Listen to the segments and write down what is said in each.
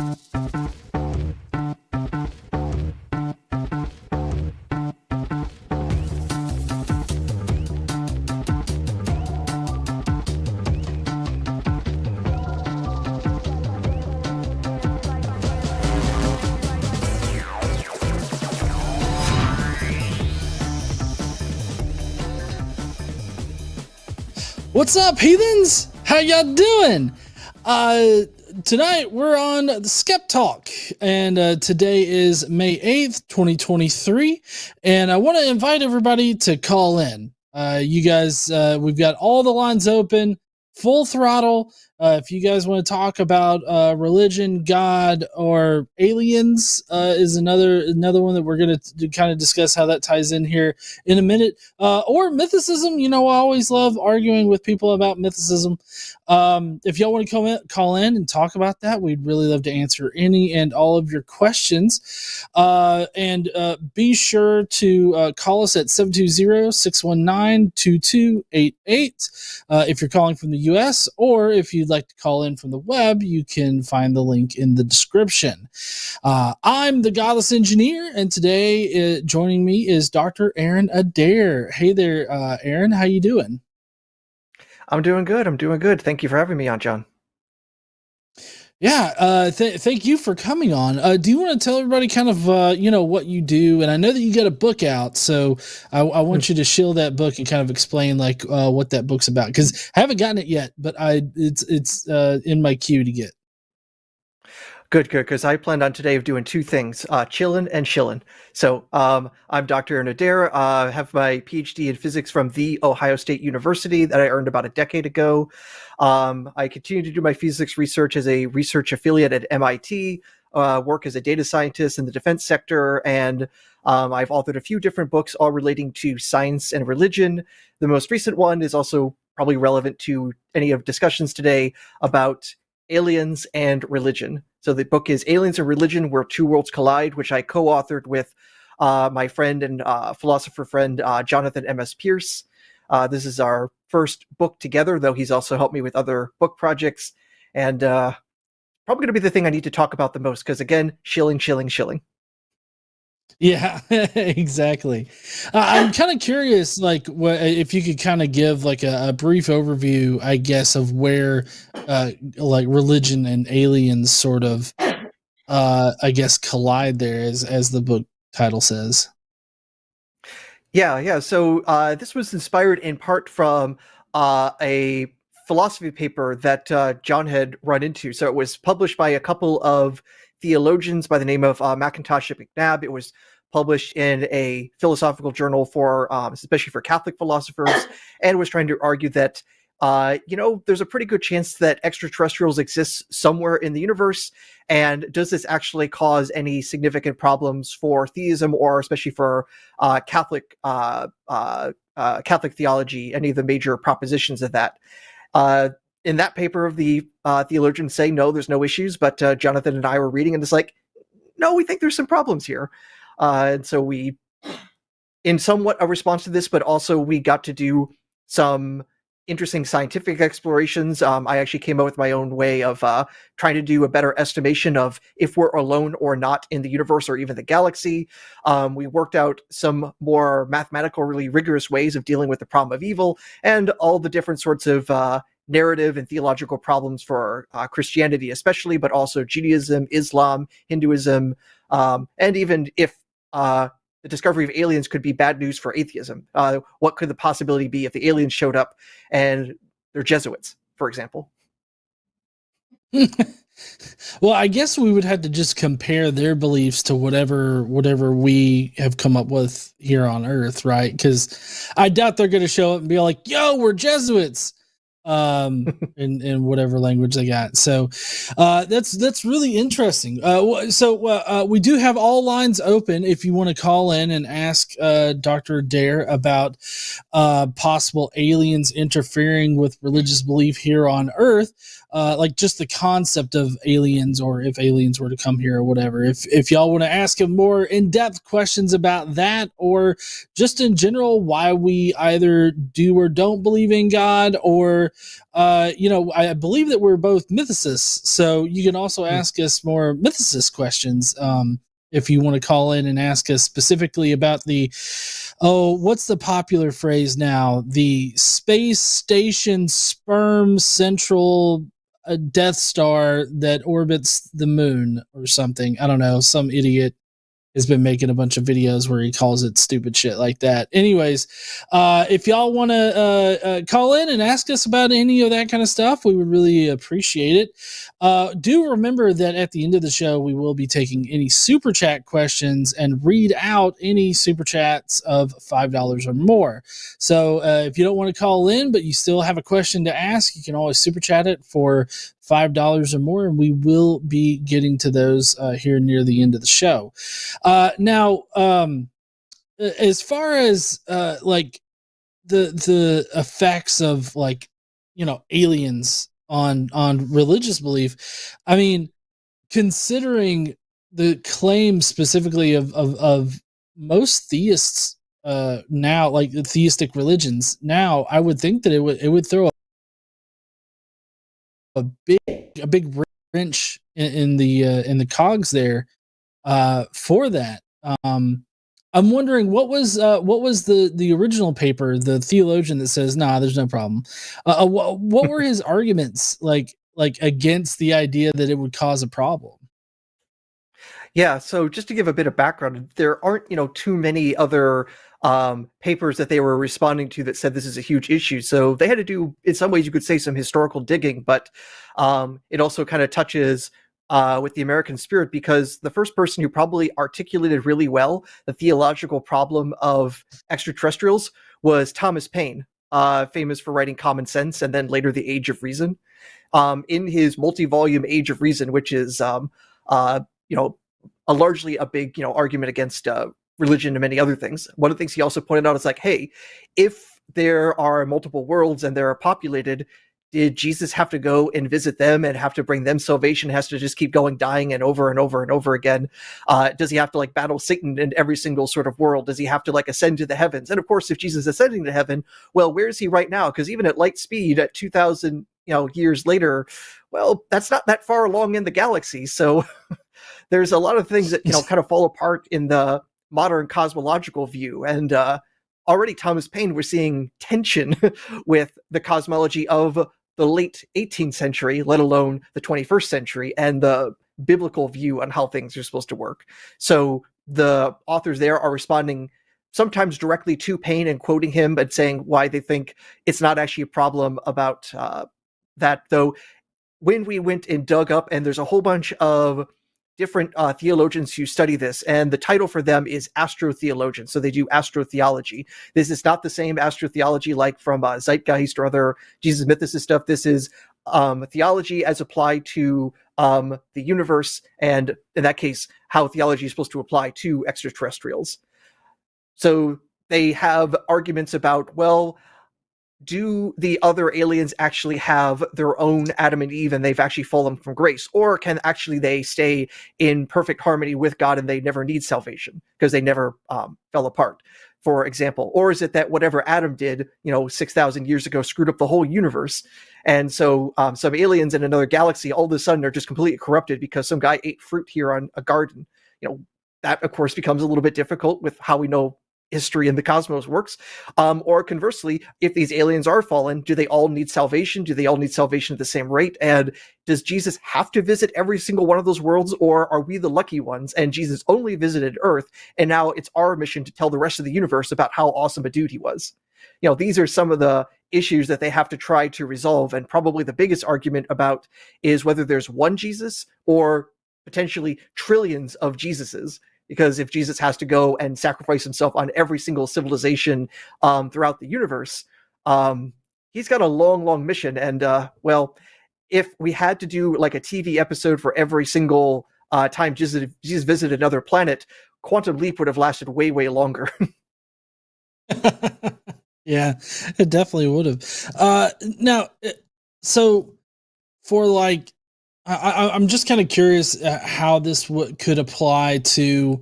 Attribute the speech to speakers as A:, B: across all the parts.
A: What's up, heathens? How y'all doing? Tonight we're on the SkepTalk, and today is May 8th, 2023, and I want to invite everybody to call in. You guys, we've got all the lines open, full throttle. If you guys want to talk about religion, God, or aliens, is another one that we're going to kind of discuss how that ties in here in a minute. Or mythicism. You know, I always love arguing with people about mythicism. If y'all want to call in and talk about that, we'd really love to answer any and all of your questions. And be sure to call us at 720-619-2288 if you're calling from the U.S., or if you'd like to call in from the web, you can find the link in the description. I'm the Godless engineer, and today joining me is Dr. Adair. Hey there, Aron. How you doing?
B: I'm doing good. Thank you for having me on, John.
A: Yeah, thank you for coming on. Do you want to tell everybody kind of, what you do? And I know that you got a book out, so I want you to shill that book and kind of explain like what that book's about, because I haven't gotten it yet, but it's in my queue to get.
B: Good, because I planned on today of doing two things, chillin' and shillin'. So I'm Dr. Aron Adair. I have my PhD in physics from The Ohio State University that I earned about a decade ago. I continue to do my physics research as a research affiliate at MIT, work as a data scientist in the defense sector, and I've authored a few different books all relating to science and religion. The most recent one is also probably relevant to any of discussions today about aliens and religion. So the book is Aliens and Religion, Where Two Worlds Collide, which I co-authored with my friend and philosopher friend, Jonathan M.S. Pierce. This is our first book together, though he's also helped me with other book projects. And probably going to be the thing I need to talk about the most, because again, shilling.
A: Yeah, exactly. I'm kind of curious, like, what if you could kind of give like a brief overview, I guess, of where like religion and aliens sort of, I guess, collide there, as the book title says.
B: Yeah. So this was inspired in part from a philosophy paper that John had run into. So it was published by a couple of theologians by the name of McIntosh and McNabb. It was published in a philosophical journal for, especially for Catholic philosophers, and was trying to argue that, there's a pretty good chance that extraterrestrials exist somewhere in the universe. And does this actually cause any significant problems for theism, or especially for Catholic theology, any of the major propositions of that? In that paper, the theologians say, no, there's no issues. But Jonathan and I were reading, and it's like, no, we think there's some problems here. And so we, in somewhat a response to this, but also we got to do some interesting scientific explorations. I actually came up with my own way of trying to do a better estimation of if we're alone or not in the universe or even the galaxy. We worked out some more mathematical, really rigorous ways of dealing with the problem of evil and all the different sorts of narrative and theological problems for Christianity especially, but also Judaism, Islam, Hinduism, and even if the discovery of aliens could be bad news for atheism. What could the possibility be if the aliens showed up and they're Jesuits, for example?
A: Well, I guess we would have to just compare their beliefs to whatever we have come up with here on Earth, right? Because I doubt they're going to show up and be like, yo, we're Jesuits. In whatever language they got. So that's really interesting. So we do have all lines open if you want to call in and ask Dr. Adair about possible aliens interfering with religious belief here on Earth. like just the concept of aliens, or if aliens were to come here or whatever. If y'all want to ask him more in-depth questions about that, or just in general why we either do or don't believe in God, or I believe that we're both mythicists, so you can also ask us more mythicist questions. If you want to call in and ask us specifically about what's the popular phrase now? The space station sperm central Death Star that orbits the moon or something. I don't know. Some idiot has been making a bunch of videos where he calls it stupid shit like that. Anyways, if y'all want to call in and ask us about any of that kind of stuff, we would really appreciate it. Do remember that at the end of the show, we will be taking any super chat questions and read out any super chats of $5 or more. So if you don't want to call in, but you still have a question to ask, you can always super chat it for $5 or more, and we will be getting to those here near the end of the show. Now, as far as like the effects of, like, aliens on religious belief, I mean, considering the claim specifically of most theists now, like the theistic religions now, I would think that it would throw a big wrench in the cogs there for that. I'm wondering what was the original paper, the theologian that says, nah, there's no problem. What were his arguments like against the idea that it would cause a problem?
B: Yeah, so just to give a bit of background, there aren't, too many other papers that they were responding to that said this is a huge issue. So they had to do, in some ways, you could say, some historical digging, but it also kind of touches with the American spirit, because the first person who probably articulated really well the theological problem of extraterrestrials was Thomas Paine, famous for writing Common Sense and then later The Age of Reason. In his multi-volume Age of Reason, which is largely a big argument against religion and many other things. One of the things he also pointed out is like, hey, if there are multiple worlds and they're populated, did Jesus have to go and visit them and have to bring them salvation? Has to just keep going, dying and over and over and over again? Does he have to battle Satan in every single sort of world? Does he have to ascend to the heavens? And of course, if Jesus is ascending to heaven, well, where is he right now? Because even at light speed, at 2,000 years later, well, that's not that far along in the galaxy. So there's a lot of things that kind of fall apart in the modern cosmological view. And already Thomas Paine was seeing tension with the cosmology of the late 18th century, let alone the 21st century, and the biblical view on how things are supposed to work. So the authors there are responding sometimes directly to Paine and quoting him, but saying why they think it's not actually a problem about that. Though when we went and dug up, and there's a whole bunch of different theologians who study this, and the title for them is astrotheologian. So they do astrotheology. This is not the same astrotheology like from Zeitgeist or other Jesus mythicist stuff. This is theology as applied to the universe, and in that case, how theology is supposed to apply to extraterrestrials. So they have arguments about, well, do the other aliens actually have their own Adam and Eve and they've actually fallen from grace? Or can actually they stay in perfect harmony with God and they never need salvation because they never fell apart, for example? Or is it that whatever Adam did, 6,000 years ago screwed up the whole universe? And so some aliens in another galaxy all of a sudden are just completely corrupted because some guy ate fruit here on a garden. That, of course, becomes a little bit difficult with how we know history in the cosmos works. Or conversely, if these aliens are fallen, do they all need salvation? Do they all need salvation at the same rate? And does Jesus have to visit every single one of those worlds, or are we the lucky ones and Jesus only visited Earth, and now it's our mission to tell the rest of the universe about how awesome a dude he was? These are some of the issues that they have to try to resolve, and probably the biggest argument about is whether there's one Jesus or potentially trillions of Jesuses. Because if Jesus has to go and sacrifice himself on every single civilization throughout the universe, he's got a long, long mission. And, well, if we had to do like a TV episode for every single time Jesus visited another planet, Quantum Leap would have lasted way, way longer.
A: Yeah, it definitely would have. Now, so for like, I'm just kind of curious how this could apply to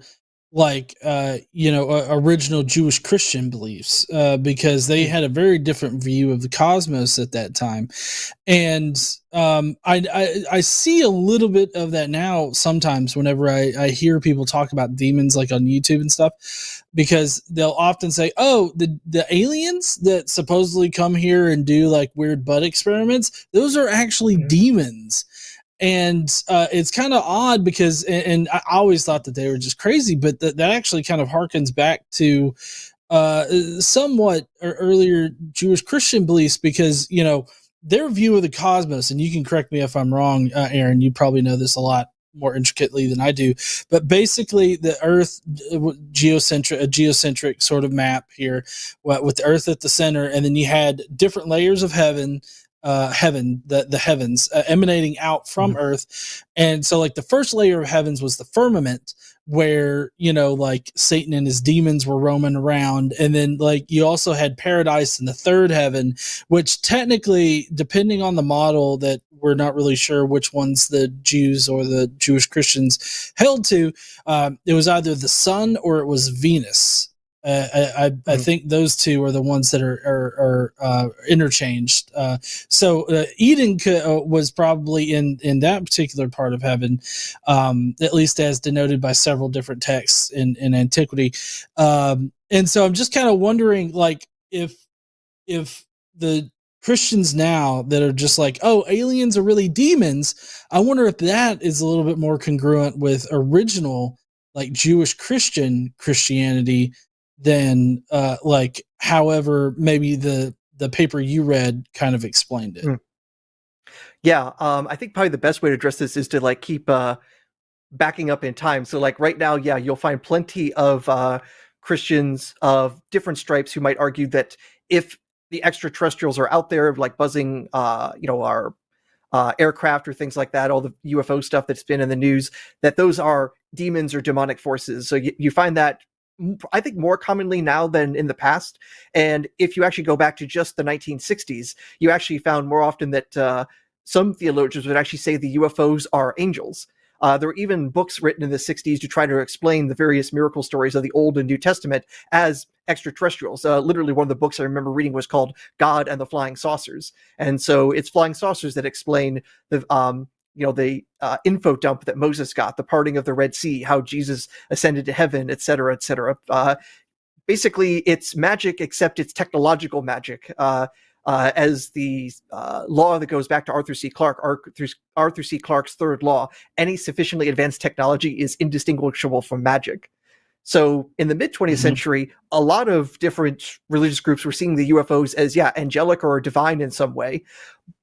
A: like original Jewish Christian beliefs, because they had a very different view of the cosmos at that time. And I see a little bit of that now sometimes whenever I hear people talk about demons like on YouTube and stuff, because they'll often say, oh, the aliens that supposedly come here and do like weird butt experiments, those are actually demons. And it's kind of odd because, and I always thought that they were just crazy, but that actually kind of harkens back to somewhat earlier Jewish Christian beliefs, because, their view of the cosmos, and you can correct me if I'm wrong, Aaron, you probably know this a lot more intricately than I do, but basically the Earth, a geocentric sort of map here, with the Earth at the center, and then you had different layers of heaven, the heavens emanating out from Earth. And so like the first layer of heavens was the firmament, where like Satan and his demons were roaming around. And then like you also had paradise in the third heaven, which technically, depending on the model, that we're not really sure which ones the Jews or the Jewish Christians held to, it was either the sun or it was Venus. I think those two are the ones that are interchanged. So Eden was probably in that particular part of heaven, at least as denoted by several different texts in antiquity. And so I'm just kind of wondering, like, if the Christians now that are just like, oh, aliens are really demons, I wonder if that is a little bit more congruent with original like Jewish Christianity than like however maybe the paper you read kind of explained it.
B: Yeah, I think probably the best way to address this is to like keep backing up in time. So like right now, yeah, you'll find plenty of Christians of different stripes who might argue that if the extraterrestrials are out there like buzzing our aircraft or things like that, all the UFO stuff that's been in the news, that those are demons or demonic forces. So you find that I think more commonly now than in the past. And if you actually go back to just the 1960s, you actually found more often that some theologians would actually say the UFOs are angels. There were even books written in the 60s to try to explain the various miracle stories of the Old and New Testament as extraterrestrials. Literally, one of the books I remember reading was called God and the Flying Saucers. And so it's flying saucers that explain the info dump that Moses got, the parting of the Red Sea, how Jesus ascended to heaven, et cetera, et cetera. Basically, it's magic, except it's technological magic. As the law that goes back to Arthur C. Clarke's third law, any sufficiently advanced technology is indistinguishable from magic. So in the mid-20th century, a lot of different religious groups were seeing the UFOs as, angelic or divine in some way.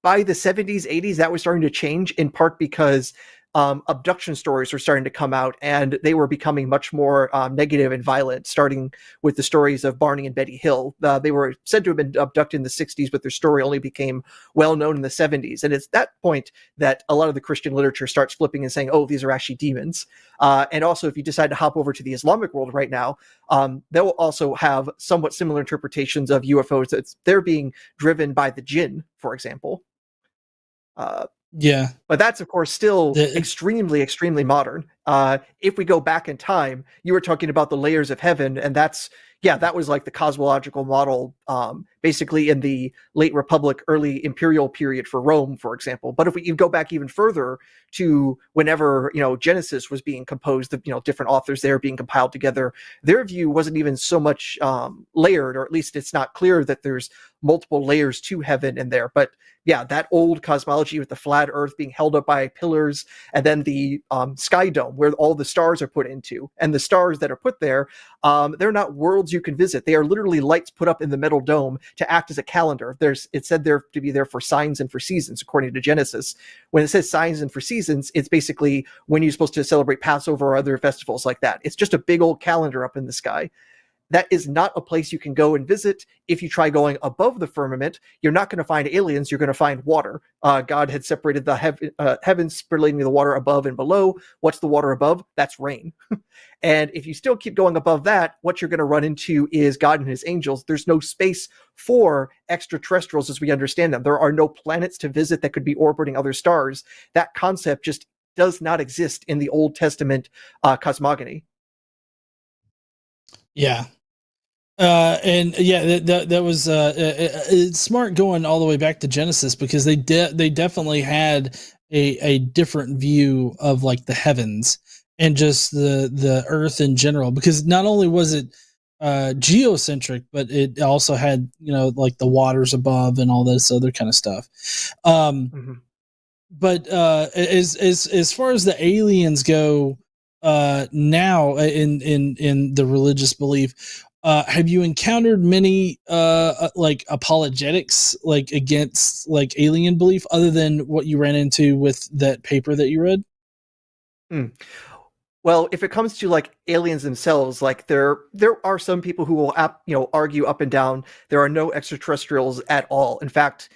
B: By the 70s, 80s, that was starting to change, in part because abduction stories were starting to come out, and they were becoming much more negative and violent, starting with the stories of Barney and Betty Hill. They were said to have been abducted in the 60s, but their story only became well known in the 70s. And it's that point that a lot of the Christian literature starts flipping and saying, oh, these are actually demons. And also, if you decide to hop over to the Islamic world right now, they'll also have somewhat similar interpretations of UFOs. They're being driven by the jinn, for example. But that's, of course, still extremely, extremely modern. If we go back in time, you were talking about the layers of heaven, and that was like the cosmological model, basically in the late Republic, early imperial period for Rome, for example. But if we go back even further to whenever, Genesis was being composed, different authors there being compiled together, their view wasn't even so much layered, or at least it's not clear that there's multiple layers to heaven in there. But that old cosmology with the flat earth being held up by pillars, and then the sky dome where all the stars are put into, and the stars that are put there, they're not worlds you can visit. They are literally lights put up in the metal dome to act as a calendar. It's said there to be there for signs and for seasons, according to Genesis. When it says signs and for seasons, it's basically when you're supposed to celebrate Passover or other festivals like that. It's just a big old calendar up in the sky. that is not a place you can go and visit. If you try going above the firmament, you're not going to find aliens, you're going to find water. God had separated the heavens, splitting the water above and below. What's the water above? That's rain. And if you still keep going above that, what you're going to run into is God and his angels. There's no space for extraterrestrials as we understand them. There are no planets to visit that could be orbiting other stars. That concept just does not exist in the Old Testament cosmogony.
A: Yeah. And yeah, that was it's smart going all the way back to Genesis, because they definitely had a different view of like the heavens and just the earth in general, because not only was it geocentric, but it also had, you know, like the waters above and all this other kind of stuff. But as far as the aliens go, now in the religious belief, have you encountered many like apologetics like against like alien belief, other than what you ran into with that paper that you read?
B: Well, if it comes to like aliens themselves, like there are some people who will argue up and down there are no extraterrestrials at all. In fact,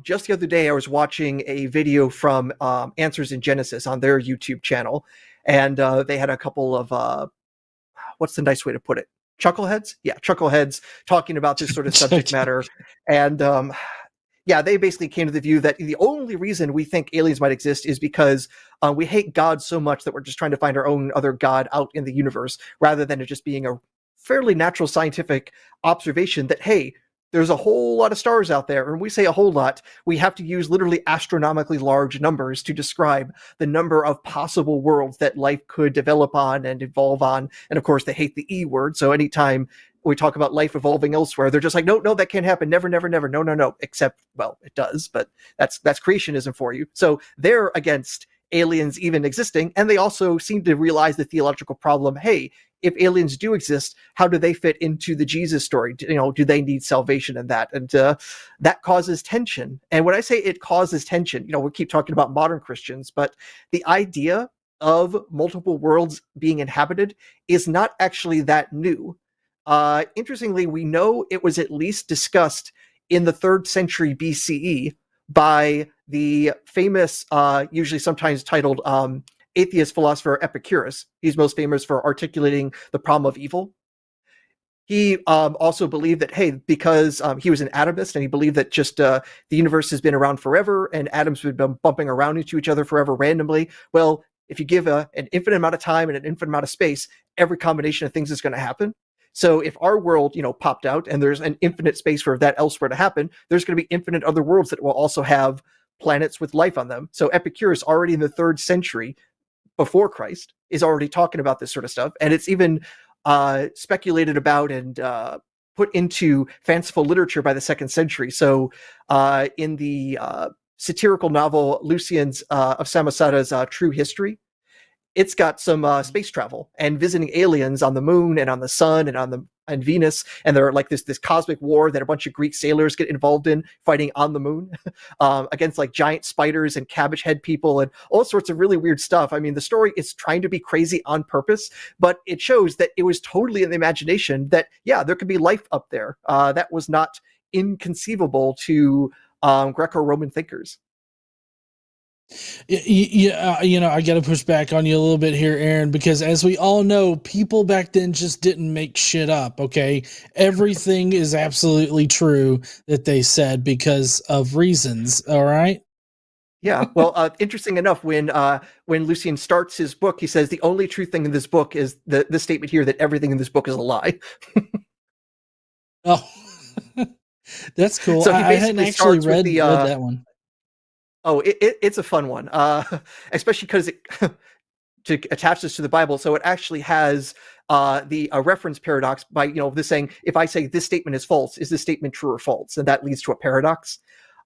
B: just the other day I was watching a video from Answers in Genesis on their YouTube channel, and they had a couple of what's the nice way to put it? Chuckleheads? Yeah, chuckleheads talking about this sort of subject matter. And yeah, they basically came to the view that the only reason we think aliens might exist is because we hate God so much that we're just trying to find our own other God out in the universe, rather than it just being a fairly natural scientific observation that, hey, there's a whole lot of stars out there. And when we say a whole lot, we have to use literally astronomically large numbers to describe the number of possible worlds that life could develop on and evolve on. And of course, they hate the E word. So anytime we talk about life evolving elsewhere, they're just like, no, that can't happen. Never, never, never. No. Except, well, it does, but that's creationism for you. So they're against aliens even existing. And they also seem to realize the theological problem. Hey, if aliens do exist, how do they fit into the Jesus story? Do they need salvation in that? And that causes tension. And when I say it causes tension, we keep talking about modern Christians, but the idea of multiple worlds being inhabited is not actually that new. Interestingly, we know it was at least discussed in the 3rd century BCE by the famous, usually sometimes titled atheist philosopher Epicurus. He's most famous for articulating the problem of evil. He also believed that, hey, because he was an atomist and he believed that just the universe has been around forever and atoms have been bumping around into each other forever randomly. Well, if you give an infinite amount of time and an infinite amount of space, every combination of things is going to happen. So if our world, popped out and there's an infinite space for that elsewhere to happen, there's going to be infinite other worlds that will also have planets with life on them. So Epicurus, already in the 3rd century before Christ, is already talking about this sort of stuff. And it's even speculated about and put into fanciful literature by the 2nd century. So in the satirical novel Lucian's of Samosata's True History, it's got some space travel and visiting aliens on the moon and on the sun and Venus, and they're like this cosmic war that a bunch of Greek sailors get involved in, fighting on the moon against like giant spiders and cabbage head people and all sorts of really weird stuff. I mean, the story is trying to be crazy on purpose, but it shows that it was totally in the imagination that, yeah, there could be life up there. That was not inconceivable to Greco-Roman thinkers.
A: Yeah, I got to push back on you a little bit here, Aaron, because as we all know, people back then just didn't make shit up. Okay, everything is absolutely true that they said because of reasons. All right.
B: Yeah. Well, interesting enough, when Lucian starts his book, he says the only true thing in this book is the statement here that everything in this book is a lie.
A: Oh, that's cool.
B: So
A: I hadn't actually read that one.
B: Oh, it's a fun one, especially because to attach this to the Bible. So it actually has the reference paradox by this saying, if I say this statement is false, is this statement true or false? And that leads to a paradox.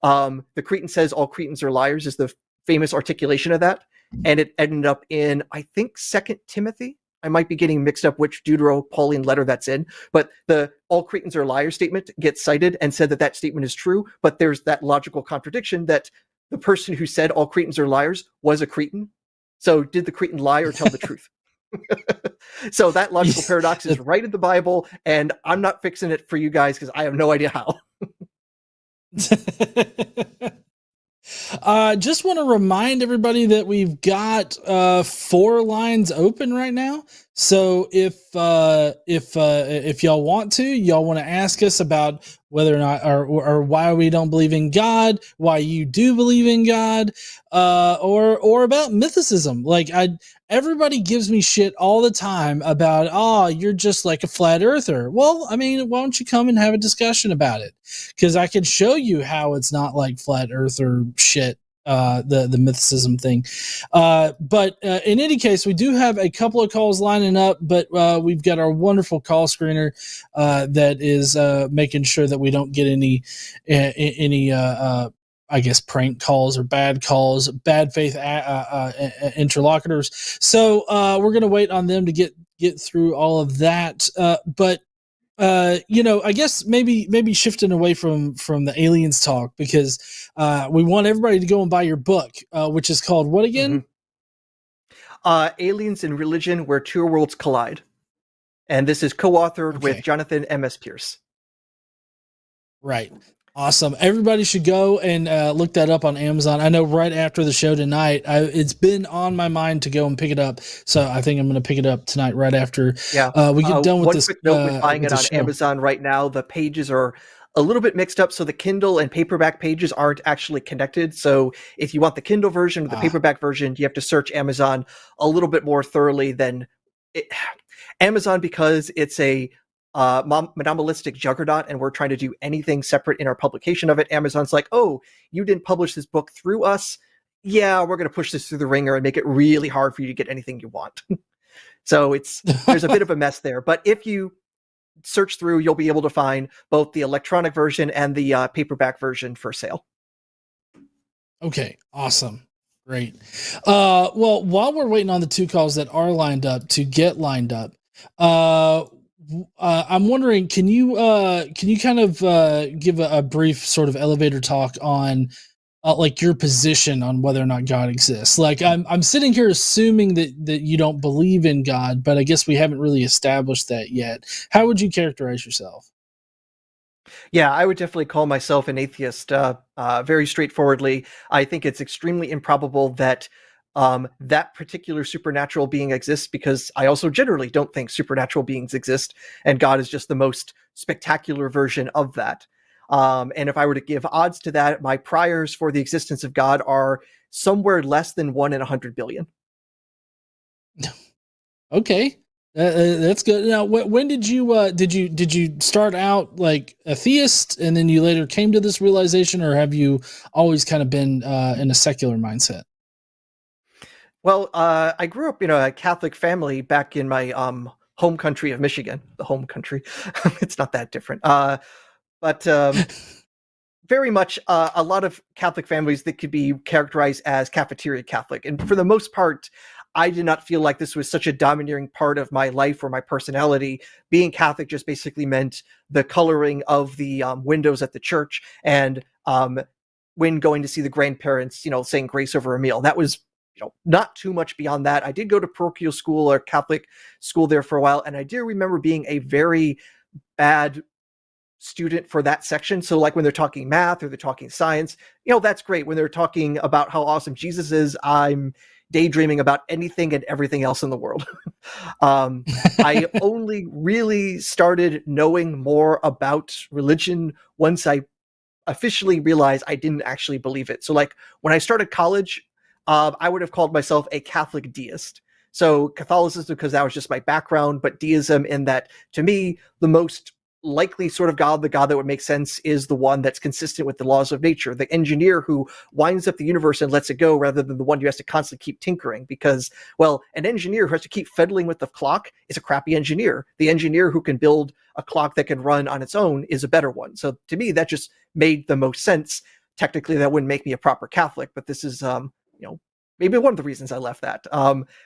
B: The Cretan says all Cretans are liars is the famous articulation of that, and it ended up in, I think, 2 Timothy. I might be getting mixed up which Deutero-Pauline letter that's in, but the all Cretans are liars statement gets cited and said that statement is true, but there's that logical contradiction that the person who said all Cretans are liars was a Cretan. So did the Cretan lie or tell the truth? So that logical paradox is right in the Bible, and I'm not fixing it for you guys because I have no idea how.
A: Just want to remind everybody that we've got 4 lines open right now. So if y'all want to ask us about whether or not or why we don't believe in God, why you do believe in God, or about mythicism. Like everybody gives me shit all the time about, oh, you're just like a flat earther. Well, I mean, why don't you come and have a discussion about it? Because I can show you how it's not like flat earther shit, the mythicism thing. But in any case, we do have a couple of calls lining up, but we've got our wonderful call screener that is making sure that we don't get any I guess prank calls or bad calls, bad faith interlocutors. So we're going to wait on them to get through all of that. But I guess maybe shifting away from the aliens talk, because we want everybody to go and buy your book, which is called what again?
B: Aliens and Religion, Where Two Worlds Collide. And this is co-authored with Jonathan M.S. Pierce.
A: Right. Awesome. Everybody should go and look that up on Amazon. I know right after the show tonight, it's been on my mind to go and pick it up. So I think I'm going to pick it up tonight right after we get done with this.
B: One quick note with buying it on Amazon right now, the pages are a little bit mixed up. So the Kindle and paperback pages aren't actually connected. So if you want the Kindle version or the paperback version, you have to search Amazon a little bit more thoroughly than Amazon, because it's a monopolistic juggernaut, and we're trying to do anything separate in our publication of it. Amazon's like, oh, you didn't publish this book through us? Yeah, we're going to push this through the ringer and make it really hard for you to get anything you want. So there's a bit of a mess there. But if you search through, you'll be able to find both the electronic version and the paperback version for sale.
A: Okay, awesome. Great. Well, while we're waiting on the 2 calls that are lined up to get lined up, I'm wondering, can you kind of give a brief sort of elevator talk on like your position on whether or not God exists? Like I'm sitting here assuming that you don't believe in God, but I guess we haven't really established that yet. How would you characterize yourself?
B: Yeah, I would definitely call myself an atheist. Very straightforwardly, I think it's extremely improbable that that particular supernatural being exists, because I also generally don't think supernatural beings exist, and God is just the most spectacular version of that. And if I were to give odds to that, my priors for the existence of God are somewhere less than 1 in 100 billion.
A: Okay. That's good. Now, when did you start out like a theist, and then you later came to this realization, or have you always kind of been in a secular mindset?
B: Well, I grew up in a Catholic family back in my home country of Michigan. The home country. It's not that different. But very much a lot of Catholic families that could be characterized as cafeteria Catholic. And for the most part, I did not feel like this was such a domineering part of my life or my personality. Being Catholic just basically meant the coloring of the windows at the church, and when going to see the grandparents, saying grace over a meal. That was not too much beyond that. I did go to parochial school or Catholic school there for a while, and I do remember being a very bad student for that section. So like when they're talking math or they're talking science, that's great. When they're talking about how awesome Jesus is, I'm daydreaming about anything and everything else in the world. I only really started knowing more about religion once I officially realized I didn't actually believe it. So like when I started college, I would have called myself a Catholic deist. So Catholicism, because that was just my background, but deism in that, to me, the most likely sort of God, the God that would make sense, is the one that's consistent with the laws of nature, the engineer who winds up the universe and lets it go, rather than the one who has to constantly keep tinkering. Because, well, an engineer who has to keep fiddling with the clock is a crappy engineer. The engineer who can build a clock that can run on its own is a better one. So to me, that just made the most sense. Technically, that wouldn't make me a proper Catholic, but this is maybe one of the reasons I left that.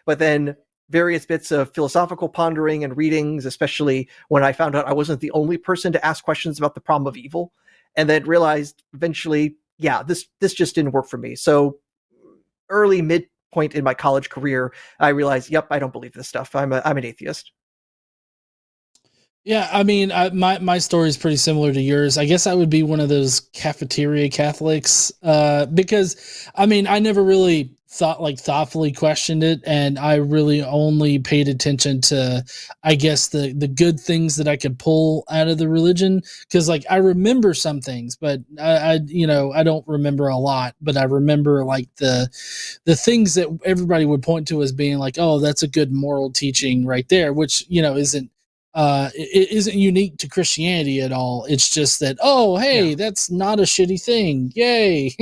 B: But then various bits of philosophical pondering and readings, especially when I found out I wasn't the only person to ask questions about the problem of evil, and then realized eventually, this just didn't work for me. So early, mid point in my college career, I realized, yep, I don't believe this stuff. I'm an atheist.
A: Yeah, I mean, my story is pretty similar to yours. I guess I would be one of those cafeteria Catholics, because I mean, I never really thoughtfully questioned it, and I really only paid attention to, I guess, the good things that I could pull out of the religion. Because like I remember some things, but I I don't remember a lot, but I remember like the things that everybody would point to as being like, oh, that's a good moral teaching right there, which isn't it isn't unique to Christianity at all. It's just that, oh, hey, that's not a shitty thing. Yay.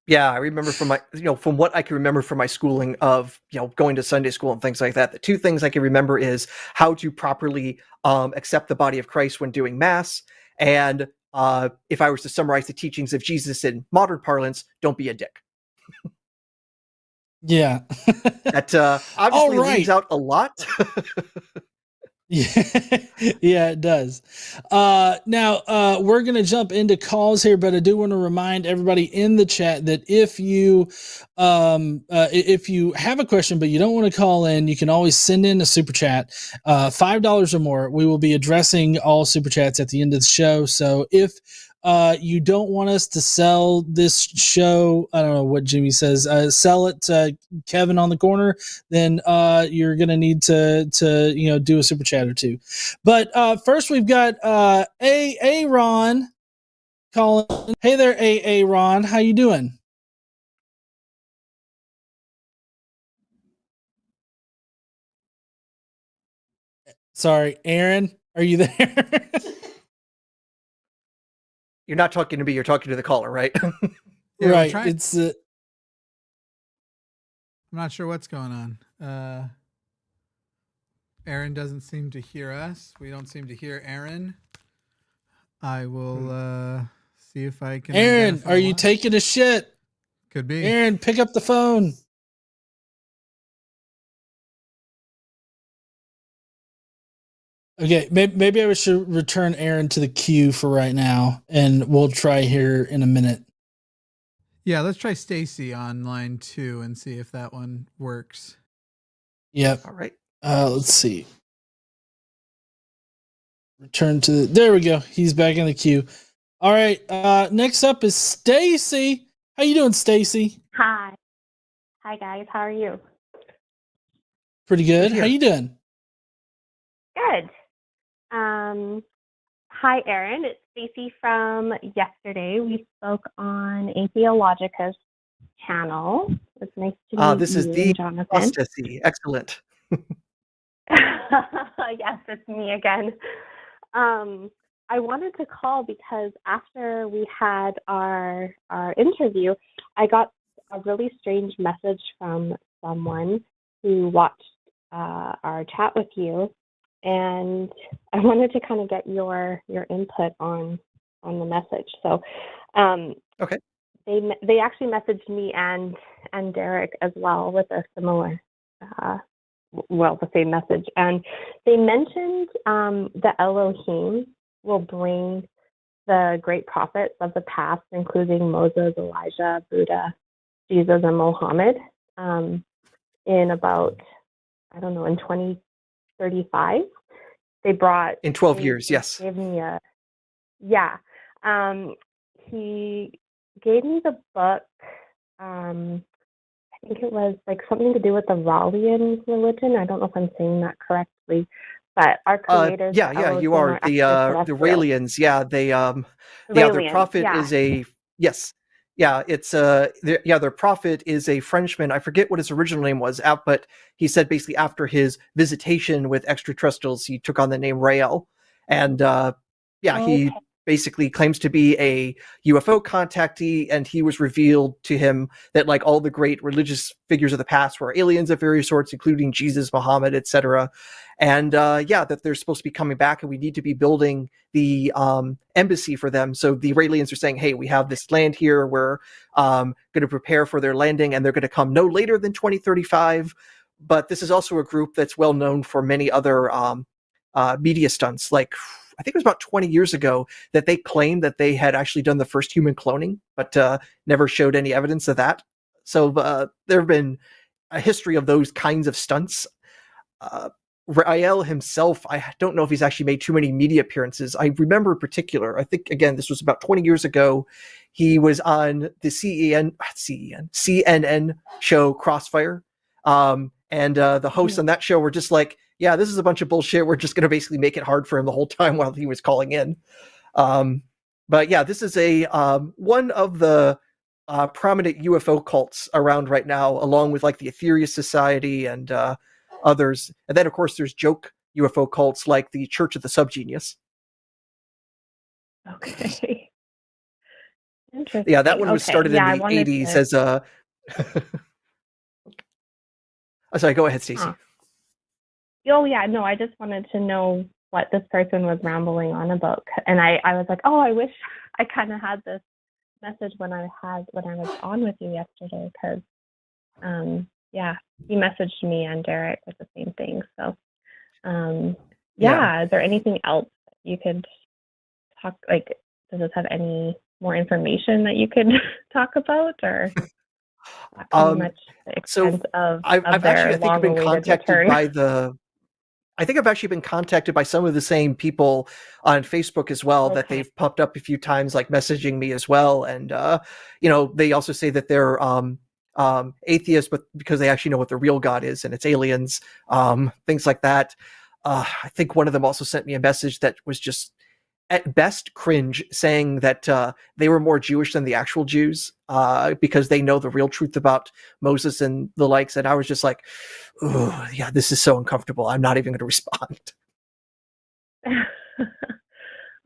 B: Yeah, I remember from my, from what I can remember from my schooling of, going to Sunday school and things like that, the two things I can remember is how to properly accept the body of Christ when doing Mass. And if I was to summarize the teachings of Jesus in modern parlance, don't be a dick.
A: Yeah.
B: That obviously leaves out a lot.
A: Yeah, yeah, it does. Now we're gonna jump into calls here, but I do want to remind everybody in the chat that if you have a question but you don't want to call in, you can always send in a super chat, $5 or more. We will be addressing all super chats at the end of the show. So if you don't want us to sell this show, I don't know what Jimmy says, sell it to Kevin on the corner, then you're gonna need to do a super chat or two. But first we've got Aaron calling. Hey there, Aaron, how you doing? Sorry, Aaron, are you there?
B: You're not talking to me, you're talking to the caller, right?
C: Yeah,
A: right. It's
C: I'm not sure what's going on. Aaron doesn't seem to hear us. We don't seem to hear Aaron. I will see if I can.
A: Aaron, are you taking a shit?
C: Could be.
A: Aaron, pick up the phone. Okay, maybe I should return Aaron to the queue for right now, and we'll try here in a minute.
C: Yeah, let's try Stacy on line 2 and see if that one works.
A: Yep.
B: All right.
A: Let's see. Return to there we go. He's back in the queue. All right. Next up is Stacy. How you doing, Stacy?
D: Hi. Hi, guys. How are you?
A: Pretty good. How you doing?
D: Good. Hi, Aaron. It's Stacy from yesterday. We spoke on Atheologica's channel. It's nice to meet
B: this
D: you,
B: is the
D: Jonathan.
B: apostasy. Excellent.
D: Yes, it's me again. I wanted to call because after we had our interview, I got a really strange message from someone who watched our chat with you, and I wanted to kind of get your input on the message. So,
B: okay,
D: they actually messaged me and Derek as well with a similar, the same message, and they mentioned the Elohim will bring the great prophets of the past, including Moses, Elijah, Buddha, Jesus, and Muhammad, in about, I don't know, in 2035. They brought
B: in 12 years, yes.
D: Gave me he gave me the book. I think it was like something to do with the Rallian religion. I don't know if I'm saying that correctly, but our creators.
B: You are the Raelians. Yeah, their prophet is a yes. Yeah, it's their prophet is a Frenchman. I forget what his original name was, but he said basically after his visitation with extraterrestrials, he took on the name Rael, and he basically claims to be a UFO contactee, and he was revealed to him that like all the great religious figures of the past were aliens of various sorts, including Jesus, Muhammad, etc. And that they're supposed to be coming back, and we need to be building the embassy for them. So the Raelians are saying, hey, we have this land here, we're going to prepare for their landing, and they're going to come no later than 2035. But this is also a group that's well known for many other media stunts. Like, I think it was about 20 years ago that they claimed that they had actually done the first human cloning, but never showed any evidence of that. So there have been a history of those kinds of stunts. Rael himself, I don't know if he's actually made too many media appearances. I remember in particular, I think, again, this was about 20 years ago, he was on the CNN show Crossfire. And the hosts on that show were just like, yeah, this is a bunch of bullshit. We're just going to basically make it hard for him the whole time while he was calling in. But yeah, this is one of the prominent UFO cults around right now, along with like the Aetherius Society and others. And then, of course, there's joke UFO cults like the Church of the Subgenius.
D: Okay. Interesting.
B: Yeah, that one was started in the 80s as a... Sorry, go ahead, Stacey.
D: Oh, yeah, no, I just wanted to know what this person was rambling on about. And I was like, oh, I wish I kind of had this message when I was on with you yesterday, because yeah, he messaged me and Derek with the same thing. So yeah, is there anything else that you could talk, like, does this have any more information that you could talk about, or pretty much the extent of
B: I've
D: their
B: actually, I think I've been contacted by I think I've actually been contacted by some of the same people on Facebook as well, that they've popped up a few times, like messaging me as well. And, they also say that they're atheists, but because they actually know what the real God is, and it's aliens, things like that. I think one of them also sent me a message that was just at best cringe, saying that they were more Jewish than the actual Jews because they know the real truth about Moses and the likes. And I was just like, oh, yeah, this is so uncomfortable. I'm not even going to respond.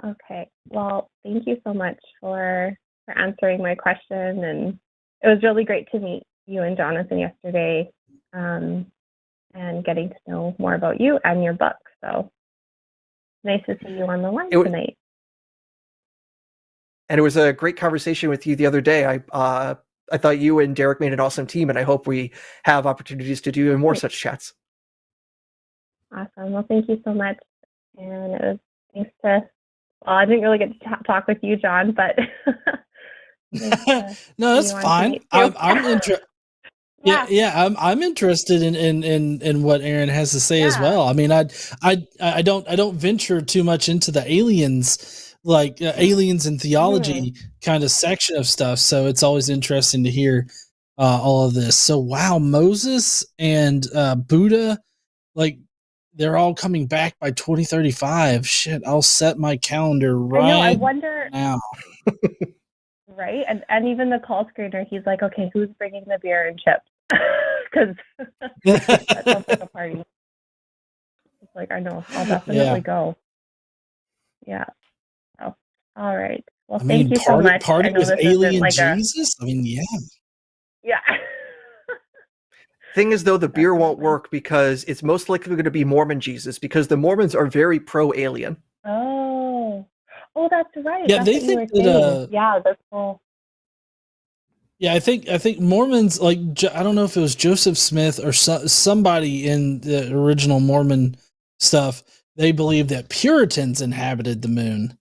D: Okay. Well, thank you so much for answering my question. And it was really great to meet you and Jonathan yesterday, and getting to know more about you and your book. So nice to see you on the line tonight.
B: And it was a great conversation with you the other day. I thought you and Derek made an awesome team, and I hope we have opportunities to do more such chats.
D: Awesome. Well, thank you so much. And it was nice to, well, I didn't really get to talk with you, John, but
A: no, that's fine. I'm interested. Yeah, I'm interested in what Aaron has to say as well. I mean, I don't venture too much into the aliens, like aliens and theology kind of section of stuff. So it's always interesting to hear all of this. So wow, Moses and Buddha, like, they're all coming back by 2035. Shit, I'll set my calendar right now.
D: Right, and even the call screener, he's like, okay, who's bringing the beer and chips? Because that sounds like a party. It's like, I know, I'll definitely go. Yeah. Oh, all right. Well, thank you so much.
A: Party with alien Jesus? I mean, yeah.
D: Yeah.
B: Thing is, though, the beer won't work because it's most likely going to be Mormon Jesus, because the Mormons are very pro-alien.
D: Oh, that's right.
A: Yeah,
D: that's
A: they think that.
D: Yeah, that's cool.
A: Yeah, I think Mormons, like, I don't know if it was Joseph Smith or somebody in the original Mormon stuff, they believe that Puritans inhabited the moon,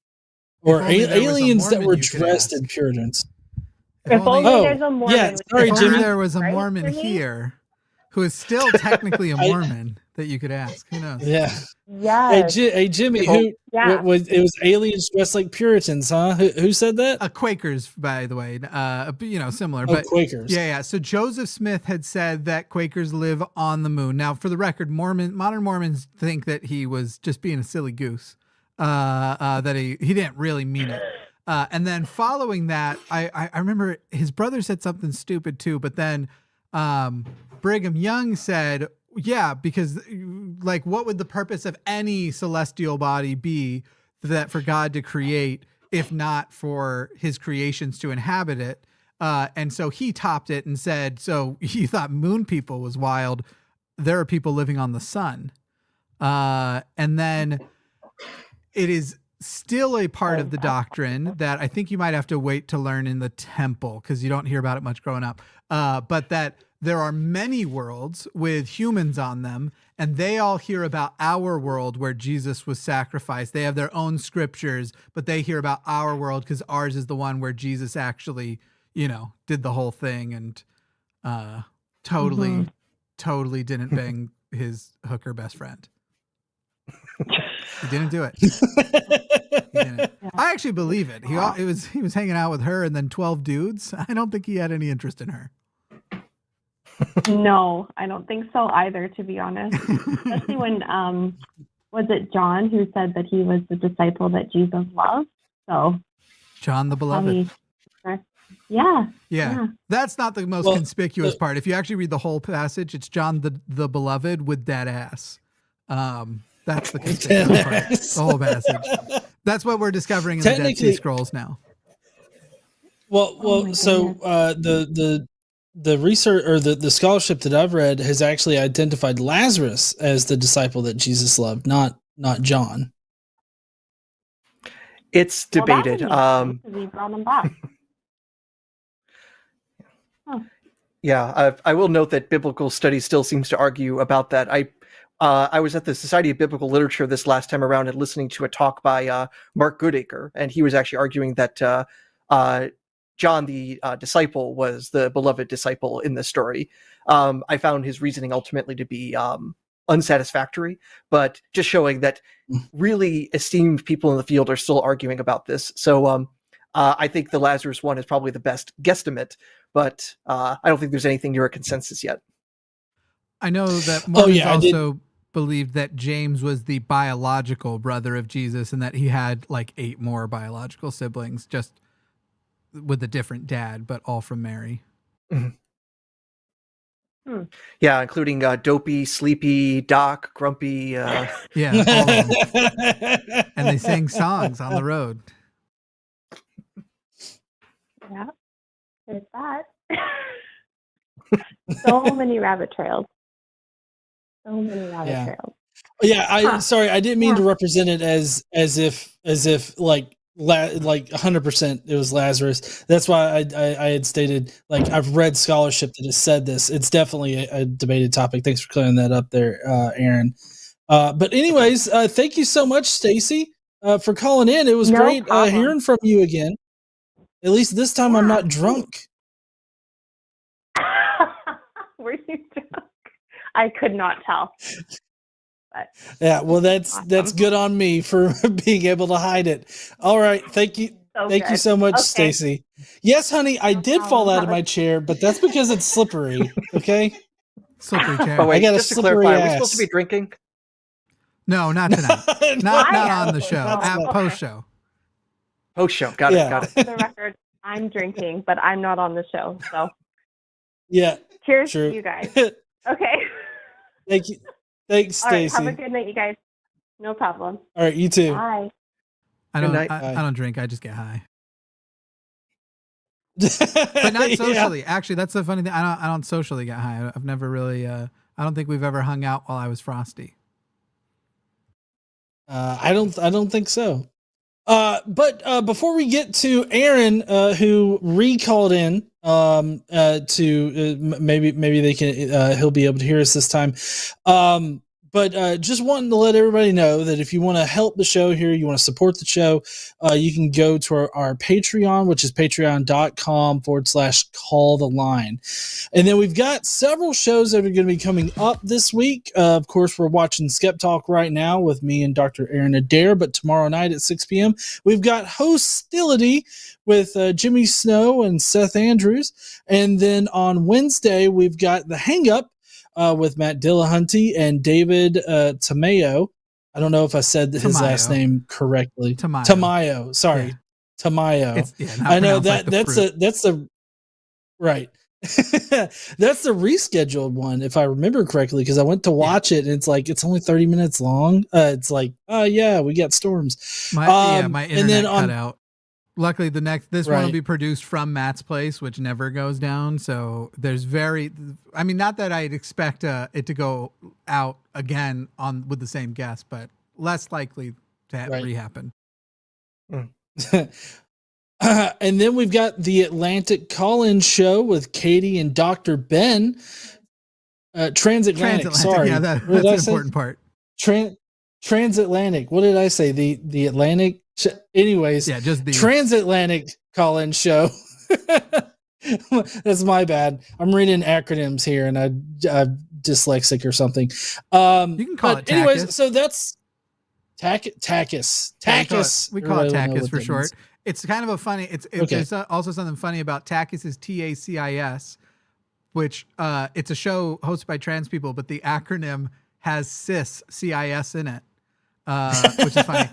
A: or aliens that were dressed in Puritans.
D: If only there's a Mormon.
A: Yeah, sorry, Jimmy.
C: There was a Mormon here who is still technically a Mormon that you could ask. Who knows?
A: Yeah.
D: Yeah.
A: Hey, Jimmy, it was aliens dressed like Puritans, huh? Who said that?
C: Quakers, by the way. Similar.
A: But Quakers.
C: Yeah. So Joseph Smith had said that Quakers live on the moon. Now, for the record, modern Mormons think that he was just being a silly goose. That he didn't really mean it. And then following that, I remember his brother said something stupid too, but then Brigham Young said, yeah, because like, what would the purpose of any celestial body be that for God to create, if not for his creations to inhabit it? And so he topped it and said, so you thought moon people was wild. There are people living on the sun. And then it is still a part of the doctrine that I think you might have to wait to learn in the temple, because you don't hear about it much growing up. But that there are many worlds with humans on them, and they all hear about our world where Jesus was sacrificed. They have their own scriptures, but they hear about our world because ours is the one where Jesus actually, did the whole thing. And Totally didn't bang his hooker best friend. He didn't do it. He didn't. I actually believe it. He was hanging out with her and then 12 dudes. I don't think he had any interest in her.
D: No, I don't think so either, to be honest. Especially when, was it John who said that he was the disciple that Jesus loved? So
C: John the Beloved.
D: Yeah.
C: That's not the most conspicuous part. If you actually read the whole passage, it's John the Beloved with that ass. That's the conspicuous part. The whole passage. That's what we're discovering in the Dead Sea Scrolls now.
A: The research or the scholarship that I've read has actually identified Lazarus as the disciple that Jesus loved, not John.
B: It's debated.
D: He brought him back.
B: Yeah, I will note that biblical study still seems to argue about that. I was at the Society of Biblical Literature this last time around and listening to a talk by Mark Goodacre, and he was actually arguing that John the disciple was the beloved disciple in this story. I found his reasoning ultimately to be unsatisfactory, but just showing that really esteemed people in the field are still arguing about this. So I think the Lazarus one is probably the best guesstimate, but I don't think there's anything near a consensus yet.
C: I know that Mormons also believed that James was the biological brother of Jesus and that he had like 8 more biological siblings, just with a different dad, but all from Mary.
B: Mm-hmm. Yeah, including Dopey, Sleepy, Doc, Grumpy.
C: Yeah, all of them. And they sing songs on the road.
D: Yeah, there's that. So many rabbit trails.
A: Yeah, sorry, I didn't mean to represent it as if like 100% it was Lazarus. That's why I had stated, like, I've read scholarship that has said this. It's definitely a debated topic. Thanks for clearing that up there, Aaron. But anyways, thank you so much, Stacy, for calling in. It was great hearing from you again. At least this time I'm not drunk.
D: Were you drunk? I could not tell. But
A: yeah, well, that's good on me for being able to hide it. All right, thank you. Thank you so much, Stacy. Yes, honey, I did fall out of my chair, but that's because it's slippery. Okay,
C: slippery chair.
B: Oh, wait,
A: I got
B: just to clarify, are we supposed to be drinking?
C: No, not tonight. not on the show. Post show.
B: Post show. Got it.
D: For the record, I'm drinking, but I'm not on the show. So
A: yeah.
D: Cheers to you guys. Okay.
A: Thank you. Thanks, Stacy.
D: Have a good night, you guys. No problem.
A: All right, you too.
D: Bye.
C: I don't drink. I just get high. But not socially. Yeah. Actually, that's the funny thing. I don't socially get high. I've never really. I don't think we've ever hung out while I was frosty.
A: I don't think so. But before we get to Aaron, who recalled in, to maybe they can he'll be able to hear us this time. But just wanting to let everybody know that if you want to help the show here, you want to support the show, you can go to our Patreon, which is patreon.com/call the line. And then we've got several shows that are going to be coming up this week. Of course, we're watching SkepTalk right now with me and Dr. Aron Adair, but tomorrow night at 6 p.m., we've got Hostility with Jimmy Snow and Seth Andrews. And then on Wednesday, we've got The Hang Up with Matt Dillahunty and David Tamayo. I don't know if I said his last name correctly. Tamayo. Sorry. Yeah. Tamayo. I know that's the right. That's the rescheduled one, if I remember correctly, because I went to watch it and it's only 30 minutes long. It's like, oh yeah, we got storms.
C: My internet cut out. Luckily, this one will be produced from Matt's place, which never goes down. So there's not that I'd expect it to go out again with the same guest, but less likely to re-happen.
A: And then we've got the Atlantic Call-In Show with Katie and Dr. Ben. Transatlantic. Sorry,
C: yeah, that's an important part.
A: Transatlantic. What did I say? The Atlantic. Anyways,
C: yeah, just the
A: Transatlantic Call-In Show That's my bad. I'm reading acronyms here, and I'm dyslexic or something.
C: You can call it
A: anyways,
C: TACUS.
A: so that's TACUS. TACUS.
C: We call it
A: Everybody will know
C: TACUS
A: what
C: for
A: that
C: short.
A: means.
C: It's kind of a funny.
A: Okay.
C: There's also something funny about TACUS is TACIS, which it's a show hosted by trans people, but the acronym has CIS in it, which is funny.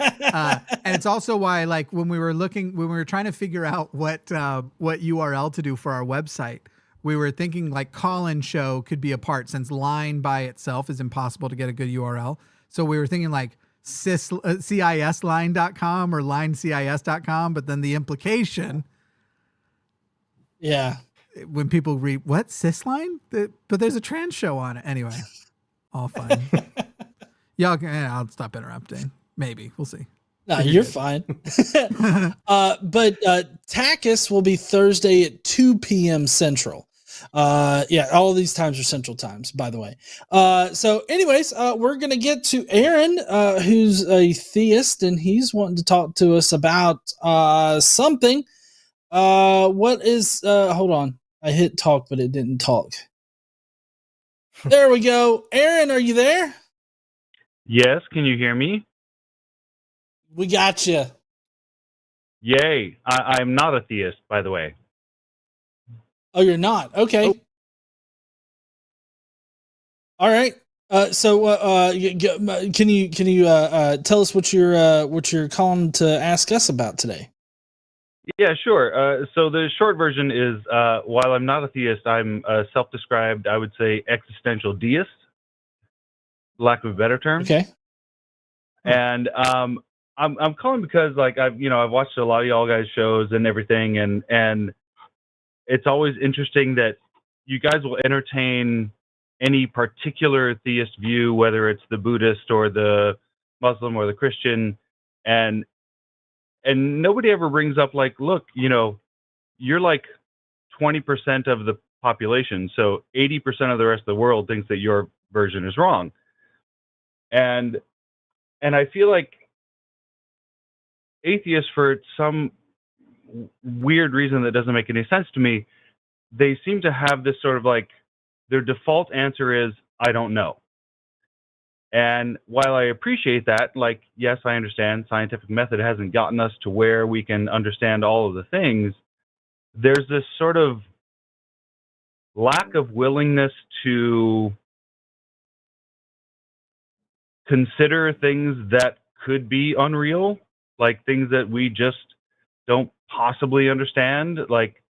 C: And it's also why, like, when we were trying to figure out what URL to do for our website, we were thinking like call-in show could be a part, since line by itself is impossible to get a good URL. So we were thinking like cisline.com or linecis.com, but then the implication,
A: Yeah.
C: when people read what cisline, but there's a trans show on it anyway. All fine. Y'all can, I'll stop interrupting. Maybe we'll see.
A: No, you're fine. But TACUS will be Thursday at 2 p.m. Central. Yeah, all of these times are Central times, by the way. So anyways, we're going to get to Aron, who's a theist, and he's wanting to talk to us about something. What is, hold on. I hit talk, but it didn't talk. There we go. Aron, are you there?
E: Yes, can you hear me?
A: We got you.
E: Yay. I'm not a theist, by the way.
A: Oh, you're not? Okay.
E: Oh.
A: All right. Can you tell us what you're calling to ask us about today?
E: Yeah, sure. So the short version is, while I'm not a theist, I'm a self-described, I would say, existential deist, lack of a better term.
A: Okay.
E: And I'm calling because, like, I've watched a lot of y'all guys' shows and everything, and it's always interesting that you guys will entertain any particular theist view, whether it's the Buddhist or the Muslim or the Christian, and nobody ever brings up, like, look, you're like 20% of the population, so 80% of the rest of the world thinks that your version is wrong. And I feel like atheists, for some weird reason that doesn't make any sense to me, they seem to have this sort of, like, their default answer is, I don't know. And while I appreciate that, like, yes, I understand scientific method hasn't gotten us to where we can understand all of the things, there's this sort of lack of willingness to consider things that could be unreal, like things that we just don't possibly understand. Like,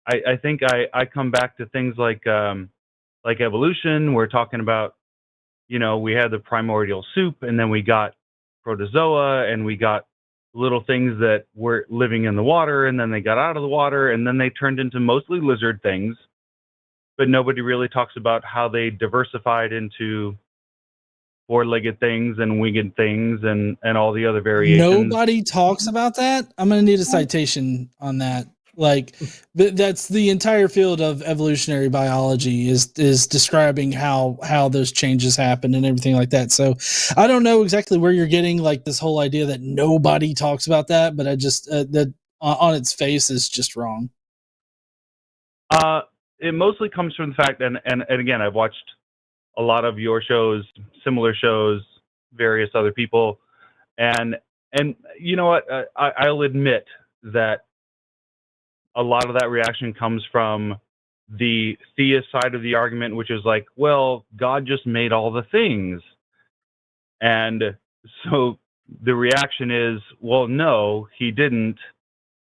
E: I think I come back to things like evolution. We're talking about, we had the primordial soup, and then we got protozoa, and we got little things that were living in the water, and then they got out of the water, and then they turned into mostly lizard things. But nobody really talks about how they diversified into four-legged things and winged things and all the other variations.
A: Nobody talks about that? I'm going to need a citation on that. Like, that's the entire field of evolutionary biology is describing how those changes happen and everything like that. So I don't know exactly where you're getting, like, this whole idea that nobody talks about that, but I just that on its face is just wrong.
E: It mostly comes from the fact, and again, I've watched a lot of your shows, similar shows, various other people, and you know what? I'll admit that a lot of that reaction comes from the theist side of the argument, which is like, well, God just made all the things. And so the reaction is, well, no, he didn't.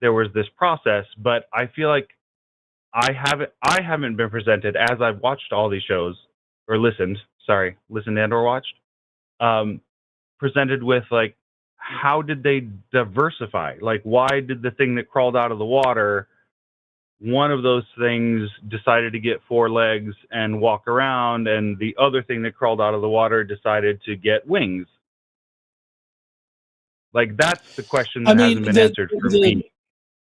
E: There was this process. But I feel like I haven't been presented, as I've watched all these shows, or listened and or watched, presented with, like, how did they diversify? Like, why did the thing that crawled out of the water, one of those things decided to get four legs and walk around, and the other thing that crawled out of the water decided to get wings? Like, that's the question that hasn't been answered for me.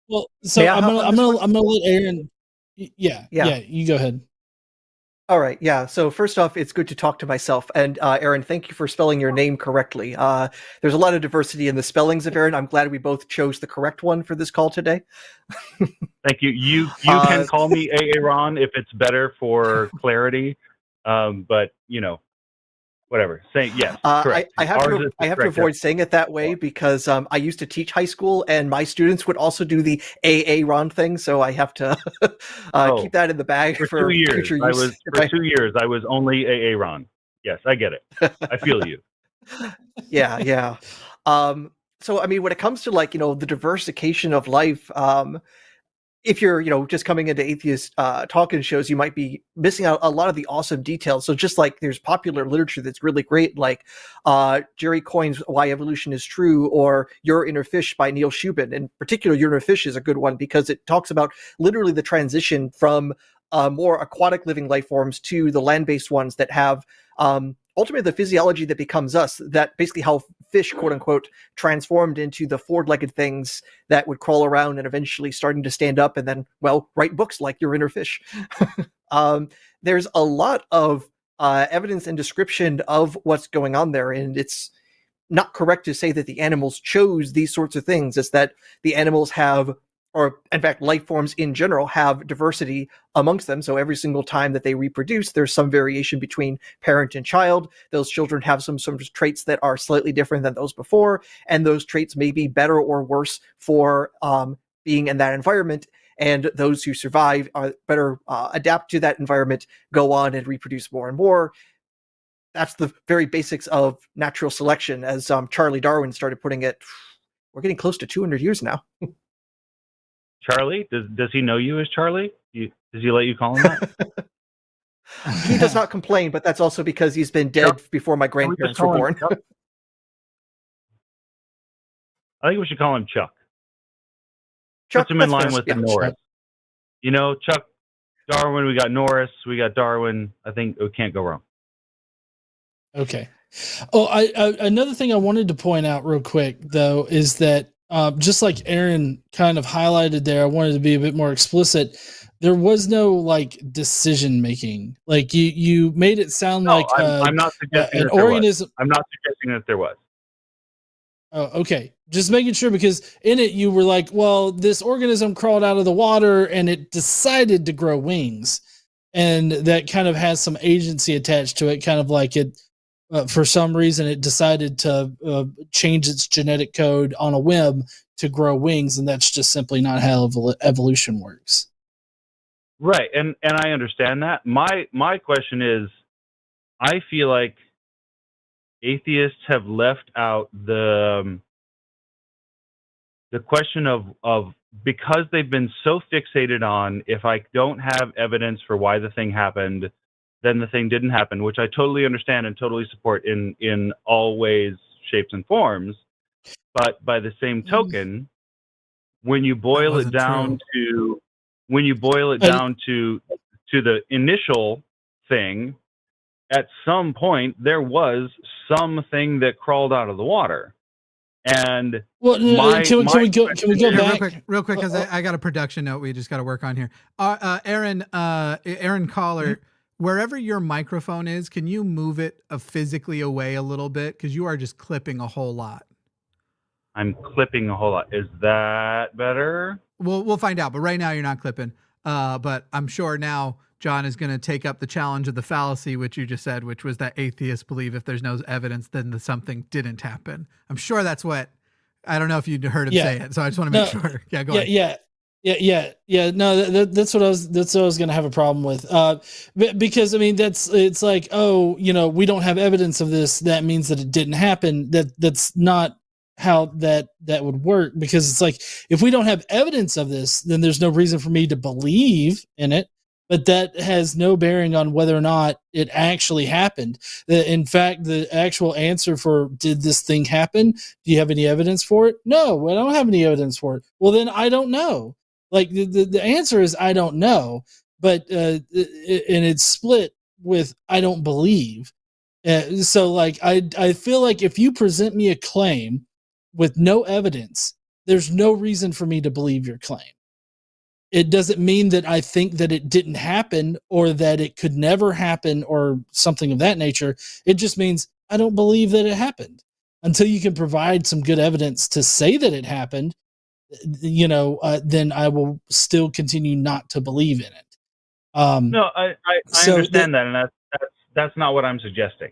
A: Well, so I'm gonna let Aron. Yeah, you go ahead.
B: All right, yeah. So first off, it's good to talk to myself. And Aaron, thank you for spelling your name correctly. There's a lot of diversity in the spellings of Aaron. I'm glad we both chose the correct one for this call today.
E: Thank you. You can call me Aaron if it's better for clarity. But whatever. Say yes. Correct.
B: I have to
E: correct.
B: avoid saying it that way because I used to teach high school, and my students would also do the Aaron thing. So I have to keep that in the bag for
E: 2 years.
B: future use.
E: For 2 years, I was only Aaron. Yes, I get it. I feel you.
B: Yeah. So I mean, when it comes to the diversification of life, if you're just coming into atheist talking shows, you might be missing out a lot of the awesome details. So just like there's popular literature that's really great, like Jerry Coyne's Why Evolution is True, or Your Inner Fish by Neil Shubin. In particular, Your Inner Fish is a good one because it talks about literally the transition from more aquatic living life forms to the land-based ones that have ultimately the physiology that becomes us, that basically how fish, quote unquote, transformed into the four-legged things that would crawl around and eventually starting to stand up and then, well, write books like Your Inner Fish. There's a lot of evidence and description of what's going on there, and it's not correct to say that the animals chose these sorts of things. It's that the animals have, or in fact, life forms in general have diversity amongst them. So every single time that they reproduce, there's some variation between parent and child. Those children have some traits that are slightly different than those before, and those traits may be better or worse for being in that environment. And those who survive are better adapt to that environment, go on and reproduce more and more. That's the very basics of natural selection, as Charlie Darwin started putting it. We're getting close to 200 years now.
E: Charlie? Does he know you as Charlie? Does he let you call him that?
B: He does not complain, but that's also because he's been dead before my grandparents were born.
E: I think we should call him Chuck.
B: Chuck,
E: puts him in line
B: fair.
E: with the Norris. Chuck, Darwin, we got Norris, we got Darwin. I think we can't go wrong.
A: Okay. Oh, another thing I wanted to point out real quick, though, is that just like Aaron kind of highlighted there, I wanted to be a bit more explicit. There was no decision making. Like you made it sound like
E: I'm not suggesting
A: an
E: that there
A: organism.
E: Was. I'm not suggesting that there was.
A: Oh, okay. Just making sure, because in it you were like, well, this organism crawled out of the water and it decided to grow wings, and that kind of has some agency attached to it, kind of like it. For some reason, it decided to change its genetic code on a whim to grow wings, and that's just simply not how evolution works.
E: Right, and I understand that. My question is, I feel like atheists have left out the question of because they've been so fixated on, if I don't have evidence for why the thing happened, then the thing didn't happen, which I totally understand and totally support in all ways, shapes, and forms. But by the same token, when you boil it down to the initial thing, at some point there was something that crawled out of the water. And
A: can we go back
C: real quick, because I got a production note we just got to work on here. Aaron Caller, wherever your microphone is, can you move it physically away a little bit? Because you are just clipping a whole lot.
E: I'm clipping a whole lot. Is that better?
C: We'll find out. But right now you're not clipping. But I'm sure now John is going to take up the challenge of the fallacy, which you just said, which was that atheists believe if there's no evidence, then something didn't happen. I'm sure that's what. I don't know if you heard him say it, so I just want to make sure. Yeah, go ahead.
A: Yeah. No, that's what I was going to have a problem with. Because I mean, it's like, oh, we don't have evidence of this. That means that it didn't happen. That's not how that would work, because it's like, if we don't have evidence of this, then there's no reason for me to believe in it. But that has no bearing on whether or not it actually happened. In fact, the actual answer for, did this thing happen? Do you have any evidence for it? No, I don't have any evidence for it. Well, then I don't know. Like the answer is, I don't know, but and it's split with, I don't believe. So like, I feel like if you present me a claim with no evidence, there's no reason for me to believe your claim. It doesn't mean that I think that it didn't happen or that it could never happen or something of that nature. It just means I don't believe that it happened. Until you can provide some good evidence to say that it happened, then I will still continue not to believe in it.
E: No, I understand that, and that's not what I'm suggesting.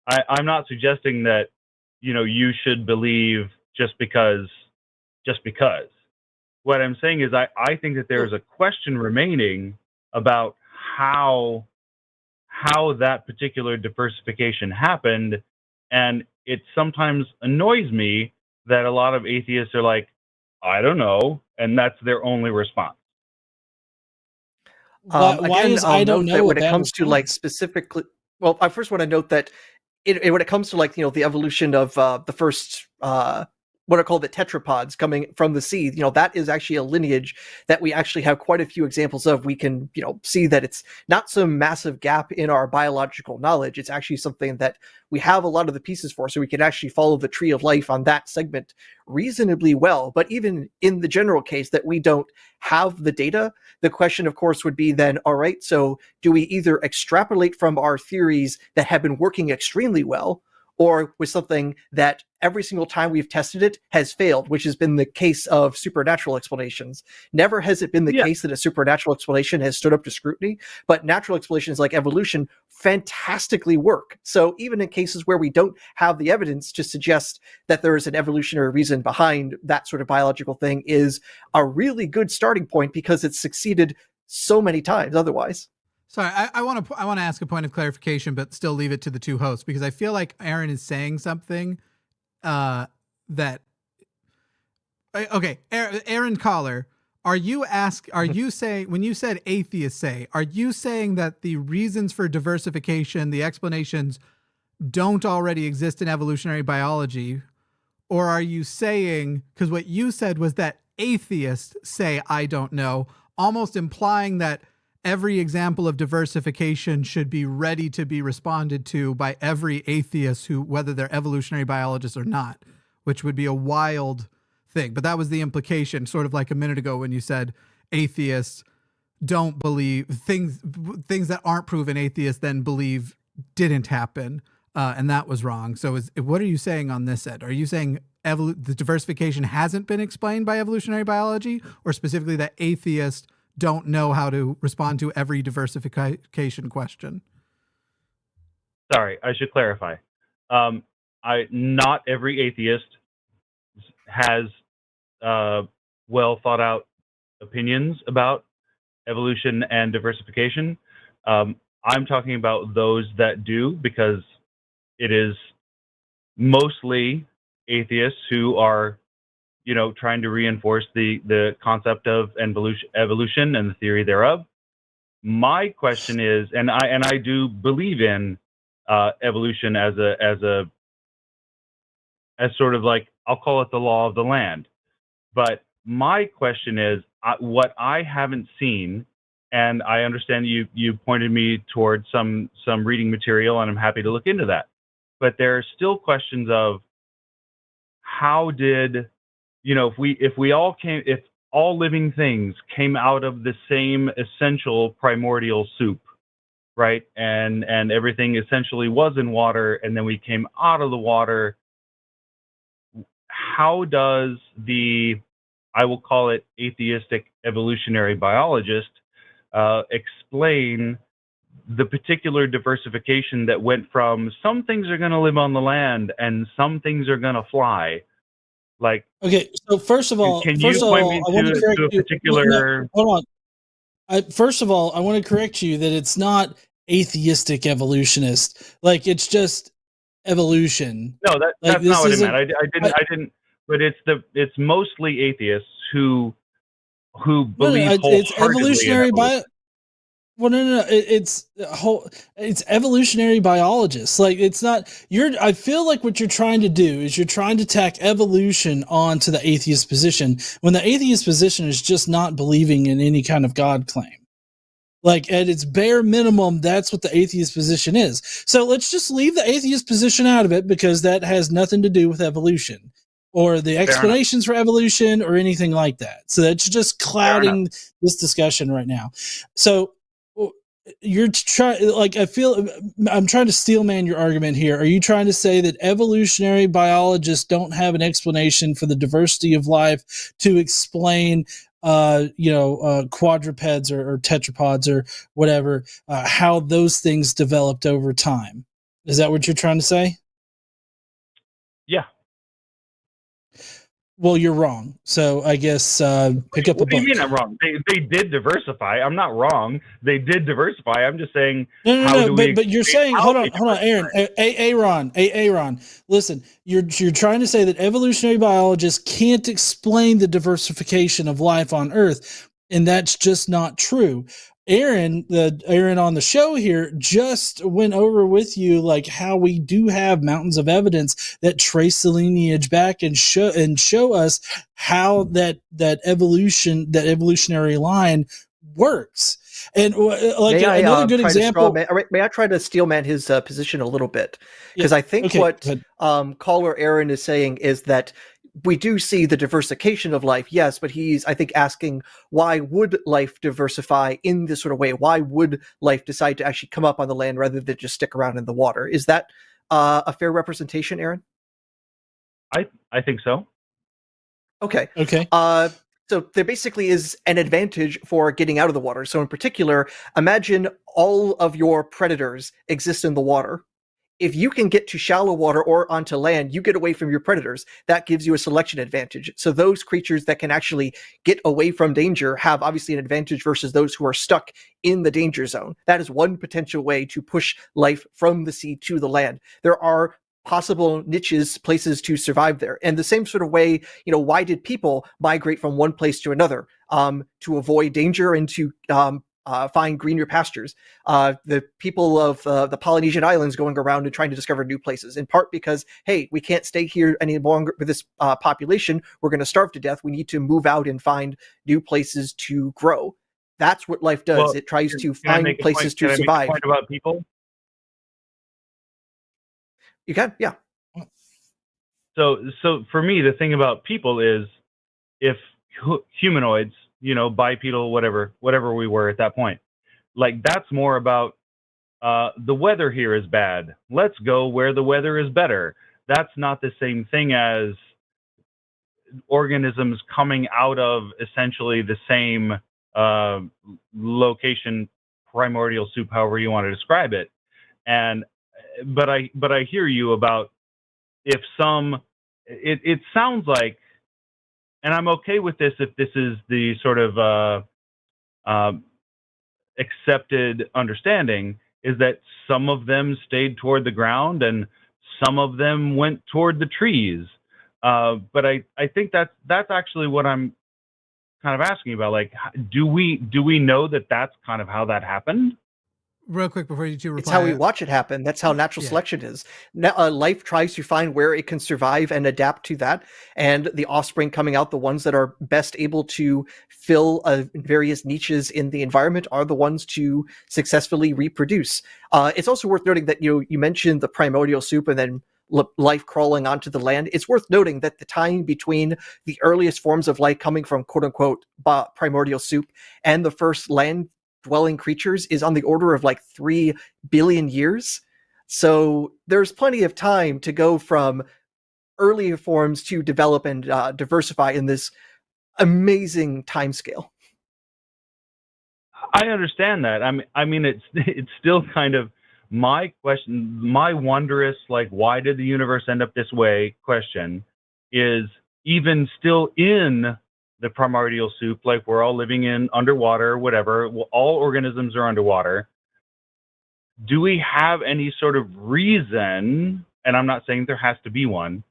E: I'm not suggesting that you should believe just because. What I'm saying is I think that there's a question remaining about how that particular diversification happened, and it sometimes annoys me that a lot of atheists are like, I don't know, and that's their only response.
A: Why is I don't know
B: that when
A: a
B: it
A: bad
B: comes to like
A: response?
B: specifically, well, I first want to note that when it comes to like the evolution of the first what are called the tetrapods coming from the sea, that is actually a lineage that we actually have quite a few examples of. We can see that it's not some massive gap in our biological knowledge. It's actually something that we have a lot of the pieces for, so we can actually follow the tree of life on that segment reasonably well. But even in the general case that we don't have the data, the question of course would be then, all right, so do we either extrapolate from our theories that have been working extremely well, or with something that every single time we've tested it has failed, which has been the case of supernatural explanations. Never has it been the case that a supernatural explanation has stood up to scrutiny, but natural explanations like evolution fantastically work. So even in cases where we don't have the evidence to suggest that there is an evolutionary reason behind that sort of biological thing, is a really good starting point because it's succeeded so many times otherwise.
C: Sorry, I want to ask a point of clarification, but still leave it to the two hosts, because I feel like Aron is saying something that. Okay, Aron Collar, are you saying, when you said atheists say, are you saying that the reasons for diversification, the explanations, don't already exist in evolutionary biology, or are you saying, because what you said was that atheists say I don't know, almost implying that every example of diversification should be ready to be responded to by every atheist, who, whether they're evolutionary biologists or not, which would be a wild thing. But that was the implication, sort of like a minute ago when you said atheists don't believe things that aren't proven, atheists then believe didn't happen, and that was wrong. So what are you saying on this end? Are you saying the diversification hasn't been explained by evolutionary biology, or specifically that atheists don't know how to respond to every diversification question?
E: Sorry, I should clarify. Not every atheist has well thought out opinions about evolution and diversification. I'm talking about those that do, because it is mostly atheists who are trying to reinforce the concept of evolution and the theory thereof. My question is, and I do believe in evolution as sort of like, I'll call it the law of the land. But my question is, what I haven't seen, and I understand you pointed me towards some reading material, and I'm happy to look into that. But there are still questions of how did if all living things came out of the same essential primordial soup, right? And everything essentially was in water, and then we came out of the water. How does I will call it atheistic evolutionary biologist, explain the particular diversification that went from some things are going to live on the land and some things are going to fly? Like,
A: okay, so first of all,
E: can you point me to a particular?
A: Hold on. First of all, I want to correct you that it's not atheistic evolutionist. Like, it's just evolution.
E: No, that's not what I meant. I didn't. But it's mostly atheists who believe
A: it's
E: wholeheartedly
A: evolutionary
E: in evolution.
A: Well, no. It's evolutionary biologists. Like, it's not. I feel like what you're trying to do is you're trying to tack evolution onto the atheist position, when the atheist position is just not believing in any kind of God claim. Like, at its bare minimum, that's what the atheist position is. So let's just leave the atheist position out of it, because that has nothing to do with evolution. or the explanations for evolution or anything like that. So that's just clouding this discussion right now. So you're trying, like, I feel I'm trying to steel man your argument here. Are you trying to say that evolutionary biologists don't have an explanation for the diversity of life to explain quadrupeds or tetrapods or whatever, how those things developed over time? Is that what you're trying to say?
E: Yeah.
A: Well, you're wrong. So I guess pick up a book.
E: What do you mean I'm wrong? They did diversify. I'm not wrong. They did diversify. I'm just saying.
A: No. But you're saying, hold on, Aaron, Aaron. Listen, you're trying to say that evolutionary biologists can't explain the diversification of life on Earth, and that's just not true. Aaron on the show here just went over with you like how we do have mountains of evidence that trace the lineage back and show us how that evolutionary line works. And like another good example.
B: May I try to steelman his position a little bit? Because I think what caller Aaron is saying is that we do see the diversification of life, yes, but he's, I think, asking why would life diversify in this sort of way? Why would life decide to actually come up on the land rather than just stick around in the water? Is that a fair representation, Aaron?
E: I think so.
B: Okay. So there basically is an advantage for getting out of the water. So in particular, imagine all of your predators exist in the water. If you can get to shallow water or onto land, you get away from your predators. That gives you a selection advantage. So those creatures that can actually get away from danger have obviously an advantage versus those who are stuck in the danger zone. That is one potential way to push life from the sea to the land. There are possible niches, places to survive there. And the same sort of way, why did people migrate from one place to another? To avoid danger and to find greener pastures. The people of the Polynesian Islands going around and trying to discover new places, in part because, hey, we can't stay here any longer with this population. We're going to starve to death. We need to move out and find new places to grow. That's what life does. Well, it tries to find places to survive.
E: Can I make a point about people?
B: You can, yeah.
E: So for me, the thing about people is if humanoids, bipedal, whatever we were at that point, like that's more about the weather here is bad. Let's go where the weather is better. That's not the same thing as organisms coming out of essentially the same location, primordial soup, however you want to describe it. But I hear you about if it sounds like, and I'm okay with this if this is the sort of accepted understanding, is that some of them stayed toward the ground and some of them went toward the trees. But I think that's actually what I'm kind of asking about. Like, do we know that that's kind of how that happened?
C: Real quick before you two reply.
B: It's how we watch it happen. That's how natural selection is. Life tries to find where it can survive and adapt to that. And the offspring coming out, the ones that are best able to fill various niches in the environment, are the ones to successfully reproduce. It's also worth noting that you mentioned the primordial soup and then life crawling onto the land. It's worth noting that the time between the earliest forms of life coming from quote unquote primordial soup and the first land dwelling creatures is on the order of like 3 billion years. So there's plenty of time to go from earlier forms to develop and diversify in this amazing timescale.
E: I understand that. I mean, it's still kind of my question, my wondrous, like, why did the universe end up this way question is even still in the primordial soup, like we're all living in underwater, whatever, all organisms are underwater. Do we have any sort of reason, and I'm not saying there has to be one,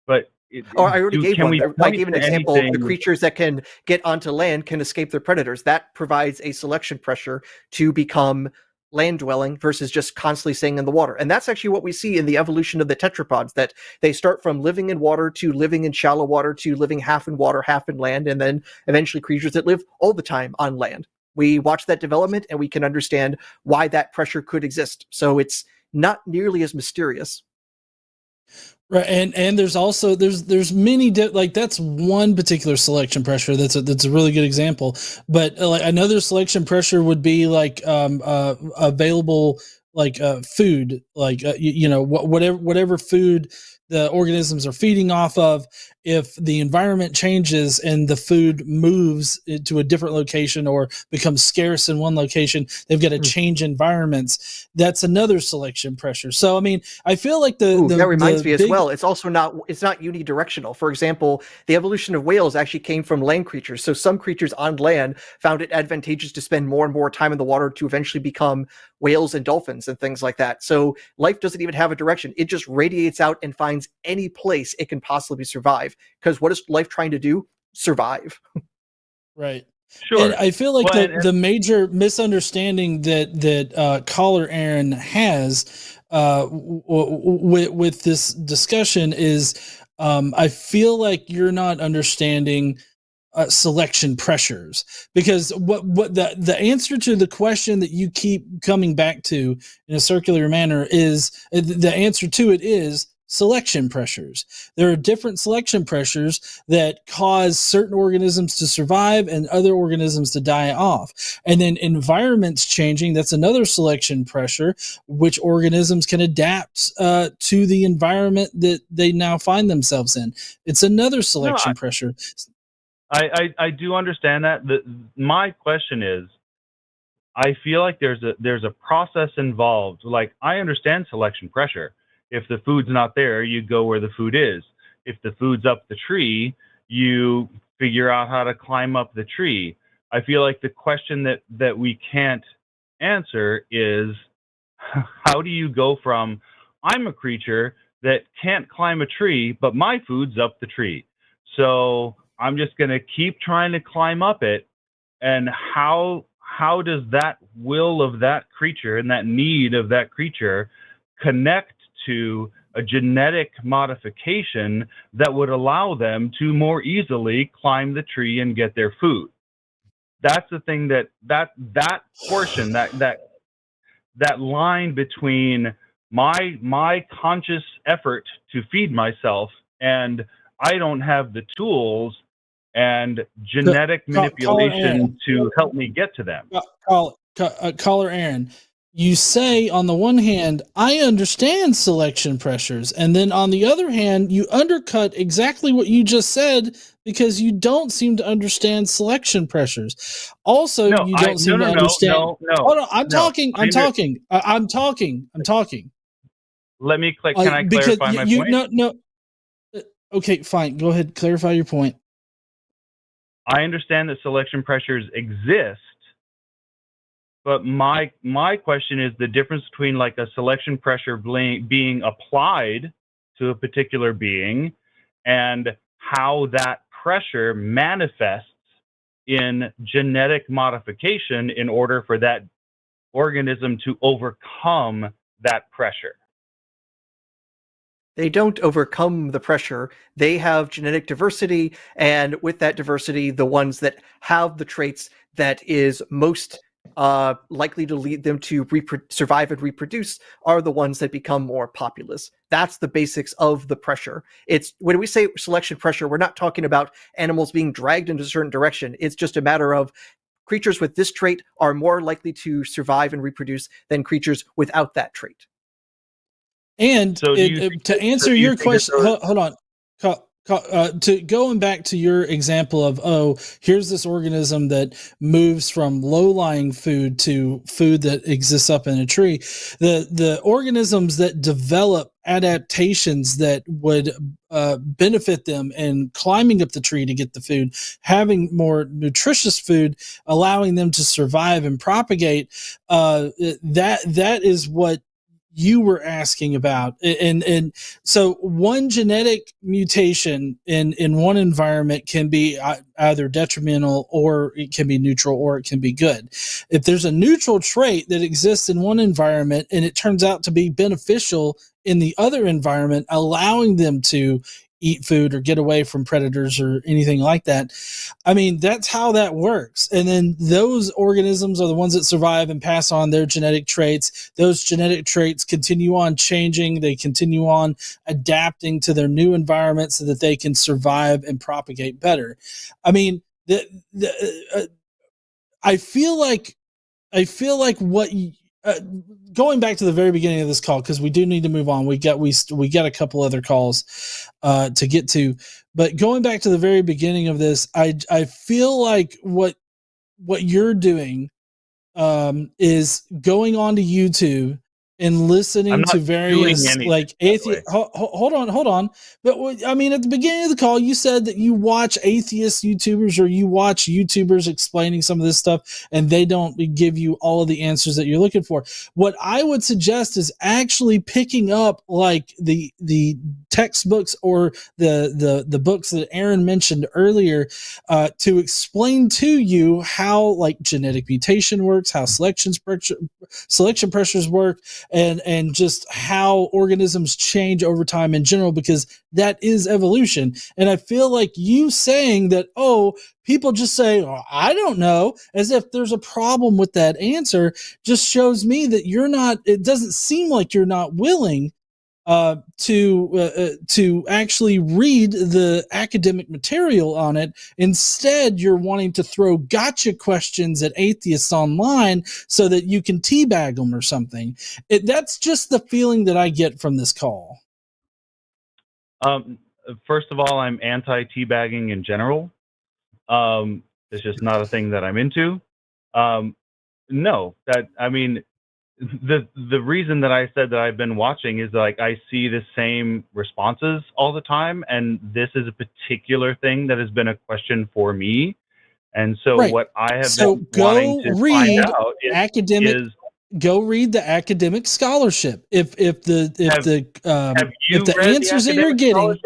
E: but
B: I already gave one. I gave an example. The creatures that can get onto land can escape their predators. That provides a selection pressure to become land dwelling versus just constantly staying in the water. And that's actually what we see in the evolution of the tetrapods, that they start from living in water to living in shallow water to living half in water, half in land, and then eventually creatures that live all the time on land. We watch that development and we can understand why that pressure could exist. So it's not nearly as mysterious.
A: Right, and there's also there's many like that's one particular selection pressure that's a really good example. But like another selection pressure would be like available like food, like whatever food the organisms are feeding off of. If the environment changes and the food moves to a different location or becomes scarce in one location, they've got to change environments. That's another selection pressure. So I mean, I feel like
B: that reminds me as
A: big,
B: well. It's also not unidirectional. For example, the evolution of whales actually came from land creatures. So some creatures on land found it advantageous to spend more and more time in the water to eventually become whales and dolphins and things like that. So life doesn't even have a direction. It just radiates out and finds any place it can possibly survive. Because what is life trying to do? Survive.
A: Right.
E: Sure.
A: And I feel like
E: Well,
A: the major misunderstanding that caller Aaron has with this discussion is I feel like you're not understanding selection pressures, because what the answer to the question that you keep coming back to in a circular manner is the answer to it is selection pressures. There are different selection pressures that cause certain organisms to survive and other organisms to die off. And then environments changing, that's another selection pressure, which organisms can adapt to the environment that they now find themselves in. It's another selection pressure.
E: I do understand that. My question is, I feel like there's a process involved. Like, I understand selection pressure. If the food's not there, you go where the food is. If the food's up the tree, you figure out how to climb up the tree. I feel like the question that we can't answer is, how do you go from, I'm a creature that can't climb a tree, but my food's up the tree, so I'm just going to keep trying to climb up it. And how does that will of that creature and that need of that creature connect to a genetic modification that would allow them to more easily climb the tree and get their food? That's the thing that portion, that line between my conscious effort to feed myself and I don't have the tools and genetic manipulation to help me get to them.
A: Caller Aaron, you say on the one hand, I understand selection pressures, and then on the other hand, you undercut exactly what you just said because you don't seem to understand selection pressures. Also, you don't seem to understand.
E: No.
A: Hold on, I'm talking.
E: Let me click. Can I clarify my point?
A: No. Okay, fine. Go ahead. Clarify your point.
E: I understand that selection pressures exist, but my question is the difference between like a selection pressure being applied to a particular being and how that pressure manifests in genetic modification in order for that organism to overcome that pressure.
B: They don't overcome the pressure. They have genetic diversity, and with that diversity, the ones that have the traits that is most likely to lead them to survive and reproduce are the ones that become more populous. That's the basics of the pressure. It's when we say selection pressure, we're not talking about animals being dragged into a certain direction. It's just a matter of creatures with this trait are more likely to survive and reproduce than creatures without that trait.
A: And so to answer your question, hold on. To going back to your example of, here's this organism that moves from low-lying food to food that exists up in a tree. The organisms that develop adaptations that would benefit them in climbing up the tree to get the food, having more nutritious food, allowing them to survive and propagate, that is what you were asking about. And so one genetic mutation in one environment can be either detrimental, or it can be neutral, or it can be good. If there's a neutral trait that exists in one environment and it turns out to be beneficial in the other environment, allowing them to eat food or get away from predators or anything like that. I mean, that's how that works. And then those organisms are the ones that survive and pass on their genetic traits. Those genetic traits continue on changing. They continue on adapting to their new environment so that they can survive and propagate better. I mean, I feel like what going back to the very beginning of this call, because we do need to move on. We got a couple other calls to get to, but going back to the very beginning of this, I feel like what you're doing is going on to YouTube and listening to various like atheist. Hold on. But I mean, at the beginning of the call, you said that you watch atheist YouTubers or you watch YouTubers explaining some of this stuff, and they don't give you all of the answers that you're looking for. What I would suggest is actually picking up like the textbooks or the books that Aron mentioned earlier to explain to you how like genetic mutation works, how selection pressures work, and just how organisms change over time in general, because that is evolution. And I feel like you saying that, oh, people just say, oh, I don't know, as if there's a problem with that answer, just shows me that you're not, it doesn't seem like you're not willing to actually read the academic material on it. Instead, you're wanting to throw gotcha questions at atheists online so that you can teabag them or something. That's just the feeling that I get from this call.
E: First of all, I'm anti-teabagging in general. It's just not a thing that I'm into. The reason that I said that I've been watching is like I see the same responses all the time, and this is a particular thing that has been a question for me. And so what I have been wanting to find out is
A: go read the academic scholarship. If the answers that you're getting,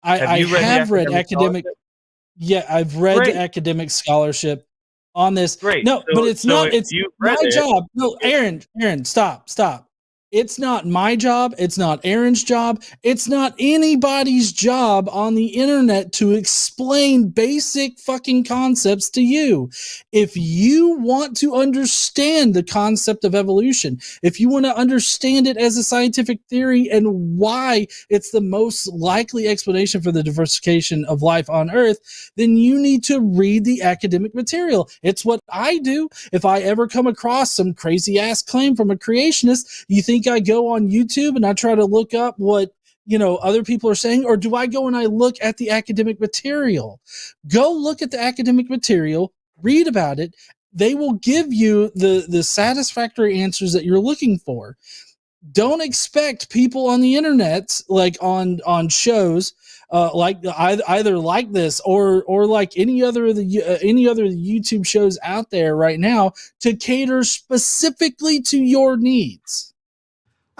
A: I have read academic. Yeah, I've read the academic scholarship on this.
E: Great.
A: No, but it's not. It's my job. No, Aron, stop. It's not my job. It's not Aron's job. It's not anybody's job on the internet to explain basic fucking concepts to you. If you want to understand the concept of evolution, if you want to understand it as a scientific theory and why it's the most likely explanation for the diversification of life on Earth, then you need to read the academic material. It's what I do. If I ever come across some crazy ass claim from a creationist, you think I go on YouTube and I try to look up what other people are saying, or do I go and I look at the academic material? Go look at the academic material, read about it. They will give you the satisfactory answers that you're looking for. Don't expect people on the internet, like on shows like either like this or like any other of the YouTube shows out there right now, to cater specifically to your needs.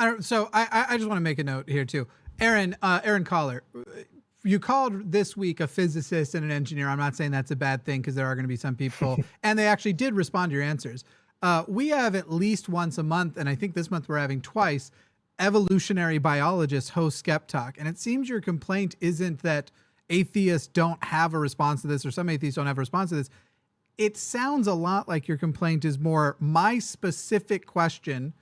C: I just want to make a note here too. Aron Caller, you called this week a physicist and an engineer. I'm not saying that's a bad thing, because there are going to be some people, and they actually did respond to your answers. We have at least once a month, and I think this month we're having twice, evolutionary biologists host SkepTalk. And it seems your complaint isn't that atheists don't have a response to this, or some atheists don't have a response to this. It sounds a lot like your complaint is more, my specific question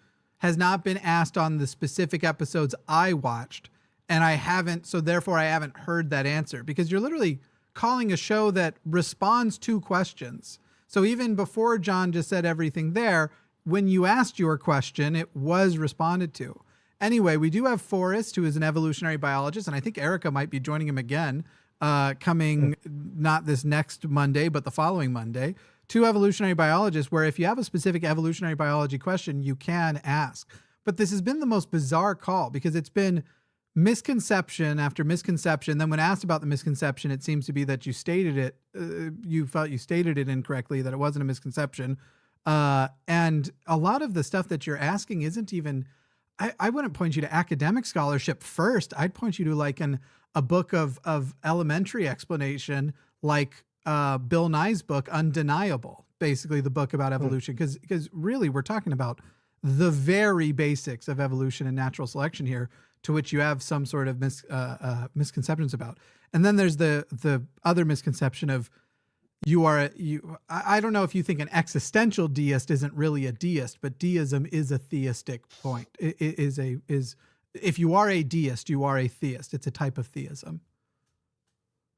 C: has not been asked on the specific episodes I watched, and I haven't, so therefore I haven't heard that answer, because you're literally calling a show that responds to questions. So even before John just said everything there, when you asked your question, it was responded to. Anyway, we do have Forrest, who is an evolutionary biologist, and I think Erica might be joining him again, coming not this next Monday, but the following Monday. Two evolutionary biologists, where if you have a specific evolutionary biology question, you can ask. But this has been the most bizarre call, because it's been misconception after misconception. Then when asked about the misconception, it seems to be that you felt you stated it incorrectly, that it wasn't a misconception. And a lot of the stuff that you're asking isn't even, I wouldn't point you to academic scholarship first. I'd point you to like a book of elementary explanation, like Bill Nye's book, Undeniable, basically the book about evolution. Because really we're talking about the very basics of evolution and natural selection here, to which you have some sort of misconceptions about. And then there's the other misconception of I don't know if you think an existential deist isn't really a deist, but deism is a theistic point. If you are a deist, you are a theist. It's a type of theism.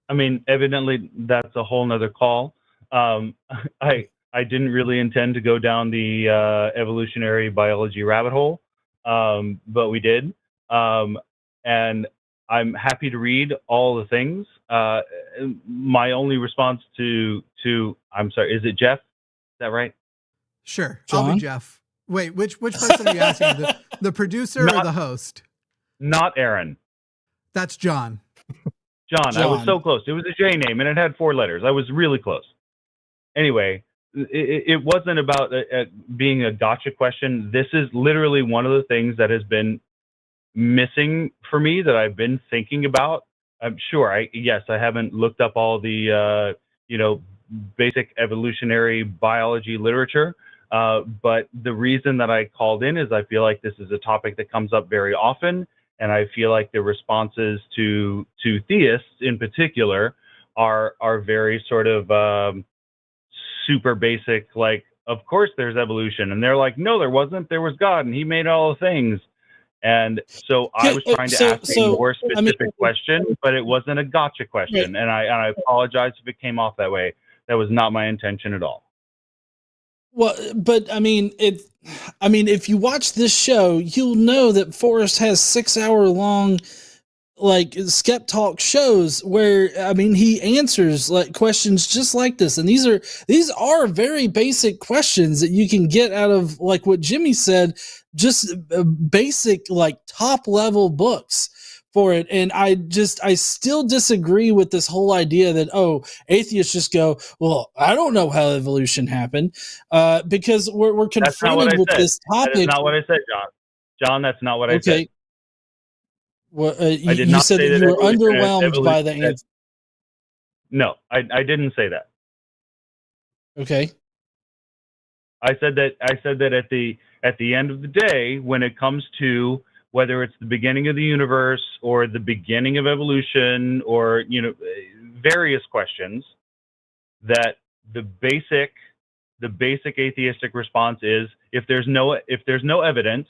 E: I mean, evidently that's a whole nother call. I didn't really intend to go down the evolutionary biology rabbit hole, but we did. And I'm happy to read all the things. My only response to I'm sorry, is it Jeff? Is that right?
C: Sure,
A: John?
C: I'll be Jeff. Wait, which person are you asking? The producer or the host?
E: Not Aaron.
C: That's John.
E: John. I was so close. It was a J name and it had 4 letters. I was really close. Anyway, it wasn't about being a gotcha question. This is literally one of the things that has been missing for me that I've been thinking about. I'm sure I haven't looked up all the basic evolutionary biology literature, but the reason that I called in is I feel like this is a topic that comes up very often, and I feel like the responses to theists in particular are very sort of super basic, like, of course there's evolution, and they're like, no, there wasn't, there was God and he made all the things. And so I was trying to ask a more specific question, but it wasn't a gotcha question. Right. And I apologize if it came off that way. That was not my intention at all.
A: Well, but I mean, if you watch this show, you'll know that Forrest has 6-hour-long like SkepTalk shows where, I mean, he answers like questions just like this. And these are very basic questions that you can get out of, like what Jimmy said, just basic, like top level books for it. And I still disagree with this whole idea that, atheists just go, well, I don't know how evolution happened, because we're confronted with this topic.
E: That's not what I said, John. John, that's not what I said.
A: Well, you said that you were underwhelmed by the answer.
E: No, I didn't say that.
A: Okay.
E: I said that at the end of the day, when it comes to whether it's the beginning of the universe or the beginning of evolution or various questions, that the basic atheistic response is if there's no evidence,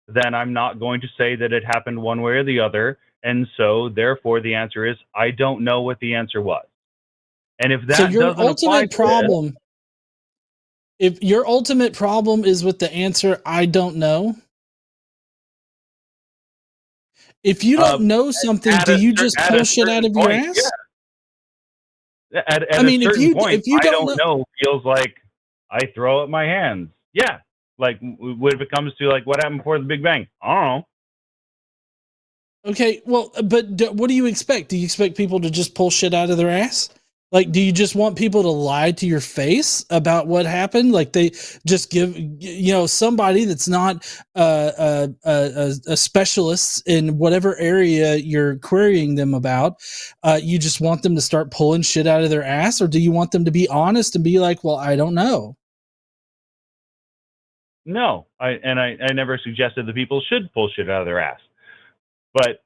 E: then I'm not going to say that it happened one way or the other. And so therefore the answer is, I don't know what the answer was. And if that
A: if your ultimate problem is with the answer, I don't know. If you don't know something, do you just pull shit out of your ass?
E: Yeah. If you don't know feels like I throw up my hands. Yeah. Like, if it comes to like what happened before the Big Bang, I don't know.
A: Okay, well, but what do you expect? Do you expect people to just pull shit out of their ass? Like, do you just want people to lie to your face about what happened? Like, they just give somebody that's not a specialist in whatever area you're querying them about. You just want them to start pulling shit out of their ass, or do you want them to be honest and be like, "Well, I don't know."
E: No, I never suggested that people should pull shit out of their ass, but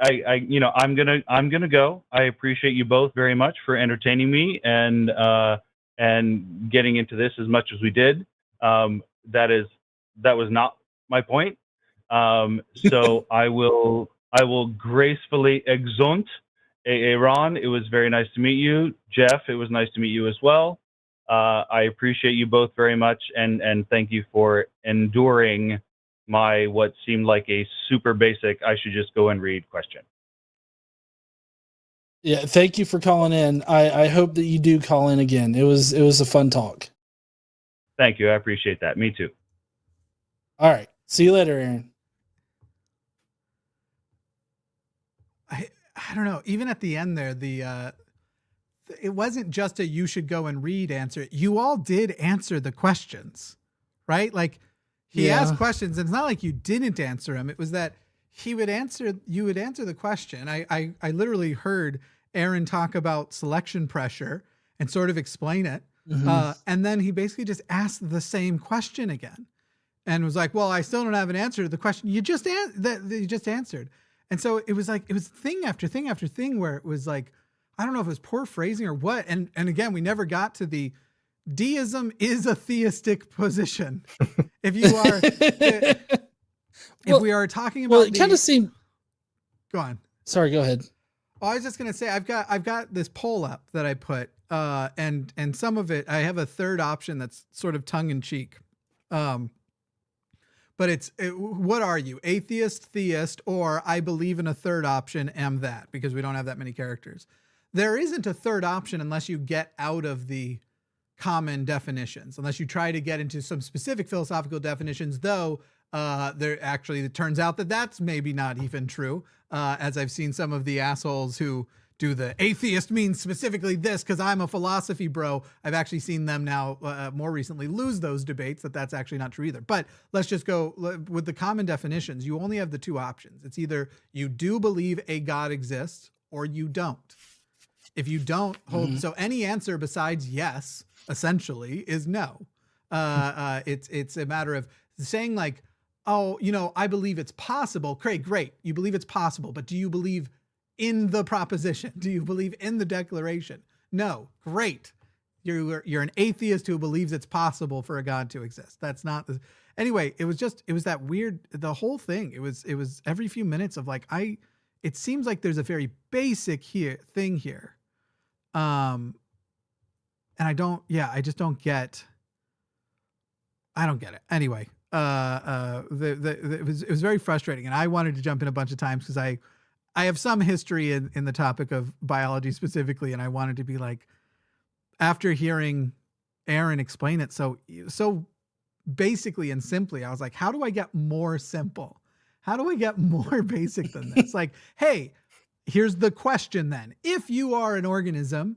E: I'm gonna go. I appreciate you both very much for entertaining me and getting into this as much as we did. That was not my point. So I will gracefully exeunt. Aron, it was very nice to meet you. Jeff, it was nice to meet you as well. I appreciate you both very much, and thank you for enduring my what seemed like a super basic I should just go and read question.
A: Yeah, thank you for calling in. I hope that you do call in again. It was a fun talk.
E: Thank you. I appreciate that. Me too.
A: All right. See you later, Aaron.
C: I don't know. Even at the end there, it wasn't just a you should go and read answer. You all did answer the questions, right? Like he asked questions, and it's not like you didn't answer them. It was that you would answer the question. I literally heard Aaron talk about selection pressure and sort of explain it. Mm-hmm. And then he basically just asked the same question again. and was like, well, I still don't have an answer to the question you just answered. And so it was thing after thing after thing where it was like, I don't know if it was poor phrasing or what. And again, we never got to the deism is a theistic position. If you are, if we are talking about,
A: it kind of seemed.
C: Go on.
A: Sorry, go ahead.
C: Oh, I was just gonna say I've got this poll up that I put, and some of it I have a third option that's sort of tongue in cheek, but what are you, atheist, theist, or I believe in a third option, am that, because we don't have that many characters. There isn't a third option unless you get out of the common definitions, unless you try to get into some specific philosophical definitions, though it turns out that that's maybe not even true, as I've seen some of the assholes who do the atheist means specifically this because I'm a philosophy bro. I've actually seen them now more recently lose those debates that's actually not true either. But let's just go with the common definitions. You only have the two options. It's either you do believe a God exists or you don't. If you don't hold, so any answer besides yes, essentially, is no. It's a matter of saying like, oh, I believe it's possible. Great. You believe it's possible, but do you believe in the proposition? Do you believe in the declaration? No. Great. You're an atheist who believes it's possible for a God to exist. That's not the, anyway, it was that weird, the whole thing. It was every few minutes of like, it seems like there's a very basic thing here. And I just don't get it. Anyway, it was very frustrating, and I wanted to jump in a bunch of times because I have some history in the topic of biology specifically, and I wanted to be like, after hearing Aron explain it so basically and simply, I was like, how do I get more simple? How do I get more basic than this? Like, hey, here's the question then. If you are an organism,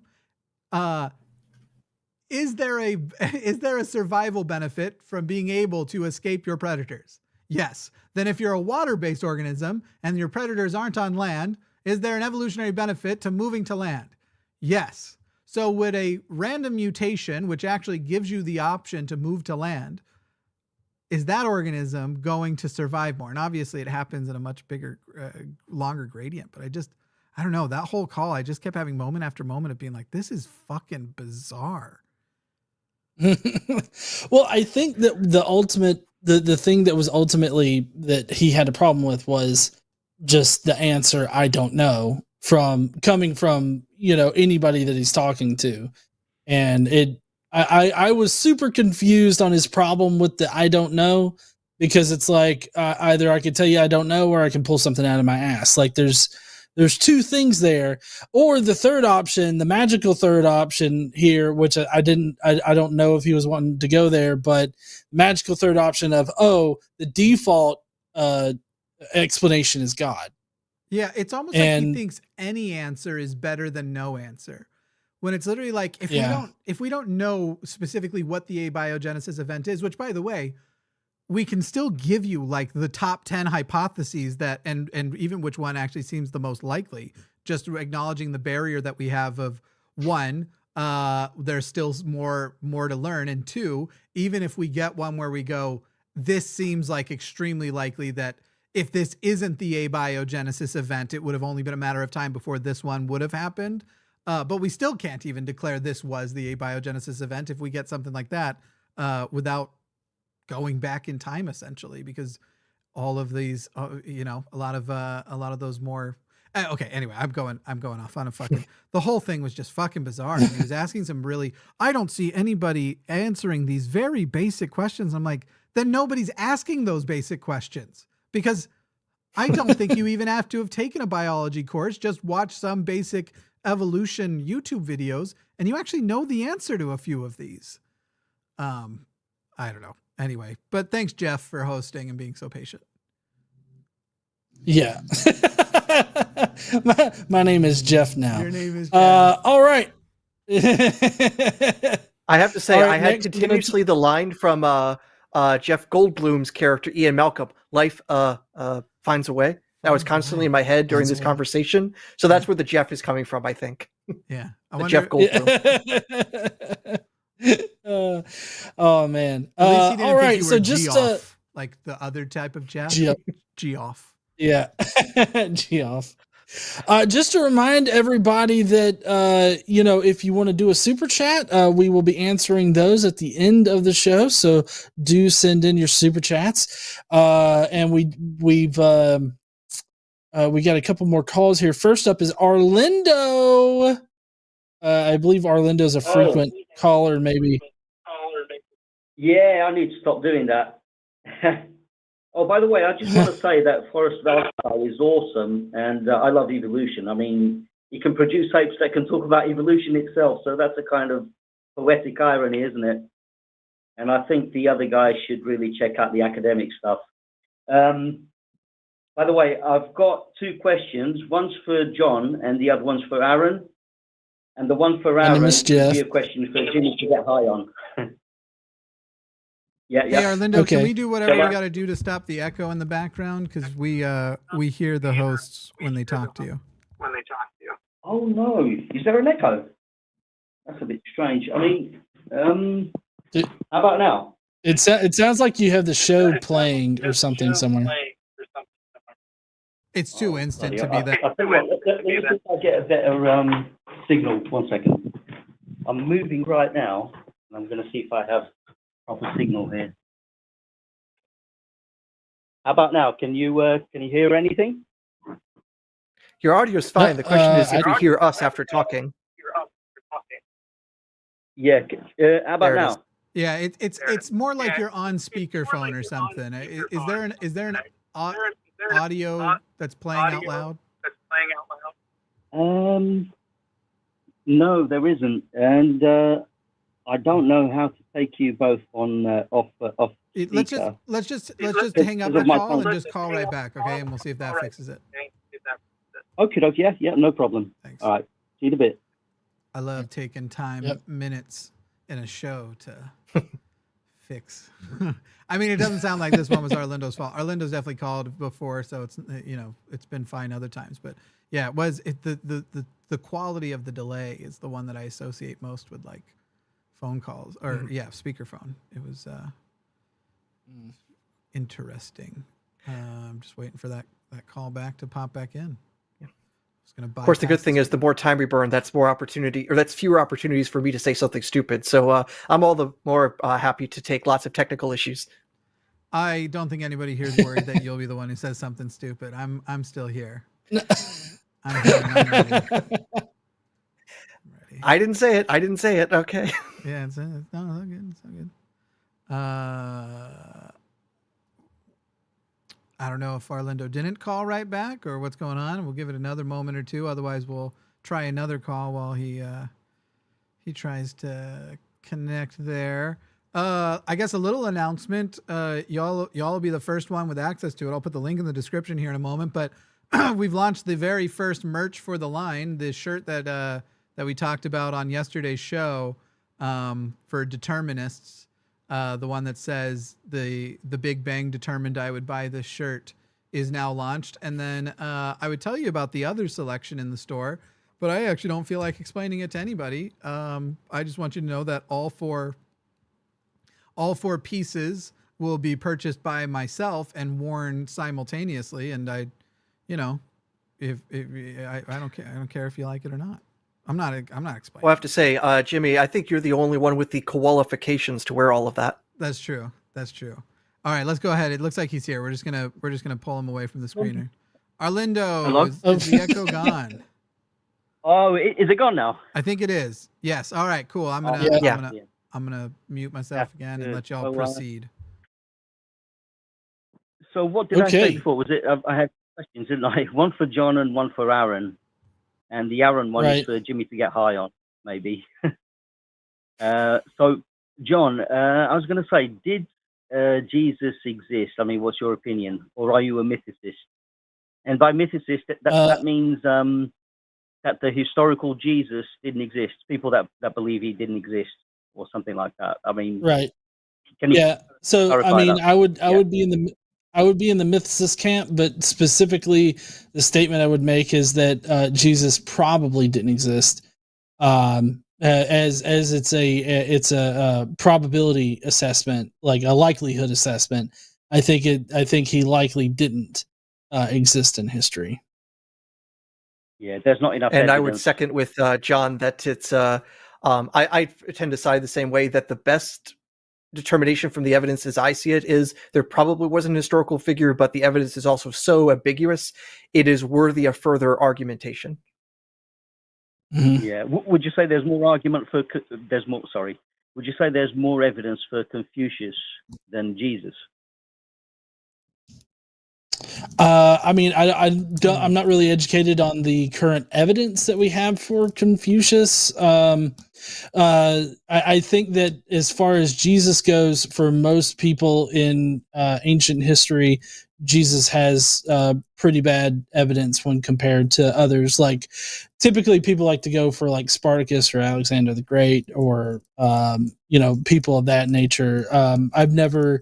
C: is there a survival benefit from being able to escape your predators? Yes. Then if you're a water-based organism and your predators aren't on land, is there an evolutionary benefit to moving to land? Yes. So would a random mutation, which actually gives you the option to move to land, is that organism going to survive more? And obviously it happens in a much bigger, longer gradient, but I don't know, that whole call, I just kept having moment after moment of being like, this is fucking bizarre.
A: Well, I think that the thing that was ultimately that he had a problem with was just the answer, I don't know, coming from, anybody that he's talking to. And I was super confused on his problem with the I don't know, because it's like either I could tell you I don't know or I can pull something out of my ass. Like there's two things there, or the third option, the magical third option here, which I don't know if he was wanting to go there, but magical third option of, the default explanation is God.
C: Yeah. It's almost like he thinks any answer is better than no answer, when it's literally like, if we don't know specifically what the abiogenesis event is, which by the way, we can still give you like the top 10 hypotheses that, and even which one actually seems the most likely, just acknowledging the barrier that we have of one, there's still more to learn. And two, even if we get one where we go, this seems like extremely likely that if this isn't the abiogenesis event, it would have only been a matter of time before this one would have happened. But we still can't even declare this was the abiogenesis event if we get something like that, without going back in time, essentially, because all of these, a lot of those more. Okay, anyway, I'm going off on a fucking. The whole thing was just fucking bizarre. And he was asking some really. I don't see anybody answering these very basic questions. I'm like, then nobody's asking those basic questions, because I don't think you even have to have taken a biology course. Just watch some basic evolution YouTube videos, and you actually know the answer to a few of these. I don't know. Anyway, but thanks, Jeff, for hosting and being so patient.
A: Yeah. my name is Jeff now.
C: Your name is Jeff.
A: All right.
B: I have to say,
A: All right,
B: I had
A: next,
B: continuously the line from Jeff Goldblum's character, Ian Malcolm, life finds a way. That was constantly in my head during this conversation. So that's where the Jeff is coming from, I think.
C: Yeah.
B: Jeff Goldblum.
A: Oh man.
C: At least he didn't
A: all
C: think
A: right.
C: you
A: So
C: were
A: just
C: Geoff. like the other type of Jeff.
A: Geoff.
C: Geoff.
A: Yeah. Geoff. Just to remind everybody that, if you want to do a super chat, we will be answering those at the end of the show. So do send in your super chats. And we got a couple more calls here. First up is Arlindo. I believe Arlindo's a frequent caller, maybe.
F: Yeah, I need to stop doing that. Oh, by the way, I just want to say that Forrest Valkai is awesome, and I love evolution. I mean, he can produce tapes that can talk about evolution itself, so that's a kind of poetic irony, isn't it? And I think the other guys should really check out the academic stuff. By the way, I've got two questions. One's for John, and the other one's for Aron. And the one for Aron would be a question for Jimmy to get high on. Yeah.
C: Hey, Arlindo, can we do whatever we got to do to stop the echo in the background? Because we hear the hosts when they talk to you.
F: Oh no! Is there an echo? That's a bit strange. I mean, how about now?
A: It sounds like you have the show playing or something somewhere.
C: It's too instant to be that.
F: I think let me see if I get a better signal. 1 second. I'm moving right now, and I'm going to see if I have proper signal here. How about now? Can you hear anything?
B: Your audio is fine. The question is if you hear us after talking.
F: Yeah. How about now?
C: Yeah, it's more like you're on speakerphone or something. Is there an audio that's playing out loud?
F: No, there isn't, and I don't know how to take you both on off.
C: Let's just hang up the call and just call right back, okay? And we'll see if that fixes it.
F: Okay, yeah, no problem.
C: Thanks.
F: All right, see you in a bit.
C: I love taking time, minutes in a show to fix. I mean, it doesn't sound like this one was Arlindo's fault. Arlindo's definitely called before, so it's it's been fine other times. But yeah, the quality of the delay is the one that I associate most with like phone calls or speakerphone. It was interesting. I'm just waiting for that call back to pop back in.
B: Of course, the good thing is the more time we burn, that's fewer opportunities for me to say something stupid. So I'm all the more happy to take lots of technical issues.
C: I don't think anybody here is worried that you'll be the one who says something stupid. I'm still here. I'm ready.
B: I didn't say it. Okay.
C: Yeah, it's good. It's all good. I don't know if Arlindo didn't call right back or what's going on. We'll give it another moment or two. Otherwise, we'll try another call while he tries to connect there. I guess a little announcement. Y'all will be the first one with access to it. I'll put the link in the description here in a moment. But we've launched the very first merch for the line, the shirt that we talked about on yesterday's show for determinists. The one that says the Big Bang determined I would buy this shirt is now launched. And then I would tell you about the other selection in the store, but I actually don't feel like explaining it to anybody. I just want you to know that all four pieces will be purchased by myself and worn simultaneously. And I don't care if you like it or not. I'm not explaining.
B: Well, I have to say, Jimmy, I think you're the only one with the qualifications to wear all of that.
C: That's true. All right, let's go ahead. It looks like he's here. We're just gonna pull him away from the screener. Arlindo, is the echo gone?
F: Oh, is it gone now?
C: I think it is. Yes. All right. Cool. I'm gonna mute myself again and let y'all proceed.
F: So what did I say before? Was it? I had questions, didn't I? One for John and one for Aron. And the Aron one is for Jimmy to get high on, maybe. So, John, I was going to say, did Jesus exist? I mean, what's your opinion? Or are you a mythicist? And by mythicist, that means that the historical Jesus didn't exist. People that believe he didn't exist or something like that. I mean,
A: right.
F: Can you
A: So, I mean, that? I would be in the mythicist camp, but specifically the statement I would make is that Jesus probably didn't exist, as it's a probability assessment, like a likelihood assessment. I think he likely didn't exist in history.
F: Yeah, there's not enough
B: And
F: evidence.
B: I would second with John that it's. I tend to side the same way, that the best determination from the evidence, as I see it, is there probably was an historical figure, but the evidence is also so ambiguous, it is worthy of further argumentation.
A: Mhm.
F: Yeah. Would you say there's more argument for? There's more. Sorry. Would you say there's more evidence for Confucius than Jesus?
A: I mean, I'm not really educated on the current evidence that we have for Confucius. I think that as far as Jesus goes, for most people in ancient history, Jesus has pretty bad evidence when compared to others. Like, typically people like to go for like Spartacus or Alexander the Great, or people of that nature. I've never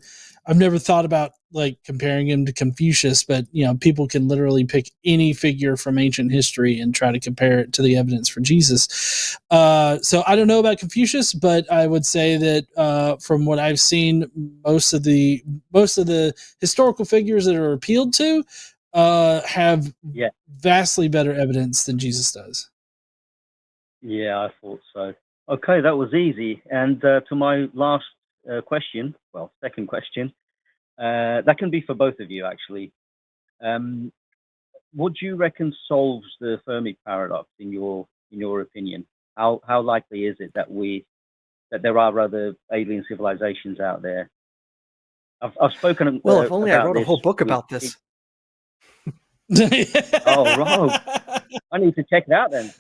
A: thought about like comparing him to Confucius, but people can literally pick any figure from ancient history and try to compare it to the evidence for Jesus. So I don't know about Confucius, but I would say that from what I've seen, most of the historical figures that are appealed to have vastly better evidence than Jesus does.
F: Yeah, I thought so. Okay, that was easy. And to my last question, well, second question, that can be for both of you, actually. What do you reckon solves the Fermi paradox in your opinion? How likely is it that there are other alien civilizations out there? I've spoken.
B: Well, if only I
F: about
B: wrote a
F: this
B: whole book
F: with-
B: about this.
F: Oh, Rob, I need to check it out then.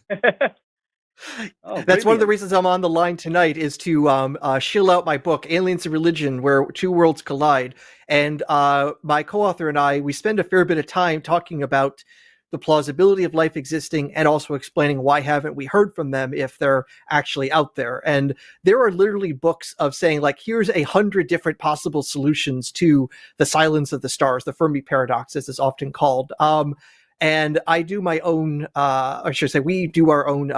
F: Oh,
B: That's one of the
F: brilliant.
B: reasons I'm on the line tonight, is to shill out my book, Aliens and Religion, Where Two Worlds Collide. And my co-author and I, we spend a fair bit of time talking about the plausibility of life existing, and also explaining why haven't we heard from them if they're actually out there. And there are literally books of saying, like, here's 100 different possible solutions to the silence of the stars, the Fermi paradox, as it's often called. And I do my own, I should say, we do our own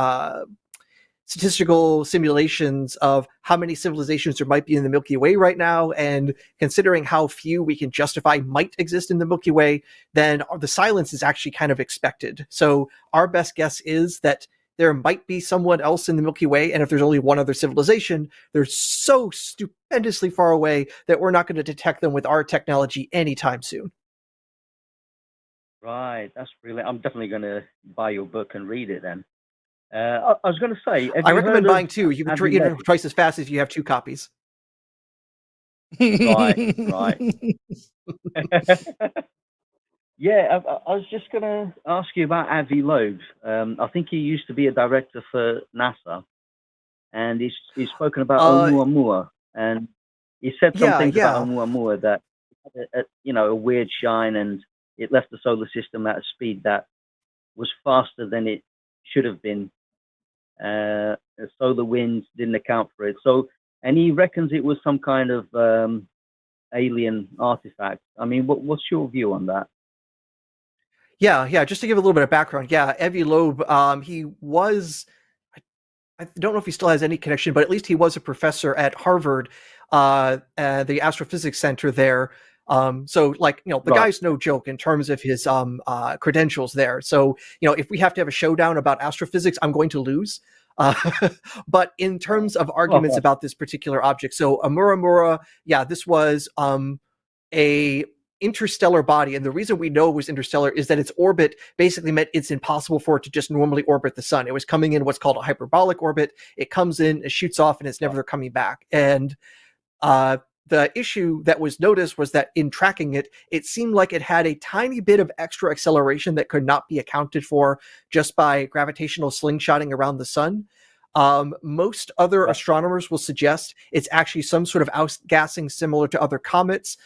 B: statistical simulations of how many civilizations there might be in the Milky Way right now, and considering how few we can justify might exist in the Milky Way, then the silence is actually kind of expected. So our best guess is that there might be someone else in the Milky Way, and if there's only one other civilization, they're so stupendously far away that we're not going to detect them with our technology anytime soon.
F: Right, that's brilliant. I'm definitely going to buy your book and read it then. I was going to say, have
B: I
F: you
B: recommend
F: heard
B: buying
F: of
B: two. You can
F: Avi Loeb?
B: twice as fast as you have two copies.
F: Right. Yeah, I was just going to ask you about Avi Loeb. I think he used to be a director for NASA, and he's spoken about Oumuamua, and he said some things about Oumuamua that had a weird shine, and it left the solar system at a speed that was faster than it should have been. The solar winds didn't account for it. So, and he reckons it was some kind of alien artifact. I mean, what's your view on that?
B: Yeah. Just to give a little bit of background, Avi Loeb, he was, I don't know if he still has any connection, but at least he was a professor at Harvard, the Astrophysics Center there. So the guy's no joke in terms of his credentials there. So, if we have to have a showdown about astrophysics, I'm going to lose. But in terms of arguments about this particular object, so Oumuamua, this was a interstellar body, and the reason we know it was interstellar is that its orbit basically meant it's impossible for it to just normally orbit the sun. It was coming in what's called a hyperbolic orbit. It comes in, it shoots off, and it's never coming back. And the issue that was noticed was that in tracking it, it seemed like it had a tiny bit of extra acceleration that could not be accounted for just by gravitational slingshotting around the sun. Most other astronomers will suggest it's actually some sort of outgassing similar to other comets.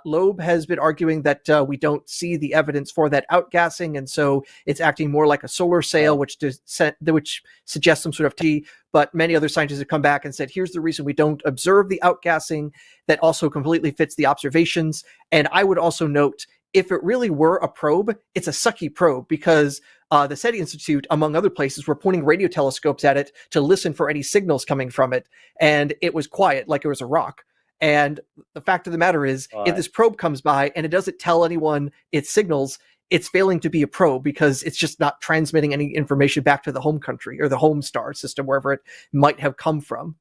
B: Loeb has been arguing that we don't see the evidence for that outgassing, and so it's acting more like a solar sail, which suggests some sort of T. But many other scientists have come back and said, here's the reason we don't observe the outgassing. That also completely fits the observations. And I would also note, if it really were a probe, it's a sucky probe, because the SETI Institute, among other places, were pointing radio telescopes at it to listen for any signals coming from it, and it was quiet, like it was a rock. And the fact of the matter is, if this probe comes by and it doesn't tell anyone its signals, it's failing to be a probe because it's just not transmitting any information back to the home country or the home star system, wherever it might have come from.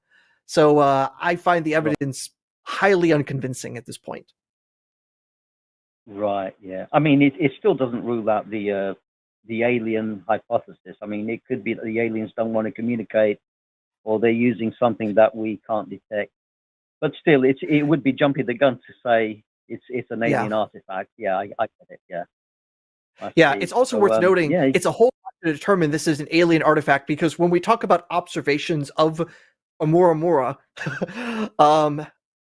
B: So I find the evidence highly unconvincing at this point.
G: Right. Yeah. I mean, it still doesn't rule out the alien hypothesis. I mean, it could be that the aliens don't want to communicate, or they're using something that we can't detect. But still, it would be jumping the gun to say it's an alien artifact. Yeah, I get it. Yeah.
B: Yeah, it's also worth noting it's a whole lot to determine this is an alien artifact, because when we talk about observations of Oumuamua,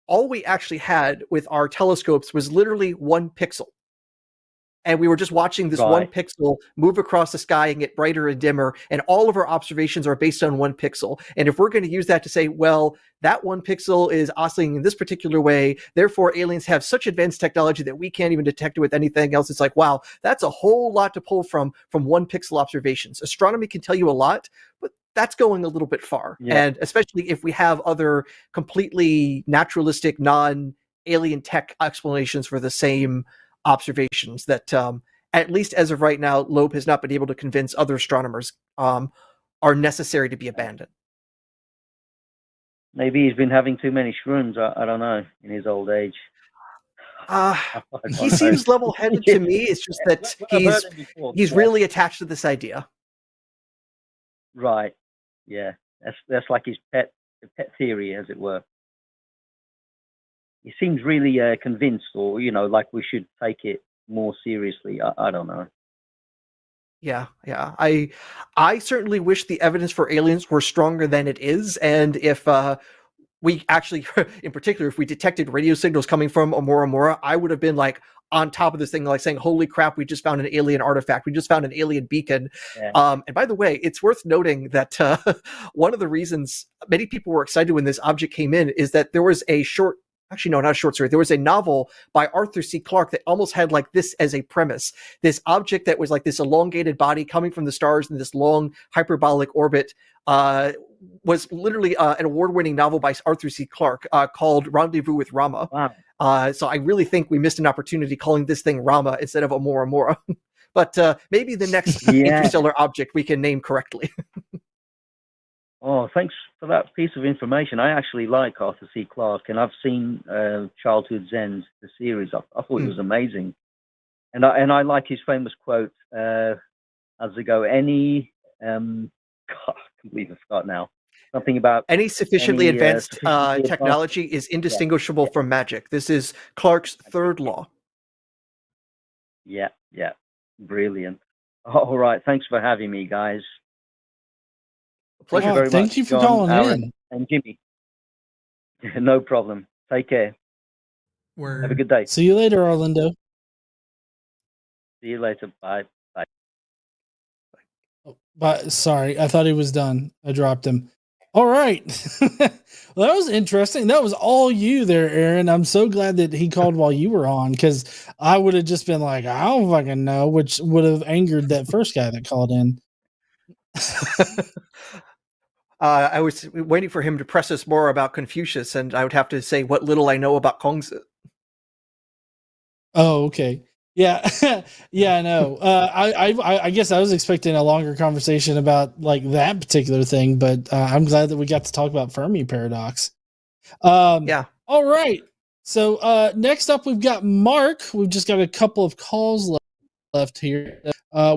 B: all we actually had with our telescopes was literally 1 pixel. And we were just watching this 1 pixel move across the sky and get brighter and dimmer, and all of our observations are based on 1 pixel. And if we're going to use that to say, well, that 1 pixel is oscillating in this particular way, therefore aliens have such advanced technology that we can't even detect it with anything else, it's like, wow, that's a whole lot to pull from 1 pixel observations. Astronomy can tell you a lot, but that's going a little bit far. And especially if we have other completely naturalistic, non-alien tech explanations for the same observations that, at least as of right now, Loeb has not been able to convince other astronomers are necessary to be abandoned.
G: Maybe he's been having too many shrooms. I don't know, in his old age.
B: He seems level-headed to me. It's just that he's really attached to this idea.
G: Right. Yeah. That's like his pet theory, as it were. He seems really convinced, or like we should take it more seriously. I don't know.
B: Yeah. I certainly wish the evidence for aliens were stronger than it is, and if we actually, in particular, if we detected radio signals coming from Oumuamua, I would have been like on top of this thing, like saying, "Holy crap! We just found an alien artifact. We just found an alien beacon." Yeah. And by the way, it's worth noting that one of the reasons many people were excited when this object came in is that there was a short. Actually, no, not a short story. There was a novel by Arthur C. Clarke that almost had like this as a premise. This object that was like this elongated body coming from the stars in this long hyperbolic orbit was literally an award-winning novel by Arthur C. Clarke called Rendezvous with Rama. Wow. So I really think we missed an opportunity calling this thing Rama instead of Oumuamua. But maybe the next interstellar object we can name correctly.
G: Oh, thanks for that piece of information. I actually like Arthur C. Clarke, and I've seen Childhood's End, the series. I thought it was amazing. And I like his famous quote, as they go, God, I completely forgot now. Something about
B: any sufficiently advanced technology is indistinguishable from magic. This is Clarke's third law.
G: Yeah. Brilliant. All right. Thanks for having me, guys.
B: Pleasure very much.
A: Thank you for calling
G: Aaron,
A: in.
G: and Jimmy. No problem. Take care. Have a good day.
A: See you later, Orlando.
G: See you later. Bye.
A: But sorry, I thought he was done. I dropped him. All right. Well, that was interesting. That was all you there, Aaron. I'm so glad that he called while you were on, because I would have just been like, I don't fucking know, which would have angered that first guy that called in.
B: I was waiting for him to press us more about Confucius, and I would have to say what little I know about Kongzi.
A: Oh, okay. Yeah. Yeah, I know. I guess I was expecting a longer conversation about like that particular thing, but I'm glad that we got to talk about Fermi paradox.
B: Yeah.
A: All right. So next up, we've got Mark. We've just got a couple of calls left here.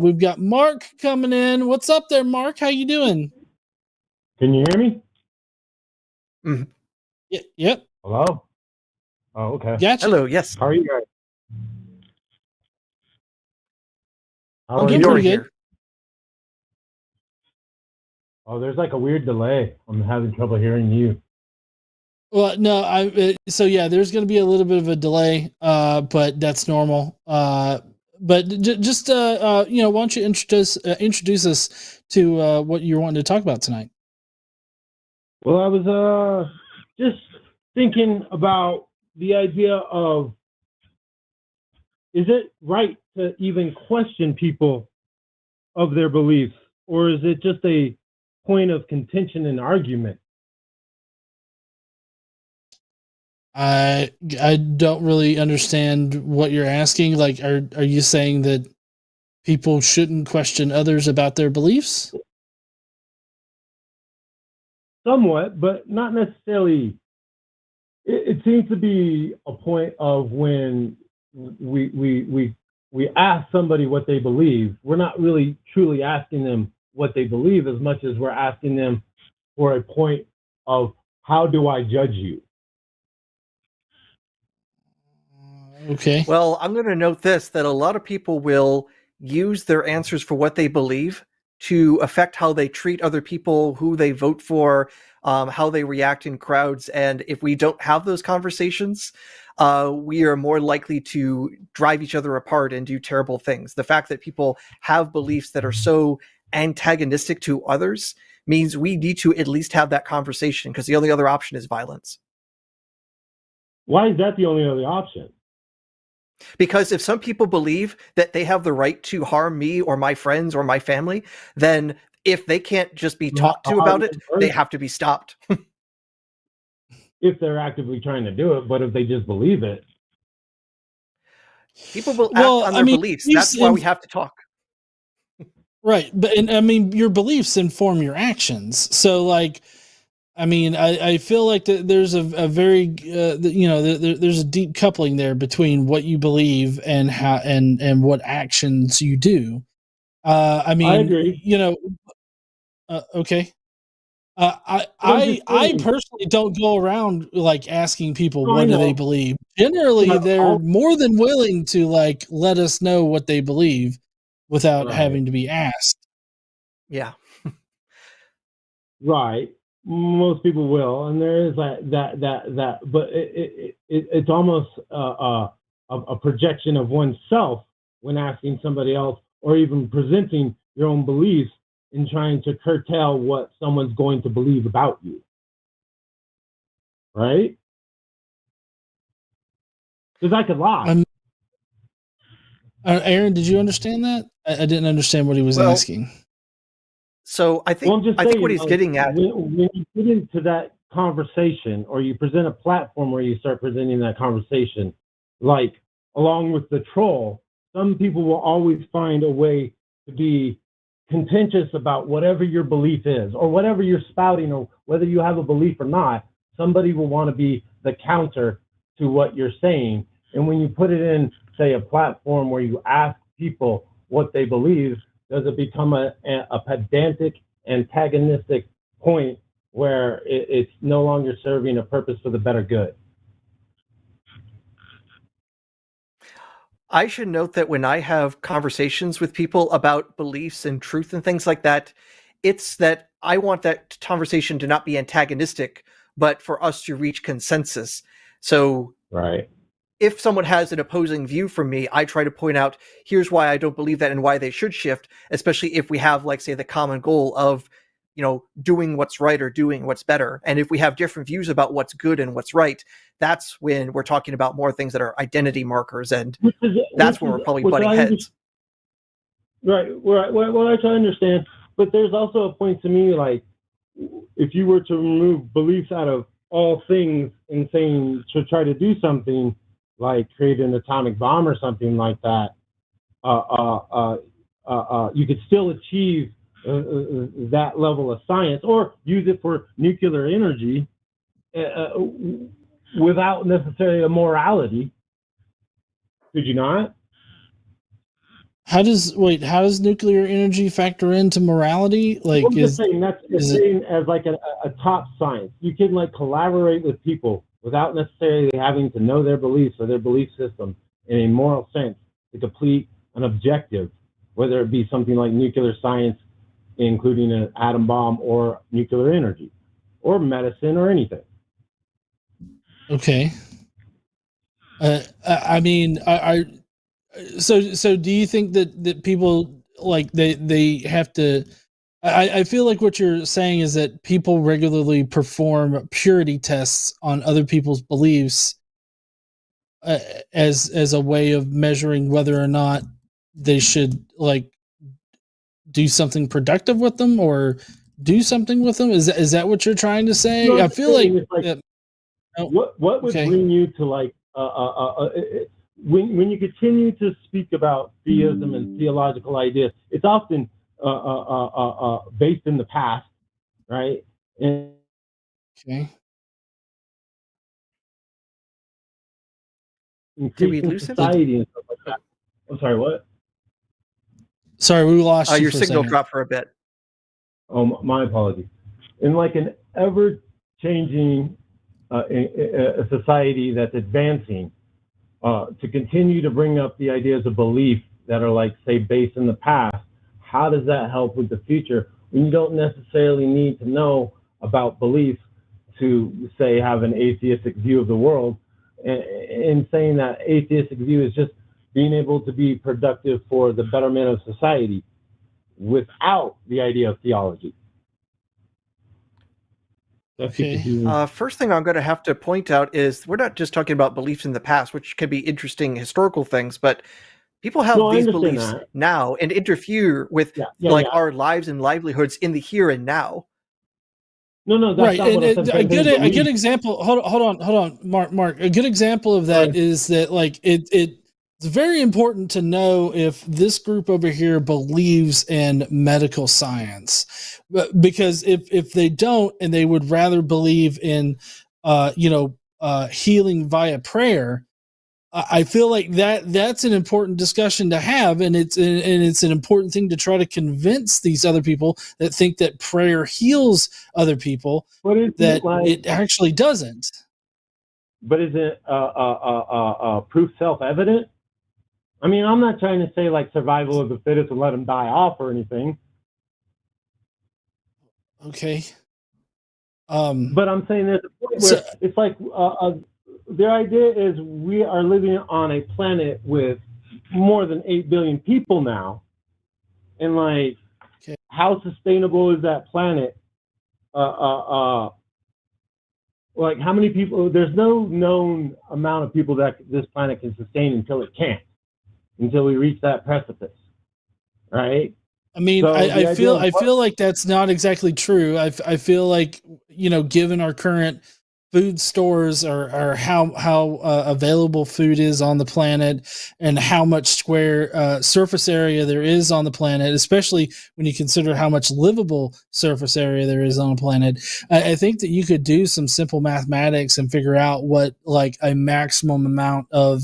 A: We've got Mark coming in. What's up there, Mark? How you doing?
H: Can you hear me?
A: Mm-hmm. Yep.
H: Hello? Oh, okay.
A: Gotcha.
B: Hello, yes.
H: How are you guys?
A: I'm getting pretty good.
H: Oh, there's like a weird delay. I'm having trouble hearing you.
A: Well, no, there's going to be a little bit of a delay, but that's normal. But just why don't you introduce us to what you're wanting to talk about tonight?
H: Well, I was just thinking about the idea of, is it right to even question people of their beliefs, or is it just a point of contention and argument?
A: I don't really understand what you're asking. Like, are you saying that people shouldn't question others about their beliefs?
H: Somewhat, but not necessarily. It seems to be a point of when we ask somebody what they believe. We're not really truly asking them what they believe as much as we're asking them for a point of how do I judge you?
A: Okay.
B: Well, I'm going to note this, that a lot of people will use their answers for what they believe to affect how they treat other people, who they vote for, how they react in crowds. And if we don't have those conversations, we are more likely to drive each other apart and do terrible things. The fact that people have beliefs that are so antagonistic to others means we need to at least have that conversation, because the only other option is violence.
H: Why is that the only other option?
B: Because if some people believe that they have the right to harm me or my friends or my family, then if they can't just be talked to about it, they have to be stopped.
H: If they're actively trying to do it, but if they just believe it.
B: People will act on their beliefs. That's why we have to talk.
A: Right. But and I mean, your beliefs inform your actions. So like, I mean, I feel like there's a very, there's a deep coupling there between what you believe and how and what actions you do. I mean,
H: I agree.
A: Okay. I personally don't go around like asking people what do they believe. Generally, they're more than willing to like let us know what they believe without having to be asked.
B: Yeah.
H: Right. Most people will, and there is that, but it's almost a projection of oneself when asking somebody else, or even presenting your own beliefs in trying to curtail what someone's going to believe about you. Right? Because I could lie.
A: Aaron, did you understand that? I didn't understand what he was asking.
B: So I think what he's getting at,
H: when you get into that conversation, or you present a platform where you start presenting that conversation, like along with the troll, some people will always find a way to be contentious about whatever your belief is, or whatever you're spouting, or whether you have a belief or not. Somebody will want to be the counter to what you're saying. And when you put it in, say, a platform where you ask people what they believe, does it become a pedantic, antagonistic point where it's no longer serving a purpose for the better good?
B: I should note that when I have conversations with people about beliefs and truth and things like that, it's that I want that conversation to not be antagonistic, but for us to reach consensus. So
H: right.
B: If someone has an opposing view from me, I try to point out, here's why I don't believe that and why they should shift, especially if we have, like, say, the common goal of, doing what's right or doing what's better. And if we have different views about what's good and what's right, that's when we're talking about more things that are identity markers, and that's where we're probably butting heads.
H: Right. Well, I try to understand, but there's also a point to me, like, if you were to remove beliefs out of all things and saying to try to do something, like create an atomic bomb or something like that, you could still achieve that level of science, or use it for nuclear energy without necessarily a morality. Could you not?
A: How does nuclear energy factor into morality? Like,
H: I'm just saying that's seen as like a top science. You can like collaborate with people without necessarily having to know their beliefs or their belief system in a moral sense to complete an objective, whether it be something like nuclear science, including an atom bomb, or nuclear energy, or medicine, or anything.
A: Okay. I mean, so do you think that people, like, they have to, I feel like what you're saying is that people regularly perform purity tests on other people's beliefs as a way of measuring whether or not they should, like, do something productive with them or do something with them. Is that what you're trying to say? I feel like
H: what would
A: okay.
H: bring you to like when you continue to speak about theism and theological ideas? It's often based in the past, right? And
A: Okay.
B: Did we
H: increasing
B: lose him?
H: society and stuff like that. I'm sorry, what?
A: Sorry, we lost you
B: Your
A: for a
B: signal
A: second.
B: dropped for a bit.
H: Oh, my apologies. In like an ever-changing a society that's advancing, to continue to bring up the ideas of belief that are like, say, based in the past, how does that help with the future when you don't necessarily need to know about belief to, say, have an atheistic view of the world? And saying that atheistic view is just being able to be productive for the betterment of society without the idea of theology.
A: Okay.
B: First thing I'm going to have to point out is we're not just talking about beliefs in the past, which can be interesting historical things, but people have
H: No, I
B: these
H: understand
B: beliefs
H: that.
B: now and interfere with our lives and livelihoods in the here and now.
H: No, that's
A: Right,
H: not what I
A: and
H: said.
A: a good example. Hold on, Mark. A good example of that is that like it's very important to know if this group over here believes in medical science, because if they don't and they would rather believe in healing via prayer, I feel like that's an important discussion to have, and it's an important thing to try to convince these other people that think that prayer heals other people that it actually doesn't.
H: But is it proof self-evident? I mean, I'm not trying to say like survival of the fittest and let them die off or anything.
A: Okay.
H: But I'm saying there's a point where it's like their idea is we are living on a planet with more than 8 billion people now. And like, how sustainable is that planet? Like how many people, there's no known amount of people that this planet can sustain until it can't, until we reach that precipice, right?
A: I mean, so I feel like that's not exactly true. I feel like, given our current food stores or how available food is on the planet and how much square surface area there is on the planet, especially when you consider how much livable surface area there is on the planet, I think that you could do some simple mathematics and figure out what like a maximum amount of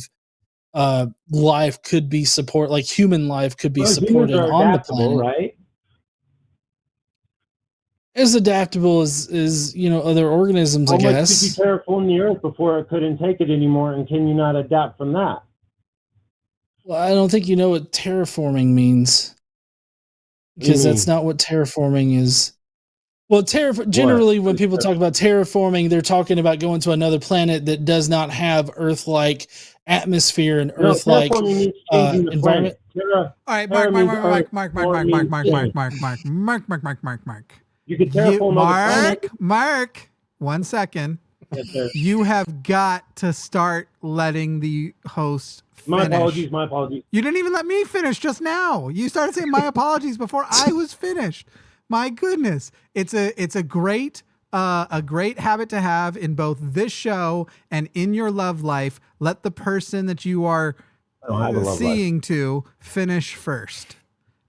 A: life could be like human life could be supported on the planet,
H: right?
A: As adaptable as other organisms, I guess.
H: How much did you terraform the Earth before it couldn't take it anymore, and can you not adapt from that?
A: Well, I don't think you know what terraforming means, because that's not what terraforming is. Well, generally, when people talk about terraforming, they're talking about going to another planet that does not have Earth-like atmosphere and Earth-like environment.
C: All right, Mark.
H: You could terraform
C: Mark, 1 second.
H: Yes,
C: you have got to start letting the host finish.
H: My apologies.
C: You didn't even let me finish just now. You started saying my apologies before I was finished. My goodness. It's a great habit to have in both this show and in your love life. Let the person that you are seeing to finish first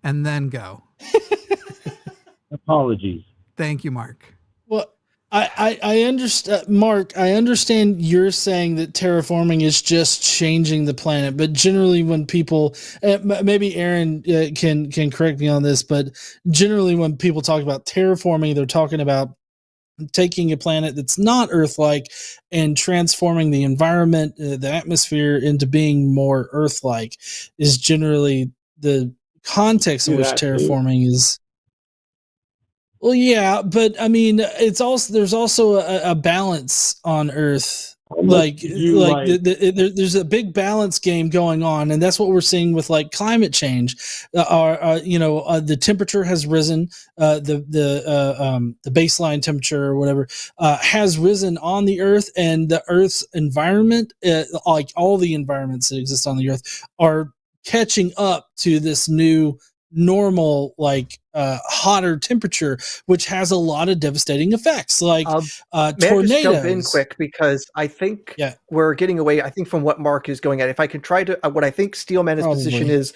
C: and then go.
H: Apologies.
C: Thank you, Mark.
A: Well, I understand, Mark. I understand you're saying that terraforming is just changing the planet, but generally, when people, maybe Aaron can correct me on this, but generally, when people talk about terraforming, they're talking about taking a planet that's not Earth-like and transforming the environment, the atmosphere, into being more Earth-like. Is generally the context in which terraforming is. Well, yeah, but I mean, there's also a balance on Earth. There's a big balance game going on, and that's what we're seeing with like climate change. The temperature has risen. The baseline temperature or whatever has risen on the Earth, and the Earth's environment, like all the environments that exist on the Earth, are catching up to this new normal, like hotter temperature, which has a lot of devastating effects, like
B: May I just jump in
A: tornadoes.
B: quick, because I think
A: Yeah.
B: we're getting away, I think, from what Mark is going at. If I can try to, what I think Steelman's position
A: Probably.
B: is,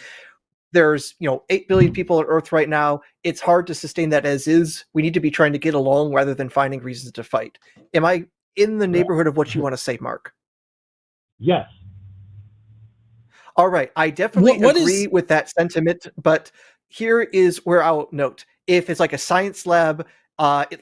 B: there's 8 billion people on Earth right now. It's hard to sustain that as is. We need to be trying to get along rather than finding reasons to fight. Am I in the neighborhood of what you want to say, Mark?
H: Yes.
B: All right. I definitely
A: What
B: agree
A: is-
B: with that sentiment, but here is where I'll note. If it's like a science lab,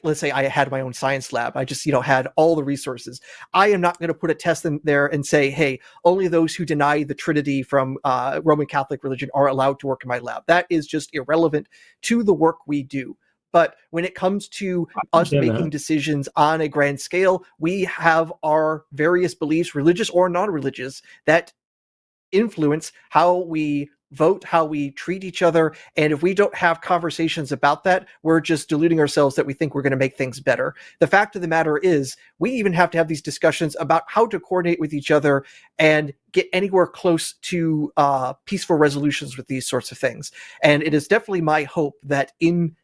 B: let's say I had my own science lab, I just had all the resources. I am not going to put a test in there and say, hey, only those who deny the Trinity from Roman Catholic religion are allowed to work in my lab. That is just irrelevant to the work we do. But when it comes to us making decisions on a grand scale, we have our various beliefs, religious or non-religious, that influence how we vote, how we treat each other. And if we don't have conversations about that, we're just deluding ourselves that we think we're going to make things better. The fact of the matter is, we even have to have these discussions about how to coordinate with each other and get anywhere close to peaceful resolutions with these sorts of things. And it is definitely my hope that in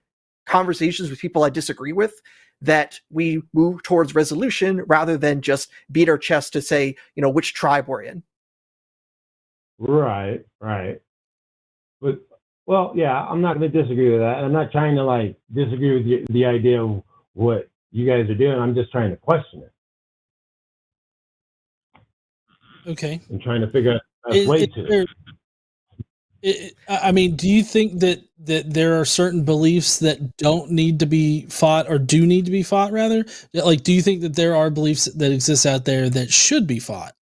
B: conversations with people I disagree with, that we move towards resolution rather than just beat our chest to say, which tribe we're in.
H: Right. But, well, yeah, I'm not going to disagree with that. I'm not trying to, disagree with the idea of what you guys are doing. I'm just trying to question it.
A: Okay.
H: I'm trying to figure out a way to it.
A: I mean, do you think that there are certain beliefs that don't need to be fought, or do need to be fought, rather? Like, do you think that there are beliefs that exist out there that should be fought?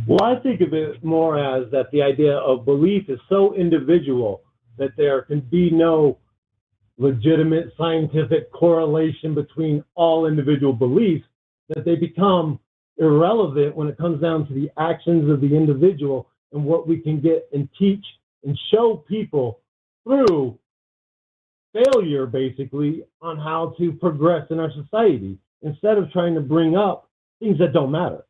H: Well, I think of it more as that the idea of belief is so individual that there can be no legitimate scientific correlation between all individual beliefs, that they become irrelevant when it comes down to the actions of the individual and what we can get and teach and show people through failure, basically, on how to progress in our society, instead of trying to bring up things that don't matter.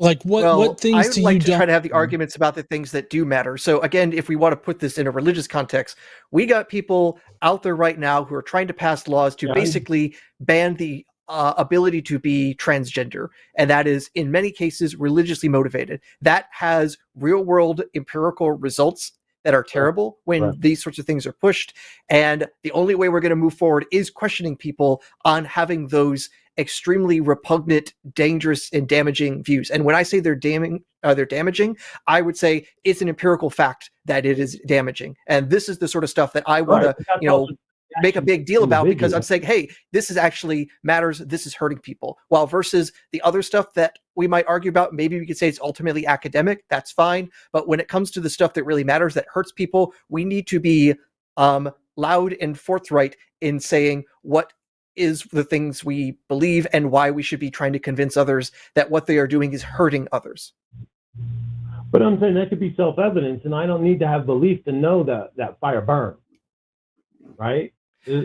A: Like what things
B: I would
A: do
B: like
A: you
B: to
A: don't
B: try to have the arguments about the things that do matter. So again, if we want to put this in a religious context, we got people out there right now who are trying to pass laws to basically ban the ability to be transgender. And that is, in many cases, religiously motivated. That has real world empirical results that are terrible when these sorts of things are pushed. And the only way we're going to move forward is questioning people on having those extremely repugnant, dangerous, and damaging views. And when I say they're damaging, I would say it's an empirical fact that it is damaging. And this is the sort of stuff that I want to, make a big deal about, because I'm saying, hey, this is actually matters. This is hurting people. While versus the other stuff that we might argue about, maybe we could say it's ultimately academic. That's fine. But when it comes to the stuff that really matters, that hurts people, we need to be loud and forthright in saying what is the things we believe and why we should be trying to convince others that what they are doing is hurting others.
H: But I'm saying that could be self-evident, and I don't need to have belief to know that fire burns, right?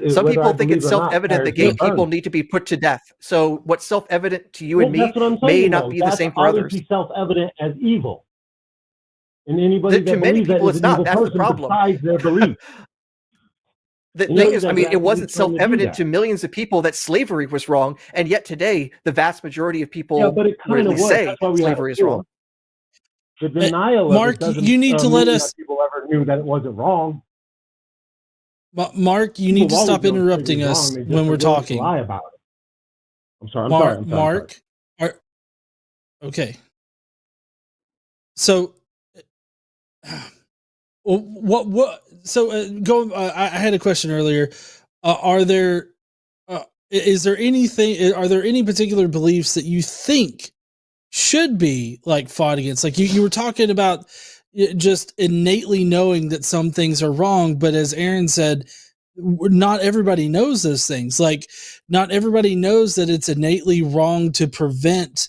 B: Some people think it's self-evident that gay people need to be put to death. So what's self-evident to you and me may not be the same for others.
H: That's self-evident as evil. And anybody
B: to many people, it's not. That's the problem.
H: Besides their belief.
B: The thing is, I mean, it wasn't self-evident to millions of people that slavery was wrong, and yet today, the vast majority of people really say slavery is wrong.
H: The denial
A: Mark,
H: of it
A: you need to let us.
H: People ever knew that it wasn't wrong.
A: Mark, you need to stop interrupting us when we're talking.
H: Lie about it. I'm sorry.
A: Mark. Okay. So, what? So, go. I had a question earlier. Are there any particular beliefs that you think should be fought against? Like you were talking about just innately knowing that some things are wrong, but as Aaron said, not everybody knows those things. Like not everybody knows that it's innately wrong to prevent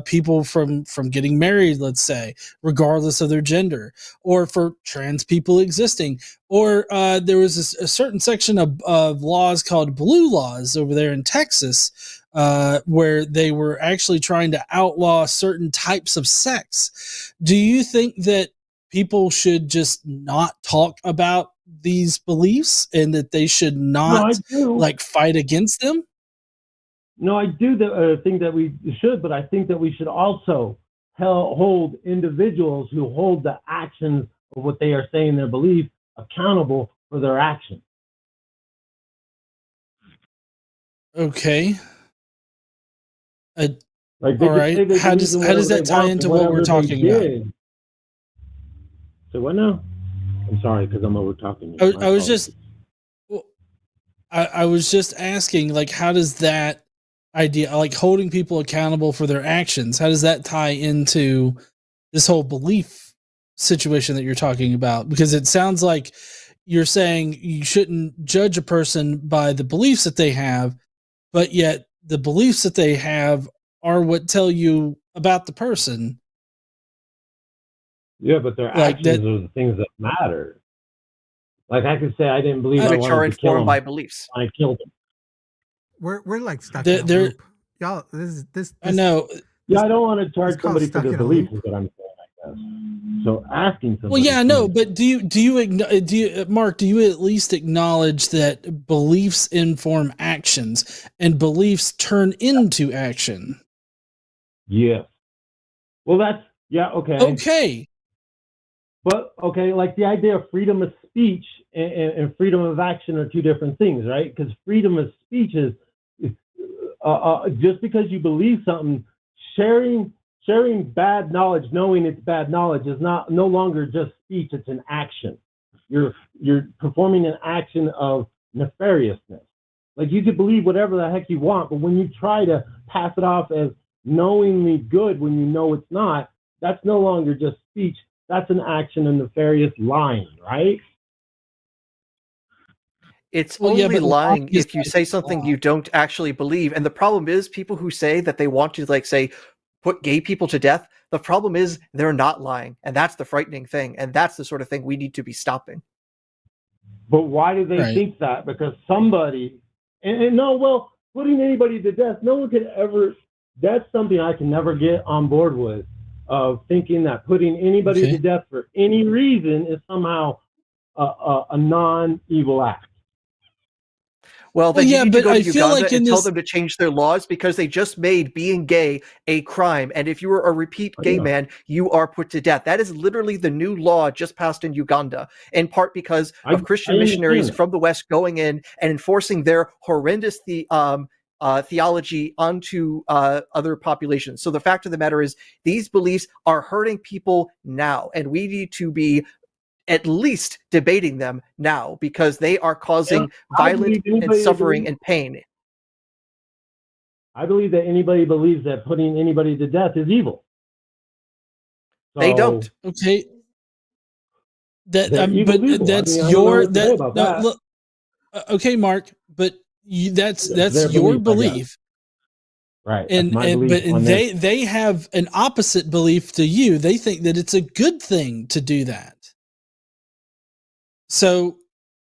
A: people from getting married, let's say, regardless of their gender, or for trans people existing. Or there was a certain section of laws called blue laws over there in Texas, where they were actually trying to outlaw certain types of sex. Do you think that people should just not talk about these beliefs and that they should not fight against them?
H: No, I do think that we should, but I think that we should also hold individuals who hold the actions of what they are saying, their beliefs, accountable for their actions.
A: Okay. All
H: right.
A: How does that tie into what we're talking about?
H: So what now? I'm sorry because I'm over talking.
A: I was just asking, like, how does that idea, like holding people accountable for their actions, how does that tie into this whole belief situation that you're talking about? Because it sounds like you're saying you shouldn't judge a person by the beliefs that they have, but yet the beliefs that they have are what tell you about the person.
H: Yeah, but their actions are the things that matter. Like I could say I didn't believe I wanted to kill him.
B: By beliefs.
H: I killed him.
C: We're like stuck in a loop. Y'all, this
A: I know.
H: Yeah, I don't want to charge somebody for their beliefs, is what I'm saying, I guess. So asking somebody.
A: Well, yeah, I know, but do you, Mark, do you at least acknowledge that beliefs inform actions and beliefs turn into action?
H: Yes. Well, okay.
A: Okay.
H: But, okay, like the idea of freedom of speech and freedom of action are two different things, right? Because freedom of speech is just because you believe something, sharing bad knowledge, knowing it's bad knowledge is no longer just speech, it's an action. You're performing an action of nefariousness. Like you could believe whatever the heck you want, but when you try to pass it off as knowingly good when you know it's not, that's no longer just speech. That's an action of nefarious lying, right?
B: It's only lying if you say something you don't actually believe. And the problem is people who say that they want to, like, say, put gay people to death, the problem is they're not lying. And that's the frightening thing. And that's the sort of thing we need to be stopping.
H: But why do they think that? Because somebody, putting anybody to death, no one could ever, that's something I can never get on board with, of thinking that putting anybody to death for any reason is somehow a non-evil act.
B: Well, then you need to go to Uganda and tell them to change their laws because they just made being gay a crime. And if you were a repeat gay man, you are put to death. That is literally the new law just passed in Uganda, in part because of Christian missionaries from the West going in and enforcing their horrendous theology onto other populations. So the fact of the matter is these beliefs are hurting people now, and we need to be at least debating them now because they are causing violence and suffering and pain.
H: I believe that anybody believes that putting anybody to death is evil.
B: So, they don't.
A: Okay. That's your look. Okay, Mark, but that's your belief.
H: Right.
A: And they have an opposite belief to you. They think that it's a good thing to do that. So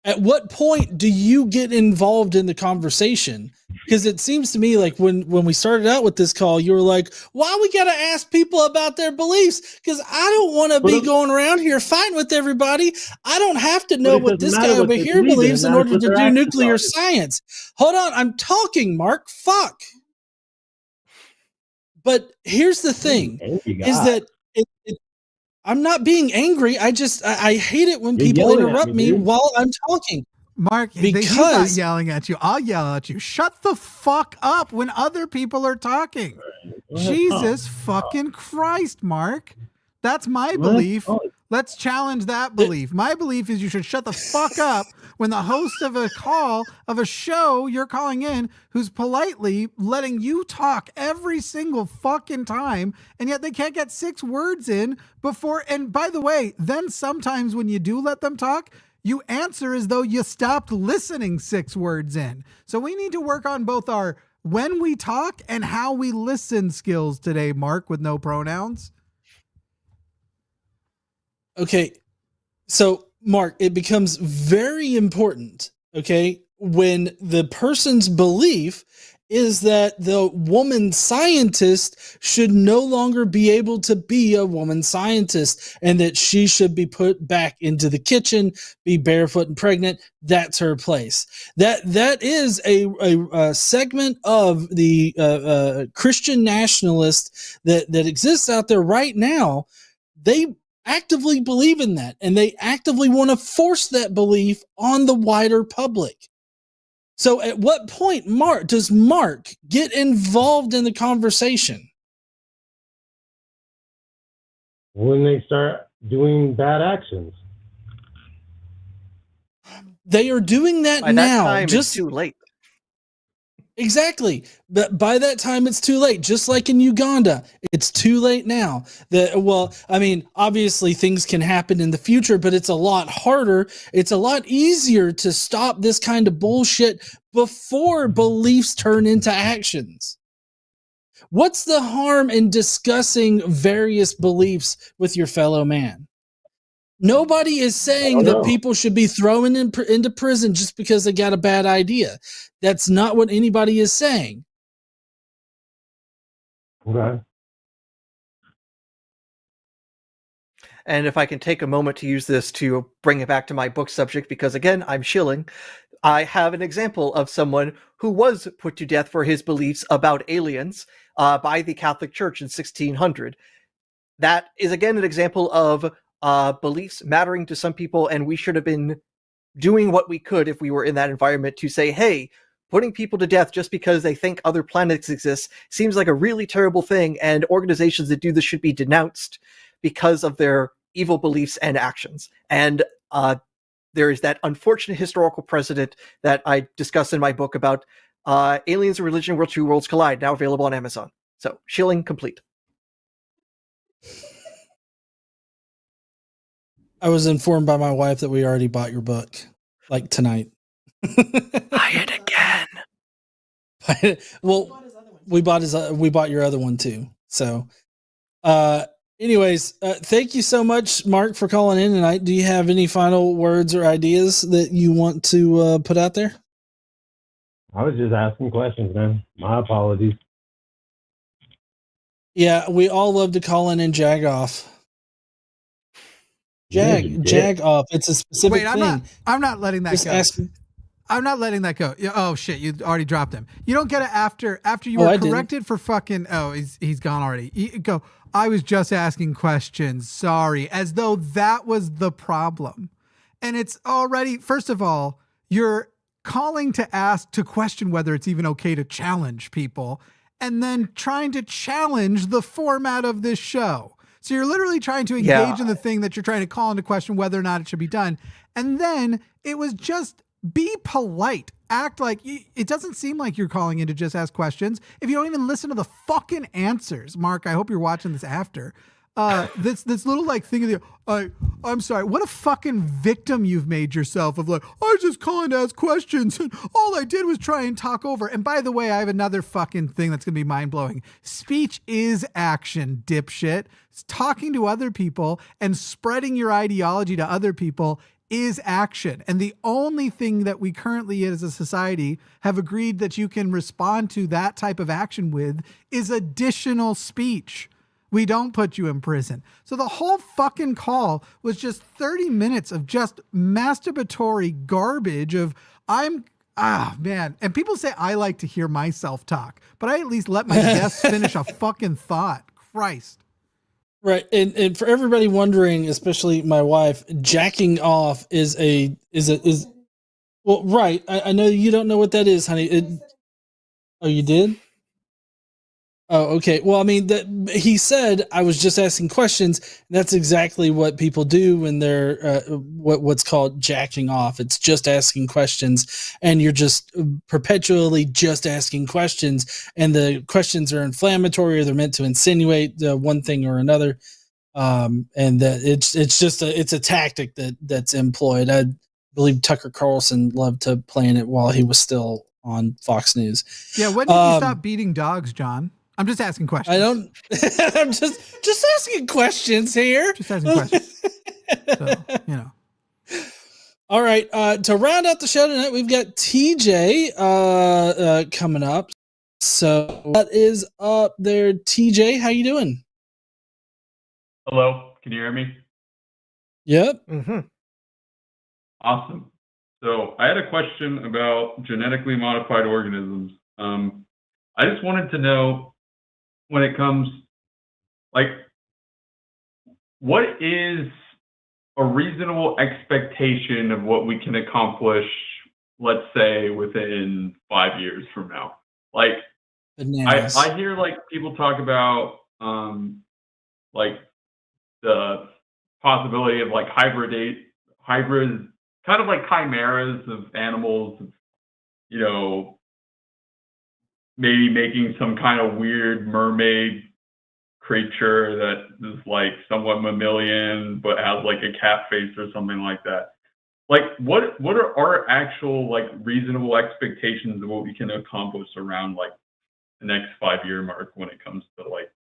A: at what point do you get involved in the conversation? Because it seems to me like when we started out with this call, you were like, why we got to ask people about their beliefs? Because I don't want to be going around here fighting with everybody. I don't have to know what this guy over here believes in order to do nuclear science. Hold on. I'm talking, Mark. Fuck. But here's the thing is that I'm not being angry. I hate it when people interrupt me while I'm talking.
C: Mark, he's not yelling at you. I'll yell at you. Shut the fuck up when other people are talking. Jesus fucking Christ, Mark. That's my belief. Let's challenge that belief. My belief is you should shut the fuck up when the host of a call of a show you're calling in who's politely letting you talk every single fucking time, and yet they can't get 6 words in before. And by the way, then sometimes when you do let them talk, you answer as though you stopped listening 6 words in. So we need to work on both our when we talk and how we listen skills today, Mark, with no pronouns.
A: Okay, so Mark, it becomes very important, okay, when the person's belief is that the woman scientist should no longer be able to be a woman scientist, and that she should be put back into the kitchen, be barefoot and pregnant. That's her place. That is a segment of the Christian nationalist that exists out there right now. They actively believe in that, and they actively want to force that belief on the wider public. So at what point does Mark get involved in the conversation?
H: When they start doing bad actions.
A: They are doing that
B: By
A: now.
B: that time, it's too late.
A: Exactly. But by that time, it's too late. Just like in Uganda, it's too late now. Well, I mean, obviously things can happen in the future, but it's a lot harder. It's a lot easier to stop this kind of bullshit before beliefs turn into actions. What's the harm in discussing various beliefs with your fellow man? Nobody is saying that people should be thrown into prison just because they got a bad idea. That's not what anybody is saying.
H: Okay.
B: And if I can take a moment to use this to bring it back to my book subject, because again, I'm shilling, I have an example of someone who was put to death for his beliefs about aliens by the Catholic Church in 1600. That is again an example of beliefs mattering to some people, and we should have been doing what we could if we were in that environment to say, hey, putting people to death just because they think other planets exist seems like a really terrible thing, and organizations that do this should be denounced because of their evil beliefs and actions. And there is that unfortunate historical precedent that I discuss in my book about Aliens and Religion, Where Two Worlds Collide, now available on Amazon. So, shilling complete.
A: I was informed by my wife that we already bought your book, like tonight.
B: Buy it again.
A: Well, we bought your other one too. So, anyways, thank you so much, Mark, for calling in tonight. Do you have any final words or ideas that you want to put out there?
H: I was just asking questions, man. My apologies.
A: Yeah, we all love to call in and jag off. Jag off. It's a specific thing.
C: I'm not letting that
A: Just
C: go. I'm not letting that go. Oh shit, you already dropped him. You don't get it after you were corrected for fucking. Oh, he's gone already. You go. I was just asking questions. Sorry, as though that was the problem. And it's already. First of all, you're calling to question whether it's even okay to challenge people, and then trying to challenge the format of this show. So you're literally trying to engage in the thing that you're trying to call into question whether or not it should be done. And then it was just be polite. Act like it doesn't seem like you're calling in to just ask questions if you don't even listen to the fucking answers. Mark, I hope you're watching this after. This little like thing of the I'm sorry, what a fucking victim you've made yourself of like, I was just calling to ask questions and all I did was try and talk over. And by the way, I have another fucking thing that's gonna be mind-blowing. Speech is action, dipshit. It's talking to other people and spreading your ideology to other people is action. And the only thing that we currently as a society have agreed that you can respond to that type of action with is additional speech. We don't put you in prison. So the whole fucking call was just 30 minutes of just masturbatory garbage of man. And people say I like to hear myself talk, but I at least let my guests finish a fucking thought. Christ.
A: Right. And for everybody wondering, especially my wife, jacking off is well, right. I know you don't know what that is, honey. Oh, you did? Oh, okay. Well, I mean, he said I was just asking questions. That's exactly what people do when they're what's called jacking off. It's just asking questions, and you're just perpetually just asking questions, and the questions are inflammatory or they're meant to insinuate one thing or another. And that it's just a tactic that's employed. I believe Tucker Carlson loved to play in it while he was still on Fox News.
C: Yeah. When did you stop beating dogs, John? I'm just asking questions.
A: I don't. I'm just asking questions here.
C: Just asking questions. So, you know.
A: All right. To round out the show tonight, we've got TJ coming up. So what is up there, TJ? How you doing?
I: Hello, can you hear me?
A: Yep.
B: Mm-hmm.
I: Awesome. So I had a question about genetically modified organisms. I just wanted to know, when it comes, like, what is a reasonable expectation of what we can accomplish, let's say, within 5 years from now? Like,
A: Bananas.
I: I hear like people talk about like the possibility of like hybrid, kind of like chimeras of animals, you know, maybe making some kind of weird mermaid creature that is like somewhat mammalian but has like a cat face or something like that. Like, what are our actual like reasonable expectations of what we can accomplish around like the next 5-year mark when it comes to like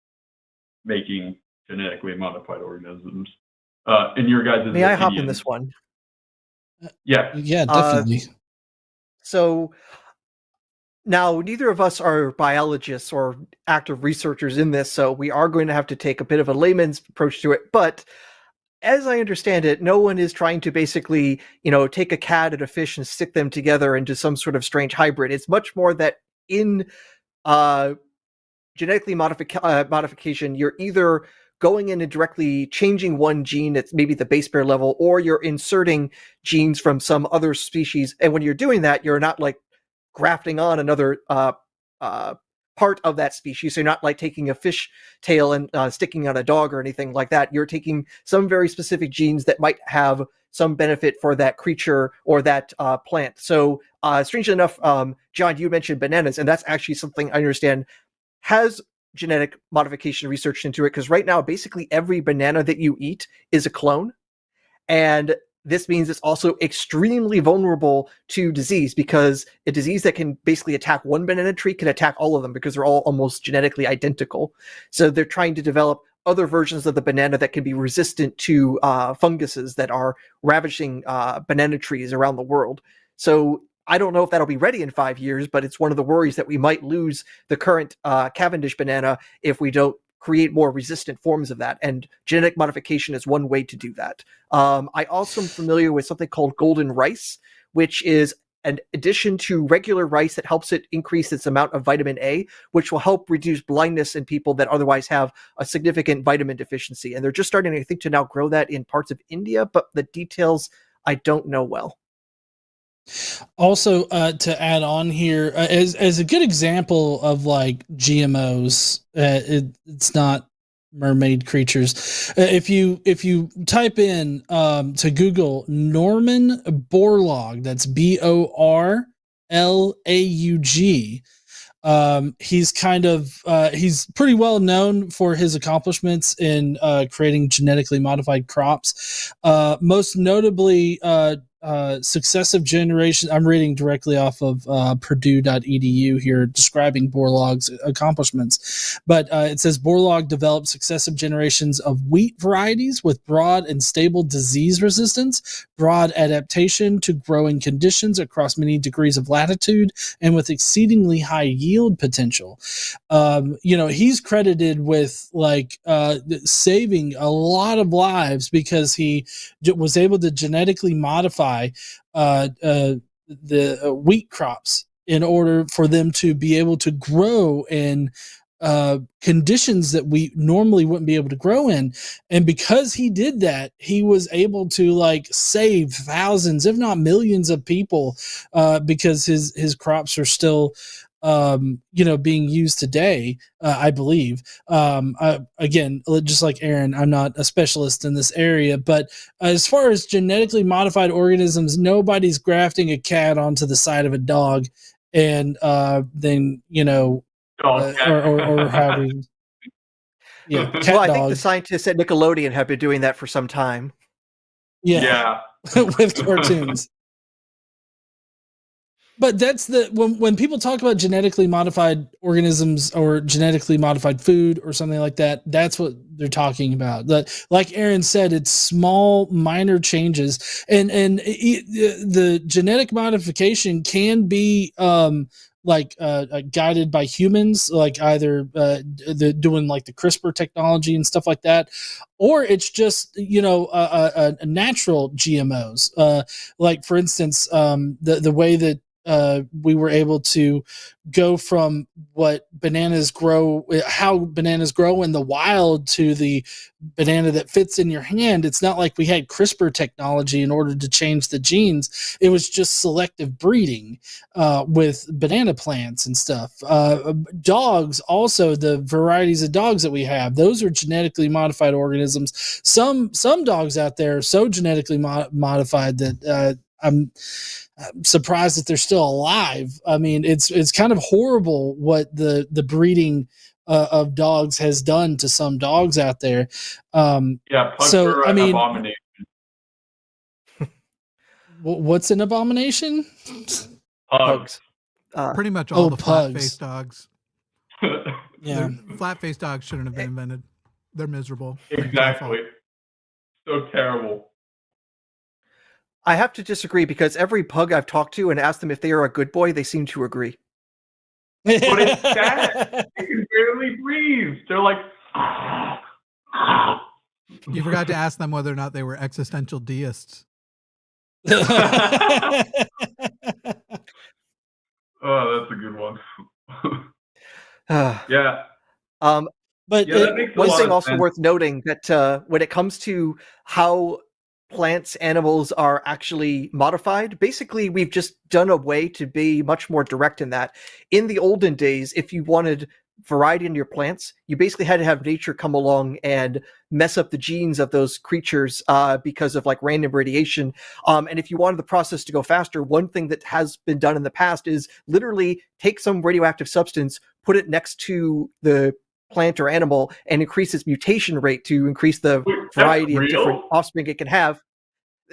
I: making genetically modified organisms? In your guys'
B: May I hop in
I: opinion?
B: this one?
I: Yeah.
A: Yeah, definitely.
B: So now, neither of us are biologists or active researchers in this, so we are going to have to take a bit of a layman's approach to it. But as I understand it, no one is trying to basically, take a cat and a fish and stick them together into some sort of strange hybrid. It's much more that in genetically modification, you're either going in and directly changing one gene at maybe the base pair level, or you're inserting genes from some other species. And when you're doing that, you're not like grafting on another part of that species. So you're not like taking a fish tail and sticking on a dog or anything like that. You're taking some very specific genes that might have some benefit for that creature or that plant. So strangely enough, John, you mentioned bananas, and that's actually something I understand has genetic modification researched into it, because right now basically every banana that you eat is a clone. And this means it's also extremely vulnerable to disease, because a disease that can basically attack one banana tree can attack all of them because they're all almost genetically identical. So they're trying to develop other versions of the banana that can be resistant to funguses that are ravaging banana trees around the world. So I don't know if that'll be ready in 5 years, but it's one of the worries that we might lose the current Cavendish banana if we don't create more resistant forms of that. And genetic modification is one way to do that. I also am familiar with something called golden rice, which is an addition to regular rice that helps it increase its amount of vitamin A, which will help reduce blindness in people that otherwise have a significant vitamin deficiency. And they're just starting, I think, to now grow that in parts of India, but the details I don't know well.
A: Also, to add on here, as a good example of like GMOs, it's not mermaid creatures. If you type in to Google Norman Borlaug, that's Borlaug. He's pretty well known for his accomplishments in creating genetically modified crops. Most notably, successive generations. I'm reading directly off of Purdue.edu here, describing Borlaug's accomplishments. But it says Borlaug developed successive generations of wheat varieties with broad and stable disease resistance, broad adaptation to growing conditions across many degrees of latitude, and with exceedingly high yield potential. He's credited with like saving a lot of lives because he was able to genetically modify the wheat crops in order for them to be able to grow in conditions that we normally wouldn't be able to grow in. And because he did that, he was able to like save thousands, if not millions of people, because his crops are still being used today, I believe. Again, just like Aaron, I'm not a specialist in this area, but as far as genetically modified organisms, nobody's grafting a cat onto the side of a dog and then, or how we, yeah, cat
B: Well, I
A: dog.
B: think the scientists at Nickelodeon have been doing that for some time.
A: Yeah. With cartoons. But that's when people talk about genetically modified organisms or genetically modified food or something like that, that's what they're talking about. Like Aaron said, it's small, minor changes, and the genetic modification can be guided by humans, like either doing like the CRISPR technology and stuff like that, or it's just a natural GMOs. Like for instance, the way that we were able to go from how bananas grow in the wild to the banana that fits in your hand. It's not like we had CRISPR technology in order to change the genes. It was just selective breeding with banana plants and stuff. Dogs, also, the varieties of dogs that we have, those are genetically modified organisms. Some dogs out there are so genetically modified that I'm surprised that they're still alive. I mean, it's kind of horrible what the breeding of dogs has done to some dogs out there.
I: Pugs are an abomination.
A: What's an abomination?
I: Pugs.
C: Pretty much all the
A: pugs.
C: flat-faced dogs.
A: Yeah,
C: flat-faced dogs shouldn't have been invented. They're miserable.
I: Exactly. So terrible.
B: I have to disagree because every pug I've talked to and asked them if they are a good boy, they seem to agree.
I: But it's sad. They can barely breathe. They're like.
C: You forgot to ask them whether or not they were existential deists.
I: Oh, that's a good one. Yeah.
B: But
I: that makes a
B: one
I: lot
B: thing
I: of
B: also
I: sense.
B: worth noting that when it comes to how plants, animals are actually modified, basically we've just done a way to be much more direct in that. In the olden days, if you wanted variety in your plants, you basically had to have nature come along and mess up the genes of those creatures because of like random radiation. And if you wanted the process to go faster, one thing that has been done in the past is literally take some radioactive substance, put it next to the plant or animal, and increase its mutation rate to increase the variety of different offspring it can have.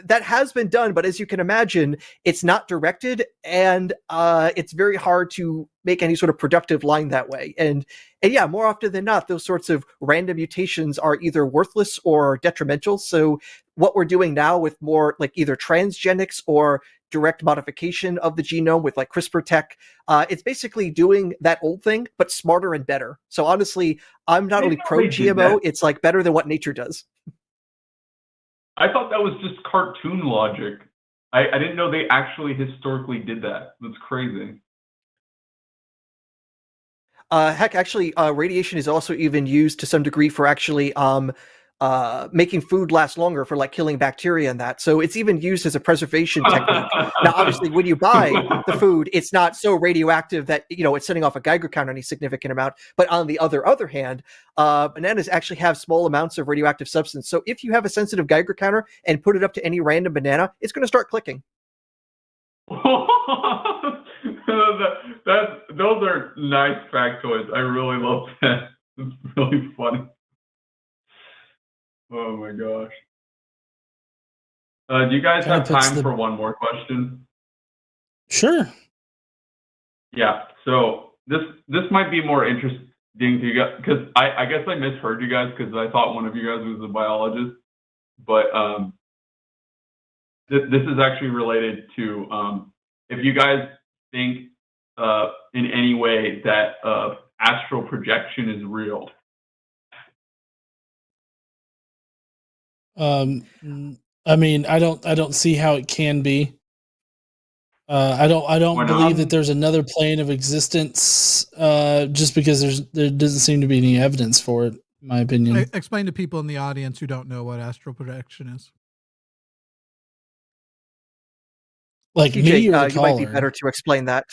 B: That has been done, but as you can imagine, it's not directed, and it's very hard to make any sort of productive line that way. And yeah, more often than not, those sorts of random mutations are either worthless or detrimental. So what we're doing now with more like either transgenics or direct modification of the genome with like CRISPR tech, it's basically doing that old thing, but smarter and better. So honestly, I'm not only pro GMO, it's like better than what nature does.
I: I thought that was just cartoon logic. I didn't know they actually historically did that. That's crazy.
B: Heck, actually, radiation is also even used to some degree for actually making food last longer, for like killing bacteria and that. So it's even used as a preservation technique. Now, obviously, when you buy the food, it's not so radioactive that, it's setting off a Geiger counter any significant amount. But on the other hand, bananas actually have small amounts of radioactive substance. So if you have a sensitive Geiger counter and put it up to any random banana, it's going to start clicking.
I: Those are nice factoids. I really love that. It's really funny. Oh my gosh. Do you guys have time for one more question?
A: Sure.
I: Yeah. So this might be more interesting to you guys, because I guess I misheard you guys because I thought one of you guys was a biologist, but this is actually related to if you guys think in any way that astral projection is real.
A: I mean, I don't see how it can be. I don't believe that there's another plane of existence. Just because there doesn't seem to be any evidence for it, in my opinion.
C: Explain to people in the audience who don't know what astral projection is.
B: Like TJ, me or you might be better to explain that.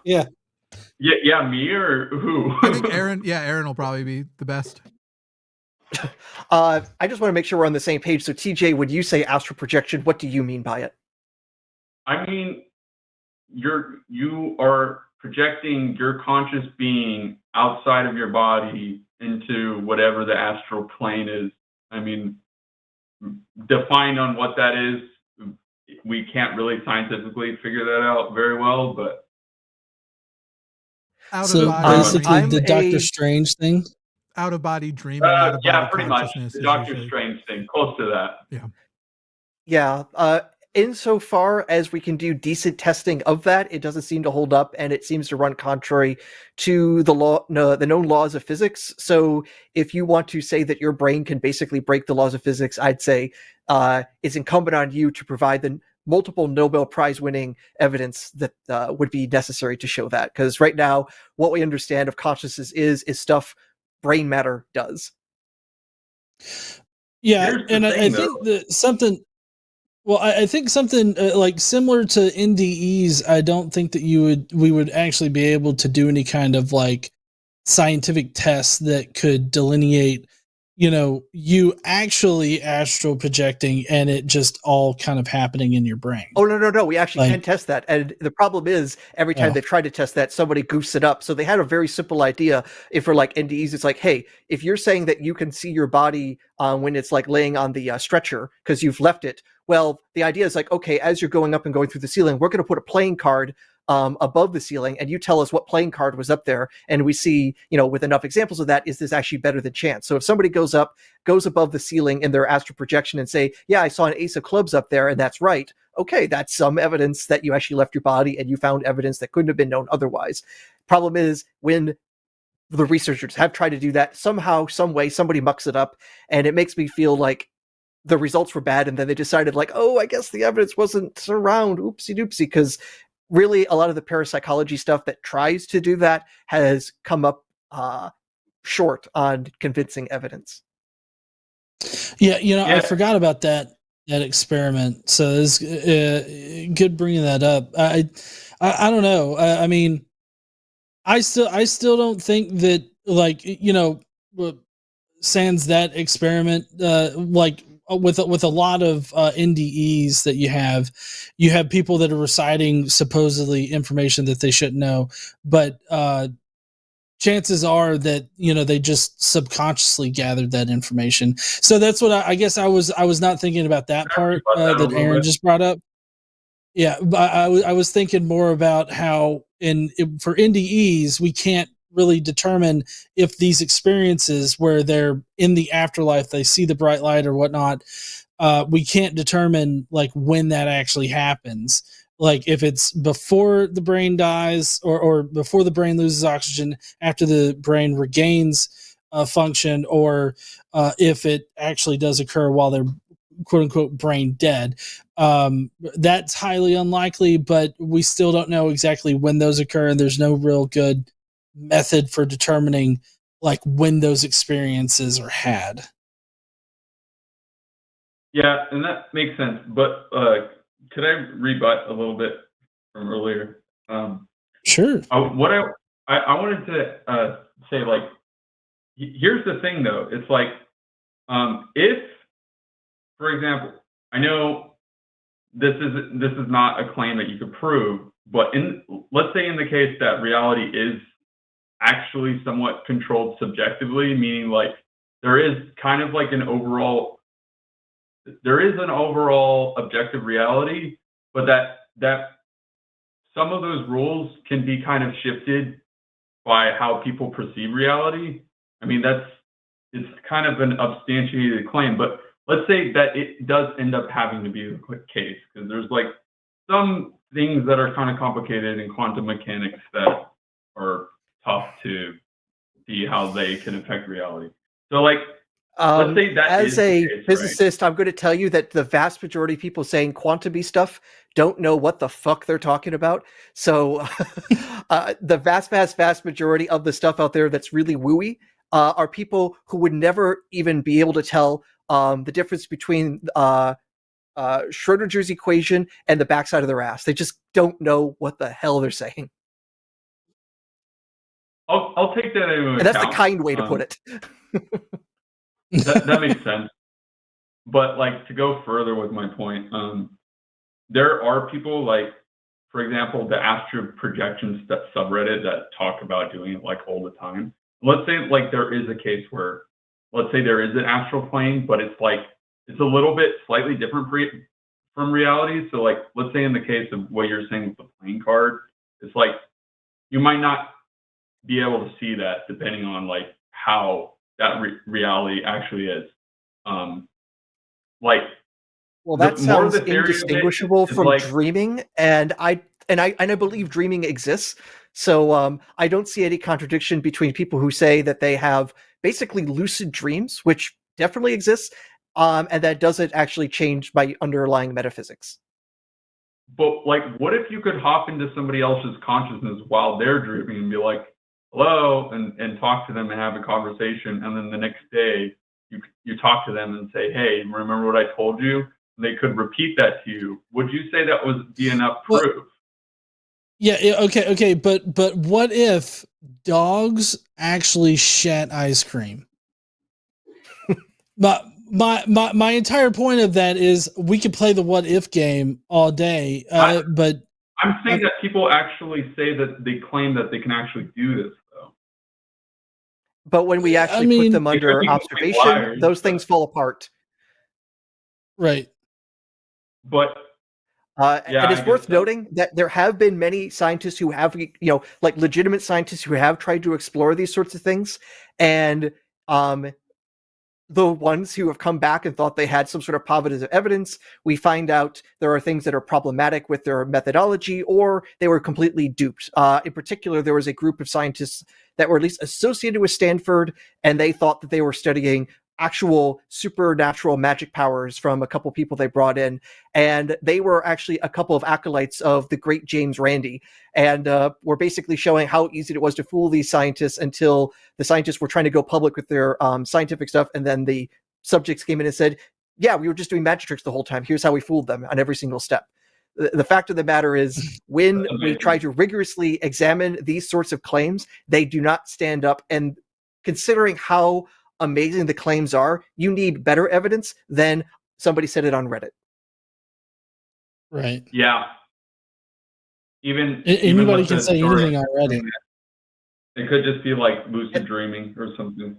A: Yeah,
I: me or who?
C: I think Aaron. Yeah, Aaron will probably be the best.
B: I just want to make sure we're on the same page. So, TJ, when you say astral projection, what do you mean by it?
I: I mean, you are projecting your conscious being outside of your body into whatever the astral plane is. I mean, define on what that is. We can't really scientifically figure that out very well, but.
A: So basically, the Doctor Strange thing.
C: Out of body dreaming. Out of body
I: pretty much. The Doctor Strange thing, close to that.
C: Yeah.
B: Yeah. insofar as we can do decent testing of that, it doesn't seem to hold up, and it seems to run contrary to the known laws of physics. So if you want to say that your brain can basically break the laws of physics, I'd say it's incumbent on you to provide the multiple Nobel Prize winning evidence that would be necessary to show that. Because right now, what we understand of consciousness is stuff brain matter does.
A: Yeah,
I: Here's the
A: and I
I: thing,
A: think that something. Well, I think something like similar to NDEs. I don't think that we would actually be able to do any kind of like scientific tests that could delineate, you actually astral projecting and it just all kind of happening in your brain.
B: Oh, no. We actually
A: Like-
B: can test that. And the problem is, every time
A: Oh.
B: they've tried to test that, somebody goofs it up. So they had a very simple idea. If for like NDEs, it's like, hey, if you're saying that you can see your body when it's like laying on the stretcher because you've left it, well, the idea is like, okay, as you're going up and going through the ceiling, we're going to put a playing card above the ceiling, and you tell us what playing card was up there, and we see, with enough examples of that, is this actually better than chance? So if somebody goes above the ceiling in their astral projection and say, yeah, I saw an ace of clubs up there, and that's right, okay, that's some evidence that you actually left your body and you found evidence that couldn't have been known otherwise. Problem is, when the researchers have tried to do that, somehow, some way, somebody mucks it up, and it makes me feel like the results were bad, and then they decided like, oh, I guess the evidence wasn't around, oopsie doopsie, because really a lot of the parapsychology stuff that tries to do that has come up short on convincing evidence.
A: Yeah, I forgot about that experiment. So it's good bringing that up. I don't know. I mean, I still don't think that, like, sans that experiment, like with a lot of NDEs that you have people that are reciting supposedly information that they shouldn't know, but chances are that they just subconsciously gathered that information. So that's what I guess I was not thinking about that part that Aaron just brought up. Yeah, but I was thinking more about how for NDEs we can't really determine if these experiences where they're in the afterlife, they see the bright light or whatnot, we can't determine like when that actually happens. Like if it's before the brain dies or before the brain loses oxygen, after the brain regains function, or if it actually does occur while they're quote unquote brain dead. That's highly unlikely, but we still don't know exactly when those occur, and there's no real good method for determining like when those experiences are had.
I: Yeah, and that makes sense. But could I rebut a little bit from earlier?
A: Sure.
I: What I wanted to say, like, here's the thing, though. It's like, if, for example, I know this is not a claim that you could prove, but let's say in the case that reality is actually somewhat controlled subjectively, meaning like there is kind of like an overall objective reality, but that some of those rules can be kind of shifted by how people perceive reality. I mean, it's kind of an substantiated claim, but let's say that it does end up having to be the case, because there's like some things that are kind of complicated in quantum mechanics that are tough to see how they can affect reality. So like, let's say that
B: as a
I: case,
B: physicist, right? I'm going to tell you that the vast majority of people saying quantum-y stuff don't know what the fuck they're talking about. So the vast majority of the stuff out there that's really wooey are people who would never even be able to tell the difference between Schrodinger's equation and the backside of their ass. They just don't know what the hell they're saying.
I: I'll take that into account.
B: And that's the kind way to put it.
I: that makes sense. But like, to go further with my point, there are people like, for example, the astral projections subreddit that talk about doing it like all the time. Let's say like there is a case where, let's say there is an astral plane, but it's a little bit slightly different from reality. So like, let's say in the case of what you're saying with the playing card, it's like you might not be able to see that depending on like how that reality actually is. Like
B: Well, that
I: the more
B: sounds
I: the theory of it
B: indistinguishable
I: is
B: from
I: like,
B: dreaming, and I believe dreaming exists. So I don't see any contradiction between people who say that they have basically lucid dreams, which definitely exists, and that doesn't actually change my underlying metaphysics.
I: but like, what if you could hop into somebody else's consciousness while they're dreaming and be like, hello, and talk to them and have a conversation, and then the next day you talk to them and say, hey, remember what I told you? And they could repeat that to you. Would you say that would be enough proof?
A: Yeah, okay, but what if dogs actually shat ice cream? My entire point of that is we could play the what if game all day, but
I: I'm saying that people actually say that they claim that they can actually do this, though.
B: But when we actually put them
I: They could
B: under
I: be
B: observation,
I: liars,
B: those things fall apart.
A: right.
I: But yeah,
B: and it's
I: I
B: worth
I: guess so.
B: noting that there have been many scientists who have, like legitimate scientists who have tried to explore these sorts of things. And the ones who have come back and thought they had some sort of positive evidence, we find out there are things that are problematic with their methodology, or they were completely duped. In particular, there was a group of scientists that were at least associated with Stanford, and they thought that they were studying actual supernatural magic powers from a couple people they brought in, and they were actually a couple of acolytes of the great James Randi, and were basically showing how easy it was to fool these scientists until the scientists were trying to go public with their scientific stuff, and then the subjects came in and said, yeah, we were just doing magic tricks the whole time. Here's how we fooled them on every single step. The fact of the matter is, when we try to rigorously examine these sorts of claims, they do not stand up. And considering how amazing the claims are, you need better evidence than somebody said it on Reddit.
A: Right.
I: Yeah. Even
A: Anybody
I: with
A: can
I: the
A: say
I: story,
A: anything on Reddit.
I: it could just be like lucid dreaming or something.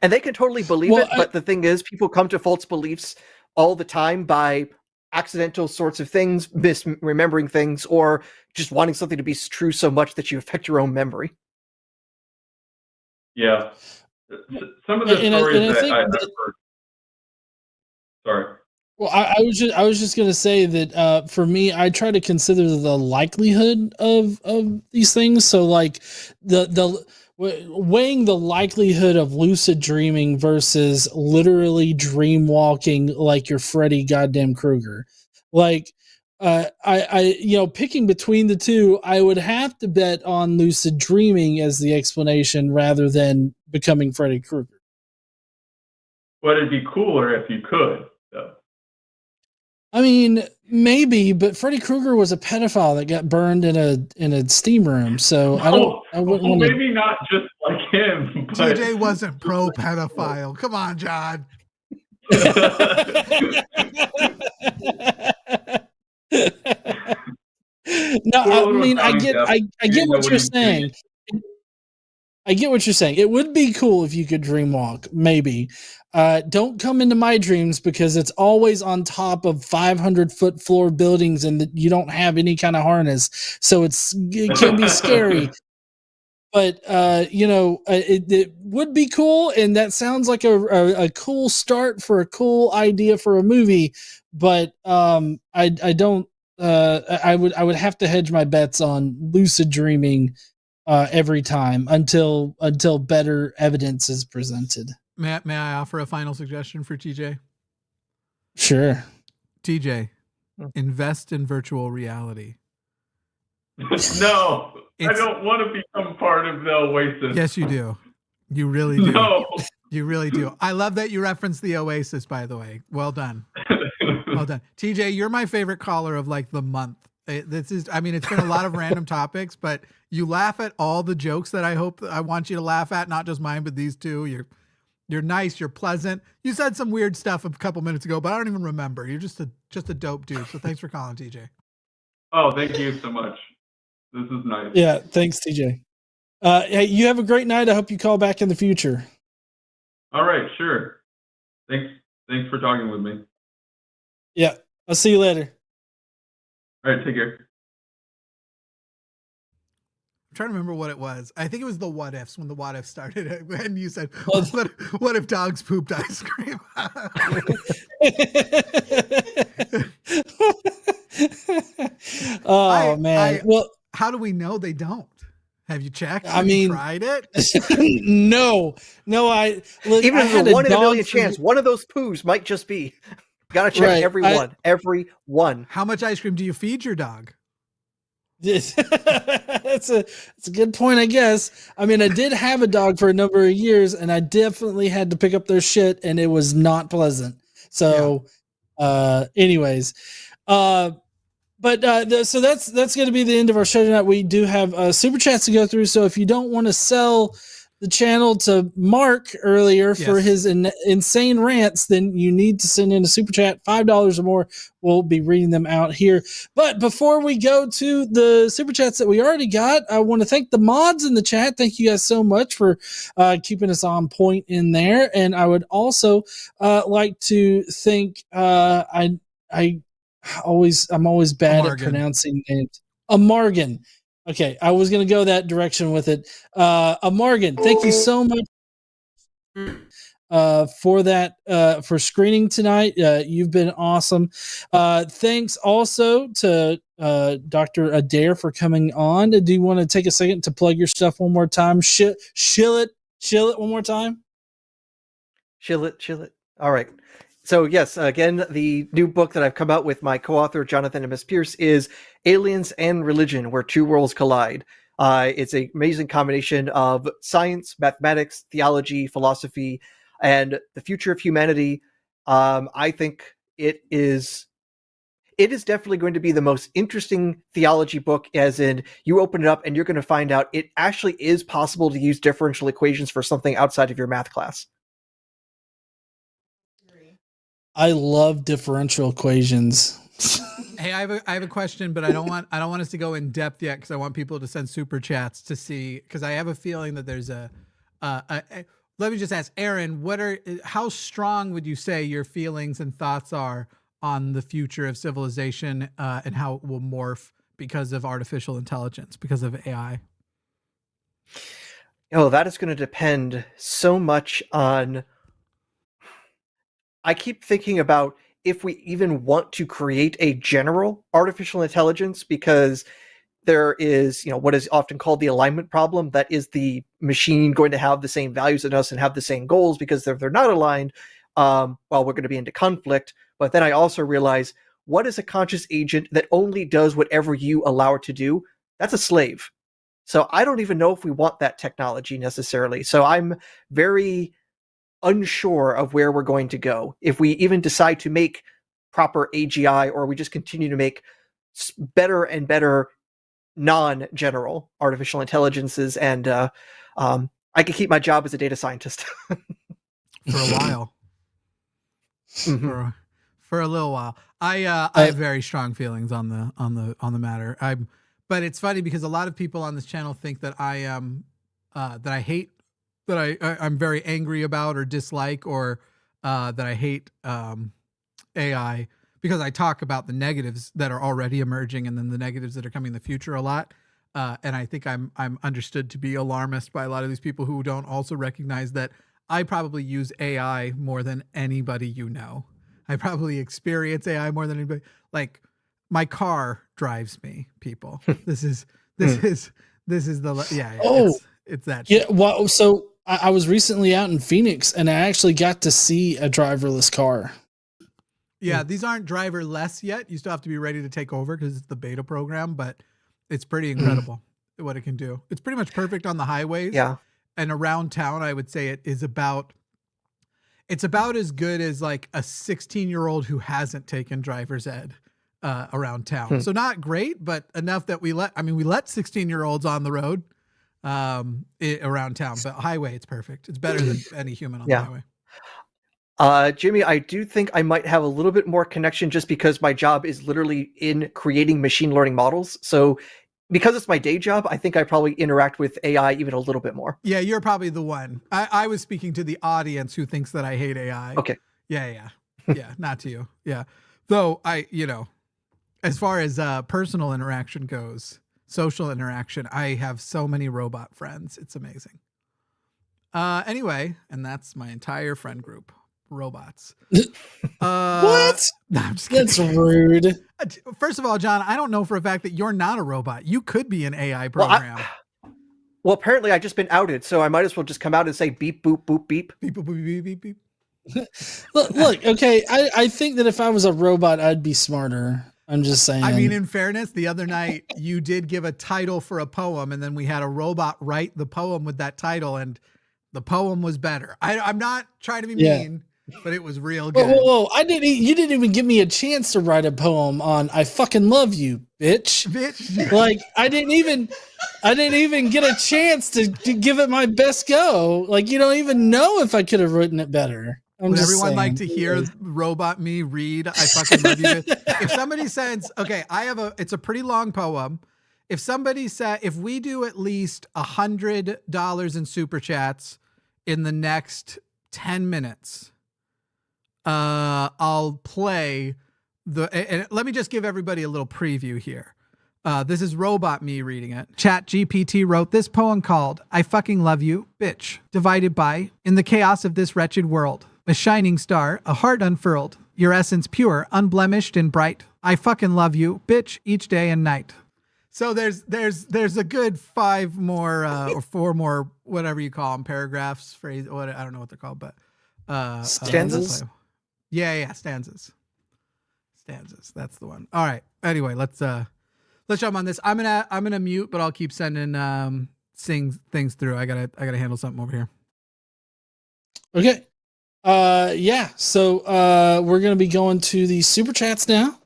B: And they can totally believe
A: Well,
B: it, but the thing is, people come to false beliefs all the time by accidental sorts of things, misremembering things, or just wanting something to be true so much that you affect your own memory.
I: Yeah. Some of the stories
A: I
I: that
A: think
I: I've
A: that,
I: heard. Sorry.
A: well, I was just gonna say that for me, I try to consider the likelihood of these things. So like weighing the likelihood of lucid dreaming versus literally dream walking like you're Freddy goddamn Krueger. Like I picking between the two, I would have to bet on lucid dreaming as the explanation rather than becoming Freddy Krueger.
I: But it'd be cooler if you could, though.
A: I mean, maybe, but Freddy Krueger was a pedophile that got burned in a steam room. So I wouldn't want to.
I: Maybe not just like him. But
C: TJ wasn't pro pedophile. Come on, John.
A: No, I mean, I get what you're saying. I get what you're saying. It would be cool if you could dream walk, maybe. Don't come into my dreams because it's always on top of 500-foot floor buildings and you don't have any kind of harness. So it can be scary. But, it would be cool. And that sounds like a cool start for a cool idea for a movie. But I don't, I would have to hedge my bets on lucid dreaming every time until better evidence is presented.
C: May I offer a final suggestion for TJ?
A: Sure.
C: TJ, invest in virtual reality.
I: No, I don't want to become part of the Oasis.
C: Yes, you do. You really do.
I: No.
C: You really do. I love that you referenced the Oasis, by the way. Well done. Well done. TJ, you're my favorite caller of like the month. It's been a lot of random topics, but you laugh at all the jokes that I want you to laugh at, not just mine, but these two. You're nice, you're pleasant. You said some weird stuff a couple minutes ago, but I don't even remember. You're just a dope dude. So thanks for calling, TJ.
I: Oh, thank you so much. This is nice.
A: Yeah, thanks, TJ. Hey, you have a great night. I hope you call back in the future.
I: All right, sure. Thanks for talking with me.
A: Yeah, I'll see you later.
I: All right, take care.
C: trying to remember what it was. I think it was the what ifs when the what if started, and you said,
A: Well,
C: "What if dogs pooped ice cream?"
A: Oh man. Well,
C: how do we know they don't? Have you checked?
A: I
C: Have you
A: mean,
C: tried it?
A: no. Look,
B: Even
A: I
B: if
A: had
B: it's a 1 in a
A: dog
B: million
A: for-
B: chance, one of those poos might just be. Gotta check
A: Right,
B: every one. Every one.
C: How much ice cream do you feed your dog?
A: That's a good point, I guess. I mean, I did have a dog for a number of years, and I definitely had to pick up their shit, and it was not pleasant. So, anyways, so that's going to be the end of our show tonight. We do have super chats to go through. So if you don't want to sell the channel to Mark earlier for his insane rants, then you need to send in a super chat, $5 or more. We'll be reading them out here. But before we go to the super chats that we already got, I want to thank the mods in the chat. Thank you guys so much for keeping us on point in there. And I would also like to thank I'm always bad at pronouncing names. Amargan. Okay, I was going to go that direction with it. Amargan, thank you so much for that, for screening tonight. You've been awesome. Thanks also to Dr. Adair for coming on. Do you want to take a second to plug your stuff one more time? Shill it one more time.
B: Chill it. All right. So yes, again, the new book that I've come out with my co-author Jonathan M.S. Pierce is Aliens and Religion, Where Two Worlds Collide. It's an amazing combination of science, mathematics, theology, philosophy, and the future of humanity. I think it is definitely going to be the most interesting theology book, as in you open it up and you're going to find out it actually is possible to use differential equations for something outside of your math class.
A: I love differential equations.
C: Hey, I have a question, but I don't want us to go in depth yet because I want people to send super chats to see, because I have a feeling that there's a let me just ask Aaron, how strong would you say your feelings and thoughts are on the future of civilization and how it will morph because of artificial intelligence, because of AI?
B: Oh, that is going to depend so much on. I keep thinking about if we even want to create a general artificial intelligence, because there is, what is often called the alignment problem. That is the machine going to have the same values as us and have the same goals, because if they're not aligned, we're going to be into conflict. But then I also realize, what is a conscious agent that only does whatever you allow it to do? That's a slave. So I don't even know if we want that technology necessarily. So I'm very unsure of where we're going to go. If we even decide to make proper AGI, or we just continue to make better and better non-general artificial intelligences, and I could keep my job as a data scientist
C: for a while.
B: Mm-hmm.
C: For a little while. I have very strong feelings on the matter. But it's funny because a lot of people on this channel think that I am that I hate, that I'm very angry about or dislike, or that I hate AI, because I talk about the negatives that are already emerging and then the negatives that are coming in the future a lot. And I think I'm understood to be alarmist by a lot of these people who don't also recognize that I probably use AI more than anybody you know. I probably experience AI more than anybody. Like, my car drives me, people. This is the it's that shit.
A: Yeah. Well, so I was recently out in Phoenix, and I actually got to see a driverless car.
C: Yeah, these aren't driverless yet. You still have to be ready to take over because it's the beta program, but it's pretty incredible what it can do. It's pretty much perfect on the highways.
B: Yeah.
C: And around town, I would say it's about as good as like a 16-year-old who hasn't taken driver's ed around town. So not great, but enough that we let 16-year-olds on the road around town, but highway, it's perfect. It's better than any human on the highway.
B: Jimmy, I do think I might have a little bit more connection just because my job is literally in creating machine learning models. So because it's my day job, I think I probably interact with AI even a little bit more.
C: Yeah, you're probably the one. I was speaking to the audience who thinks that I hate AI.
B: Okay.
C: Yeah, not to you. Yeah. Though as far as personal interaction goes, social interaction. I have so many robot friends. It's amazing. Anyway, and that's my entire friend group. Robots.
A: What?
C: No, I'm just kidding.
A: That's rude.
C: First of all, John, I don't know for a fact that you're not a robot. You could be an AI program.
B: Well, apparently I just been outed, so I might as well just come out and say beep, boop, boop, beep.
C: Beep, boop, boop, beep, beep, beep.
A: Look, okay, I think that if I was a robot, I'd be smarter. I'm just saying.
C: I mean, in fairness, the other night you did give a title for a poem, and then we had a robot write the poem with that title, and the poem was better. I'm not trying to be mean, but it was real good.
A: Whoa, you didn't even give me a chance to write a poem on "I fucking love you, bitch." Like I didn't even get a chance to give it my best go. Like you don't even know if I could have written it better.
C: Would everyone like to hear robot me read "I fucking love you"? If somebody sends, okay, it's a pretty long poem. If somebody said, if we do at least $100 in super chats in the next 10 minutes, I'll play and let me just give everybody a little preview here. This is robot me reading it. ChatGPT wrote this poem called "I fucking love you, bitch," divided by, in the chaos of this wretched world, a shining star, a heart unfurled, your essence pure, unblemished and bright. I fucking love you, bitch, each day and night. So there's a good 5 more or 4 more, whatever you call them, paragraphs, phrase, what I don't know what they're called, but
B: stanzas.
C: Stanzas. That's the one. All right. Anyway, let's jump on this. I'm gonna mute, but I'll keep sending things through. I gotta handle something over here.
A: Okay. Yeah. So we're gonna be going to the super chats now.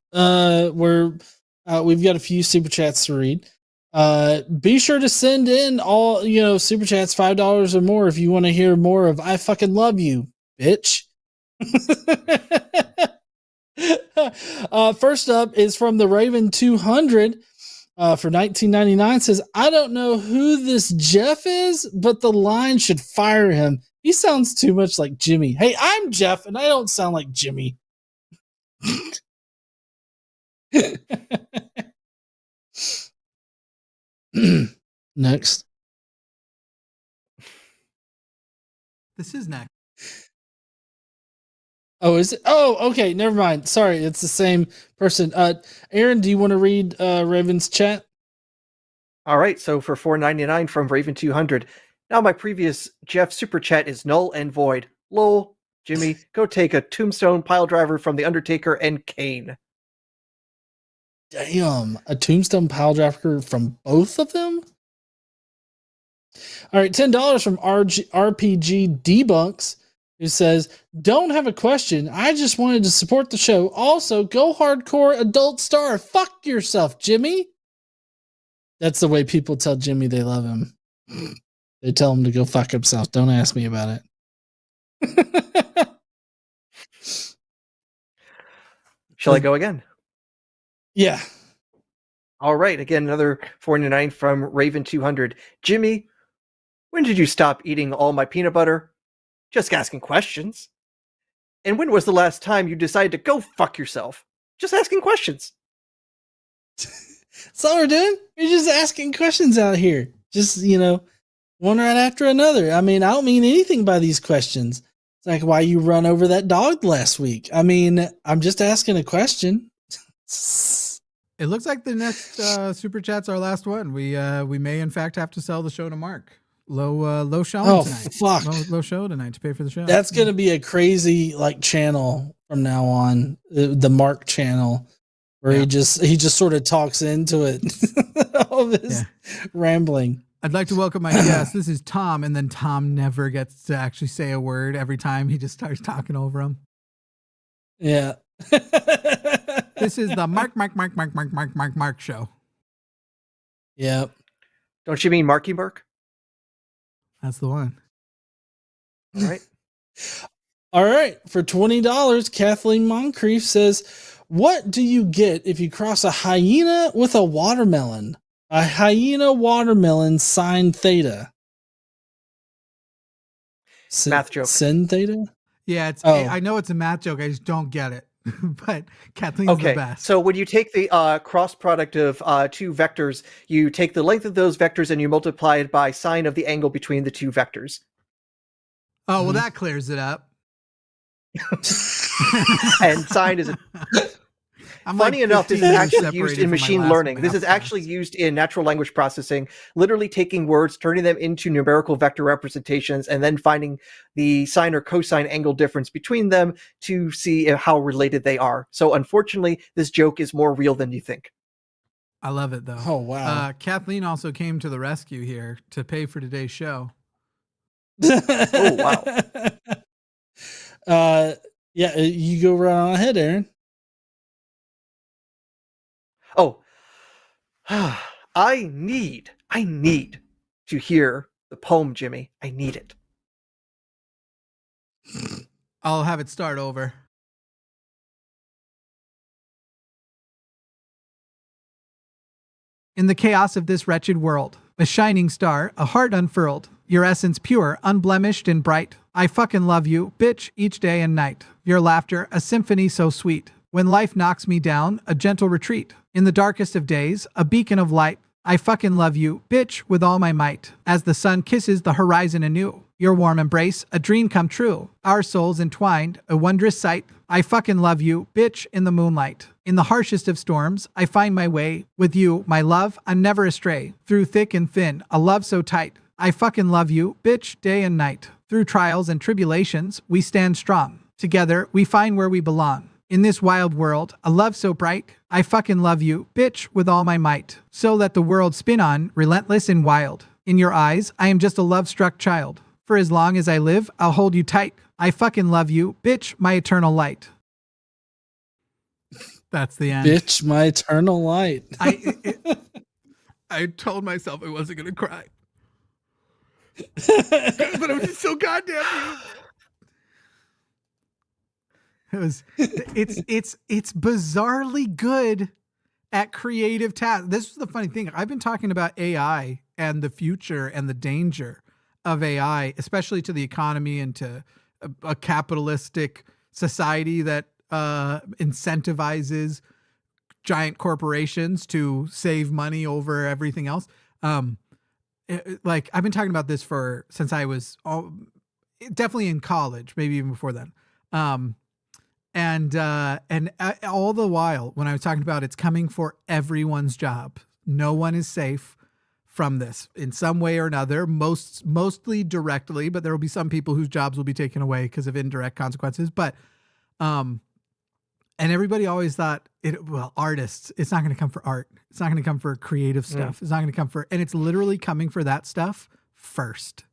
A: We've got a few super chats to read. Be sure to send in all super chats $5 or more if you want to hear more of "I fucking love you, bitch." First up is from the Raven 200 for 1999. Says, "I don't know who this Jeff is, but the line should fire him. He sounds too much like Jimmy." Hey, I'm Jeff, and I don't sound like Jimmy. Next.
C: This is next.
A: Oh, is it? Oh, okay. Never mind. Sorry. It's the same person. Aaron, do you want to read Raven's chat?
B: All right. So for $4.99 from Raven 200. Now my previous Jeff super chat is null and void. Lol. Jimmy, go take a tombstone pile driver from the Undertaker and Kane.
A: Damn. A tombstone pile driver from both of them? All right. $10 from RPG Debunks, who says, "Don't have a question. I just wanted to support the show. Also, go hardcore adult star. Fuck yourself, Jimmy." That's the way people tell Jimmy they love him. They tell him to go fuck himself. Don't ask me about it.
B: Shall I go again?
A: Yeah.
B: All right. Again, another $4.99 from Raven 200. Jimmy, when did you stop eating all my peanut butter? Just asking questions. And when was the last time you decided to go fuck yourself? Just asking questions.
A: That's all we're doing. We're just asking questions out here. Just, one right after another. I mean, I don't mean anything by these questions. It's like why you run over that dog last week. I mean, I'm just asking a question.
C: It looks like the next super chat's our last one. We may in fact have to sell the show to Mark. Low show tonight.
A: Fuck.
C: Low show tonight to pay for the show.
A: That's gonna be a crazy channel from now on. The Mark channel, where he just sort of talks into it. All of his rambling.
C: I'd like to welcome my guest. This is Tom, and then Tom never gets to actually say a word every time he just starts talking over him.
A: Yeah.
C: This is the Mark show.
A: Yep.
B: Don't you mean Marky Mark?
C: That's the one.
B: All right.
A: All right. For $20, Kathleen Moncrief says, "What do you get if you cross a hyena with a watermelon? A hyena watermelon sine theta."
B: Math joke.
A: Sin theta?
C: Yeah, I know it's a math joke. I just don't get it. but Kathleen's the best.
B: So when you take the cross product of two vectors, you take the length of those vectors and you multiply it by sine of the angle between the two vectors.
C: Oh, well, that clears it up.
B: And sine is funny enough, this is actually used in machine learning. This is actually used in natural language processing, literally taking words, turning them into numerical vector representations, and then finding the sine or cosine angle difference between them to see how related they are. So unfortunately, this joke is more real than you think.
C: I love it, though.
A: Oh, wow.
C: Kathleen also came to the rescue here to pay for today's show.
B: Oh, wow.
A: Yeah, you go right on ahead, Aaron.
B: Oh, I need to hear the poem, Jimmy. I need it.
C: I'll have it start over. In the chaos of this wretched world, a shining star, a heart unfurled, your essence pure, unblemished and bright. I fucking love you, bitch, each day and night. Your laughter, a symphony so sweet. When life knocks me down, a gentle retreat. In the darkest of days, a beacon of light. I fucking love you, bitch, with all my might. As the sun kisses the horizon anew, your warm embrace, a dream come true. Our souls entwined, a wondrous sight. I fucking love you, bitch, in the moonlight. In the harshest of storms, I find my way. With you, my love, I'm never astray. Through thick and thin, a love so tight. I fucking love you, bitch, day and night. Through trials and tribulations, we stand strong. Together, we find where we belong. In this wild world, a love so bright, I fucking love you, bitch, with all my might. So let the world spin on, relentless and wild. In your eyes, I am just a love-struck child. For as long as I live, I'll hold you tight. I fucking love you, bitch, my eternal light. That's the end.
A: Bitch, my eternal light.
C: I told myself I wasn't going to cry. But I'm just so goddamn beautiful. It's bizarrely good at creative tasks. This is the funny thing. I've been talking about AI and the future and the danger of AI, especially to the economy and to a capitalistic society that incentivizes giant corporations to save money over everything else. Like I've been talking about this since I was definitely in college, maybe even before then. And all the while when I was talking about it's coming for everyone's job, no one is safe from this in some way or another, mostly directly, but there will be some people whose jobs will be taken away because of indirect consequences. But, and everybody always thought artists, it's not going to come for art. It's not going to come for creative stuff. It's not going to come and it's literally coming for that stuff first.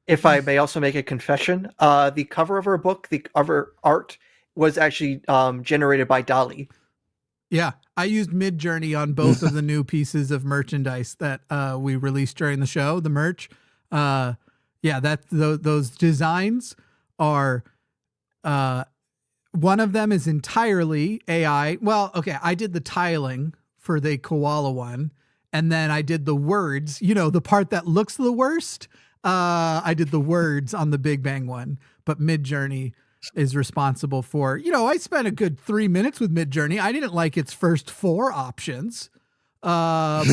B: If I may also make a confession, the cover of our book, the cover art was actually generated by DALL-E.
C: Yeah, I used Midjourney on both of the new pieces of merchandise that we released during the show. The merch, those designs are. One of them is entirely AI. Well, okay, I did the tiling for the koala one, and then I did the words. You know, the part that looks the worst. I did the words on the Big Bang one, but Midjourney is responsible for, I spent a good 3 minutes with Midjourney. I didn't like its first 4 options. But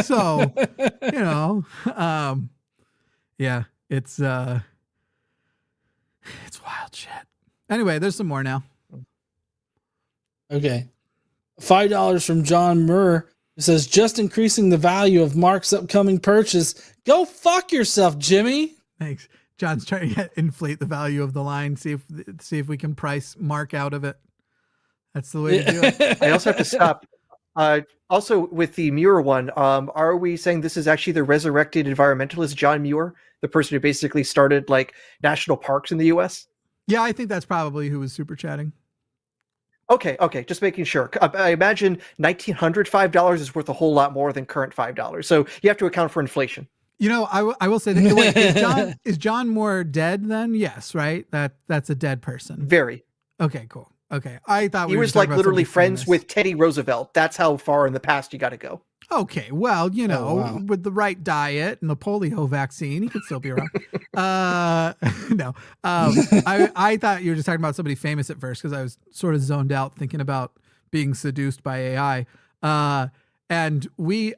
C: so, yeah, it's wild shit. Anyway, there's some more now.
A: Okay. $5 from John Murr. It says, just increasing the value of Mark's upcoming purchase. Go fuck yourself, Jimmy.
C: Thanks. John's trying to inflate the value of the line. See if we can price Mark out of it. That's the way to do it.
B: I also have to stop. Also with the Muir one, are we saying this is actually the resurrected environmentalist John Muir, the person who basically started like national parks in the U.S.?
C: Yeah, I think that's probably who was super chatting.
B: Okay, just making sure. I imagine $1,905 is worth a whole lot more than current $5. So you have to account for inflation.
C: I will say that. Wait, is John Moore dead then? Yes, right? That's a dead person.
B: Very.
C: Okay, cool. Okay. I thought
B: he was like literally friends with Teddy Roosevelt. That's how far in the past you got to go.
C: Okay, well, you know,
A: wow.
C: with the right diet and the polio vaccine, he could still be around. No, I thought you were just talking about somebody famous at first because I was sort of zoned out thinking about being seduced by AI. And we,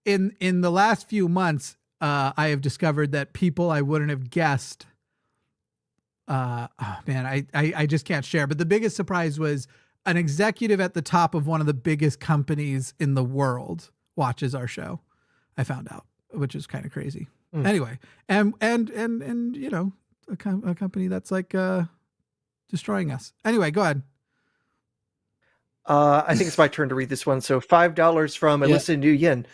C: in the last few months, I have discovered that people I wouldn't have guessed. Oh man, I just can't share. But the biggest surprise was an executive at the top of one of the biggest companies in the world watches our show. I found out, which is kind of crazy. Anyway, and you know, a company that's like destroying us. Anyway, go ahead.
B: I think it's my turn to read this one. So $5 from Alyssa Nguyen.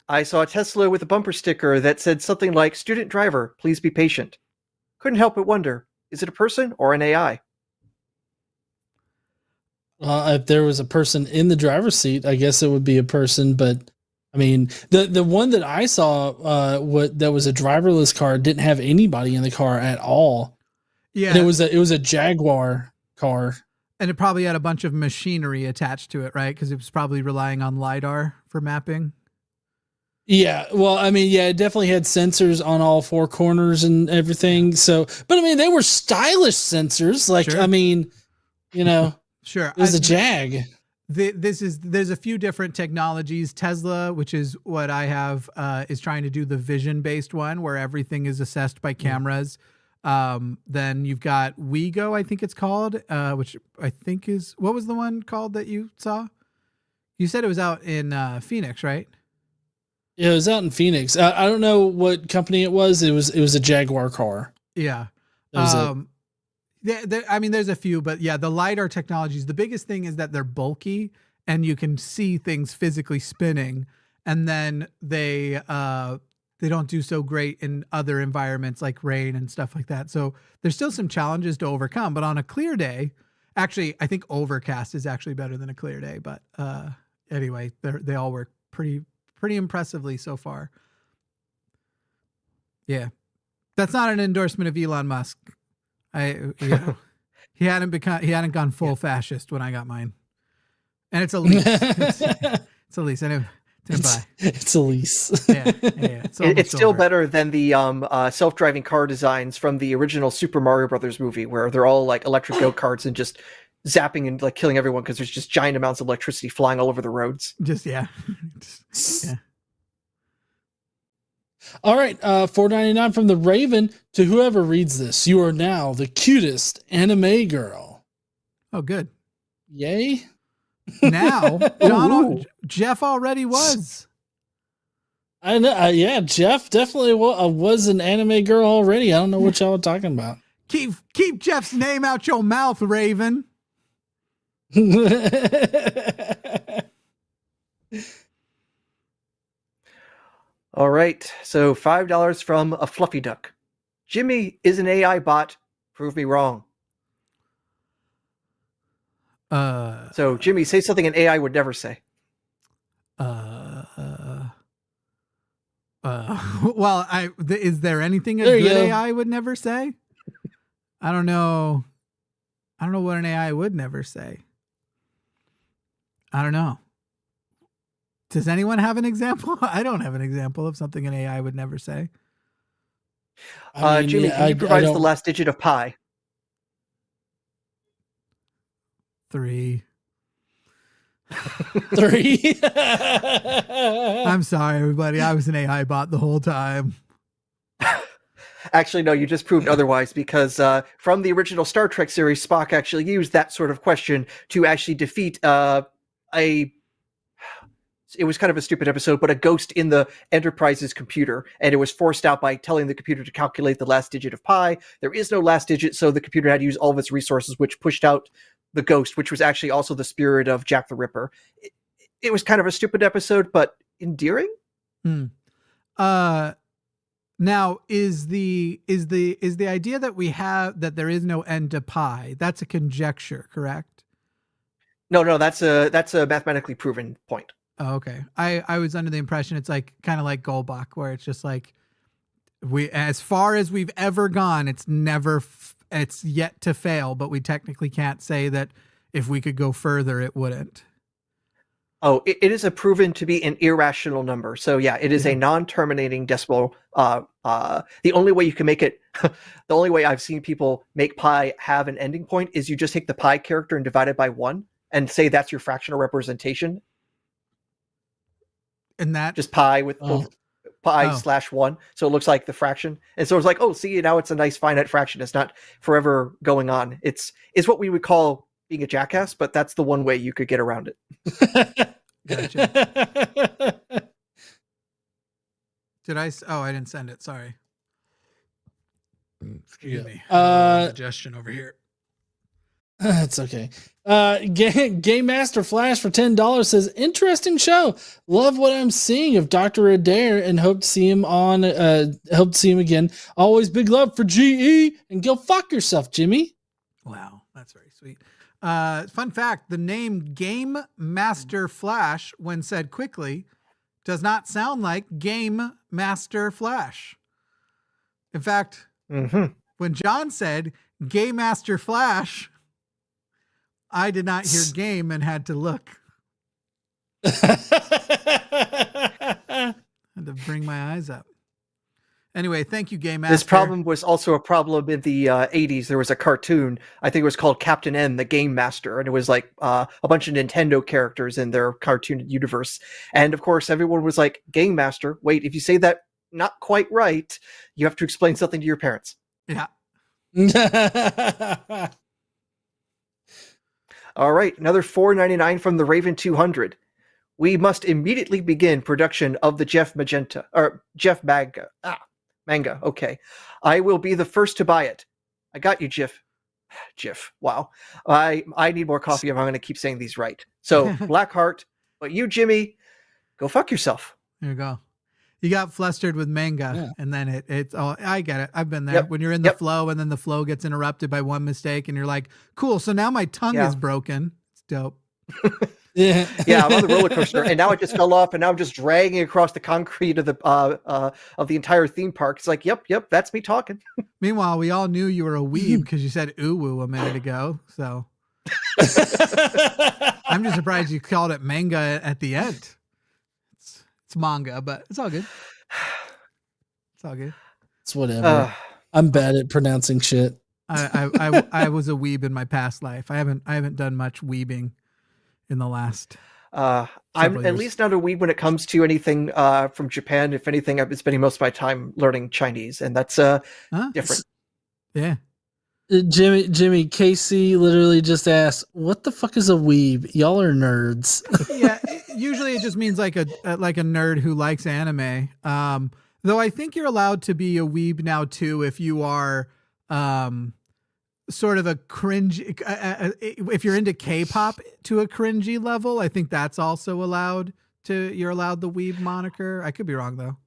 B: I saw a Tesla with a bumper sticker that said something like, "Student driver, please be patient." Couldn't help but wonder, is it a person or an AI?
A: If there was a person in the driver's seat, I guess it would be a person. But I mean, the one that I saw, that was a driverless car, didn't have anybody in the car at all.
C: Yeah,
A: and it was a Jaguar car,
C: and it probably had a bunch of machinery attached to it, right? Because it was probably relying on LiDAR for mapping.
A: Yeah, well, I mean, yeah, it definitely had sensors on all four corners and everything. So, but I mean, they were stylish sensors. Like,
C: Sure.
A: I mean, you know.
C: Sure.
A: It was a Jag.
C: There's a few different technologies. Tesla, which is what I have, is trying to do the vision-based one where everything is assessed by cameras. Then you've got WeGo, I think it's called, which I think is, what was the one called that you saw? You said it was out in Phoenix, right?
A: Yeah, it was out in Phoenix. I don't know what company it was. It was a Jaguar car.
C: Yeah.
A: That was it.
C: I mean, there's a few, but yeah, the LiDAR technologies, the biggest thing is that they're bulky and you can see things physically spinning, and then they don't do so great in other environments like rain and stuff like that. So there's still some challenges to overcome, but on a clear day, actually, I think overcast is actually better than a clear day, but anyway, they all work pretty impressively so far. Yeah. That's not an endorsement of Elon Musk. He hadn't gone full fascist when I got mine, and it's a lease. It's a lease. I didn't buy.
A: It's a lease.
C: Yeah.
B: It's still better than the self-driving car designs from the original Super Mario Brothers movie, where they're all like electric go-karts and just zapping and like killing everyone because there's just giant amounts of electricity flying all over the roads.
C: Yeah.
A: All right, $4.99 from the Raven. To whoever reads this, you are now the cutest anime girl.
C: Oh, good.
A: Yay!
C: Now, Jeff already was.
A: I know. Yeah, Jeff definitely was an anime girl already. I don't know what y'all are talking about.
C: Keep Jeff's name out your mouth, Raven.
B: All right, so $5 from a Fluffy Duck. Jimmy is an AI bot. Prove me wrong. So Jimmy, say something an AI would never say.
C: Well, is there anything a good AI would never say? I don't know. I don't know what an AI would never say. I don't know. Does anyone have an example? I don't have an example of something an AI would never say.
B: I mean, Jimmy, can you provide us the last digit of pi?
C: 3.
A: 3.
C: I'm sorry, everybody. I was an AI bot the whole time.
B: Actually, no, you just proved otherwise, because from the original Star Trek series, Spock actually used that sort of question to actually defeat it was kind of a stupid episode, but a ghost in the Enterprise's computer, and it was forced out by telling the computer to calculate the last digit of pi. There is no last digit, so the computer had to use all of its resources, which pushed out the ghost, which was actually also the spirit of Jack the Ripper. It was kind of a stupid episode, but endearing.
C: Now is the idea that we have that there is no end to pi, that's a conjecture, correct?
B: No, that's a mathematically proven point.
C: Oh, okay. I was under the impression it's like kind of like Goldbach, where it's just like as far as we've ever gone, it's yet to fail, but we technically can't say that if we could go further, it wouldn't.
B: Oh, it is a proven to be an irrational number. So yeah, it is a non-terminating decimal. The only way you can make it, the only way I've seen people make pi have an ending point is you just take the pi character and divide it by 1 and say that's your fractional representation.
C: And that
B: just pi with pi slash 1. So it looks like the fraction. And so it's like, oh, see, now it's a nice finite fraction. It's not forever going on. It's what we would call being a jackass, but that's the one way you could get around it.
C: Gotcha. Did I? Oh, I didn't send it. Sorry. Excuse me. Suggestion over here.
A: It's okay. Game Master Flash for $10 says, interesting show. Love what I'm seeing of Dr. Adair and hope to see him again. Always big love for GE and go fuck yourself, Jimmy.
C: Wow, that's very sweet. Fun fact, the name Game Master Flash, when said quickly, does not sound like Game Master Flash. In fact, when John said Game Master Flash, I did not hear game and had to look. Had to bring my eyes up. Anyway, thank you, Game Master.
B: This problem was also a problem in the 80s. There was a cartoon, I think it was called Captain N, the Game Master, and it was like a bunch of Nintendo characters in their cartoon universe. And of course, everyone was like, Game Master, wait, if you say that not quite right, you have to explain something to your parents.
C: Yeah.
B: All right, another $4.99 from the Raven 200. We must immediately begin production of the Jeff manga. Okay, I will be the first to buy it. I got you, Jiff. Wow, I need more coffee if I'm going to keep saying these right. So Blackheart, but you, Jimmy, go fuck yourself.
C: There you go. You got flustered with manga, and then it's all. I get it. I've been there. When you're in the flow, and then the flow gets interrupted by one mistake, and you're like, "Cool, so now my tongue is broken." It's dope.
B: Yeah, I'm on the roller coaster, and now it just fell off, and now I'm just dragging across the concrete of the entire theme park. It's like, yep, that's me talking.
C: Meanwhile, we all knew you were a weeb because you said "ooh" a minute ago. So I'm just surprised you called it manga at the end. It's manga, but it's all good. It's all good.
A: It's whatever. I'm bad at pronouncing shit.
C: I was a weeb in my past life. I haven't done much weebing in the last.
B: I'm at least not a weeb when it comes to anything from Japan. If anything, I've been spending most of my time learning Chinese, and that's different.
C: Yeah.
A: Jimmy, KC literally just asked, "What the fuck is a weeb? Y'all are nerds."
C: Yeah, usually it just means like a nerd who likes anime. Though I think you're allowed to be a weeb now too if you are sort of a cringe. If you're into K-pop to a cringy level, I think that's also allowed. You're allowed the weeb moniker. I could be wrong though.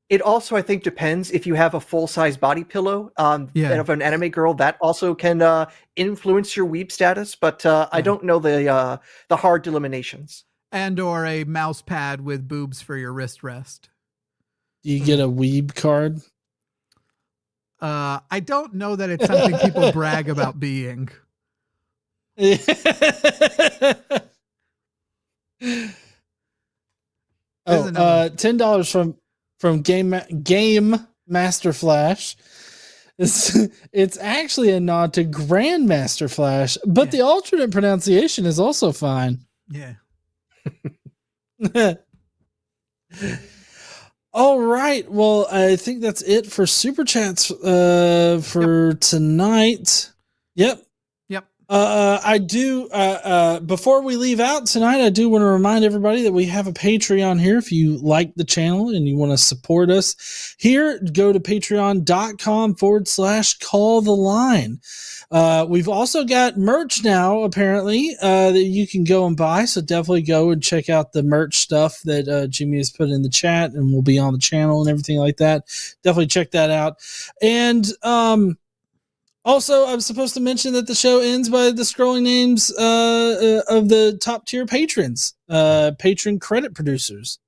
B: It also, I think, depends if you have a full-size body pillow of an anime girl. That also can influence your weeb status, but I don't know the hard delimitations.
C: And or a mouse pad with boobs for your wrist rest.
A: Do you get a weeb card?
C: I don't know that it's something people brag about being.
A: $10 from Game Master Flash. It's actually a nod to Grandmaster Flash, but the alternate pronunciation is also fine.
C: Yeah.
A: All right. Well, I think that's it for Super Chats for tonight. Yep. I do, before we leave out tonight, I do want to remind everybody that we have a Patreon here. If you like the channel and you want to support us here, go to patreon.com/call the line. We've also got merch now, apparently, that you can go and buy. So definitely go and check out the merch stuff that Jimmy has put in the chat and will be on the channel and everything like that. Definitely check that out. And, also, I'm supposed to mention that the show ends by the scrolling names of the top tier patrons, patron credit producers.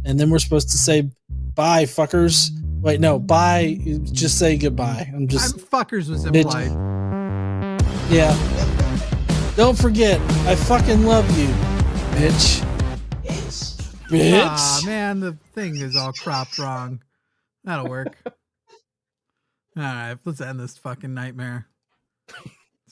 A: And then we're supposed to say bye, fuckers. Wait, no, bye. Just say goodbye.
C: Fuckers was implied.
A: Yeah. Don't forget, I fucking love you. bitch. Bitch.
C: Ah, man, the thing is all cropped wrong. That'll work. All right, let's end this fucking nightmare.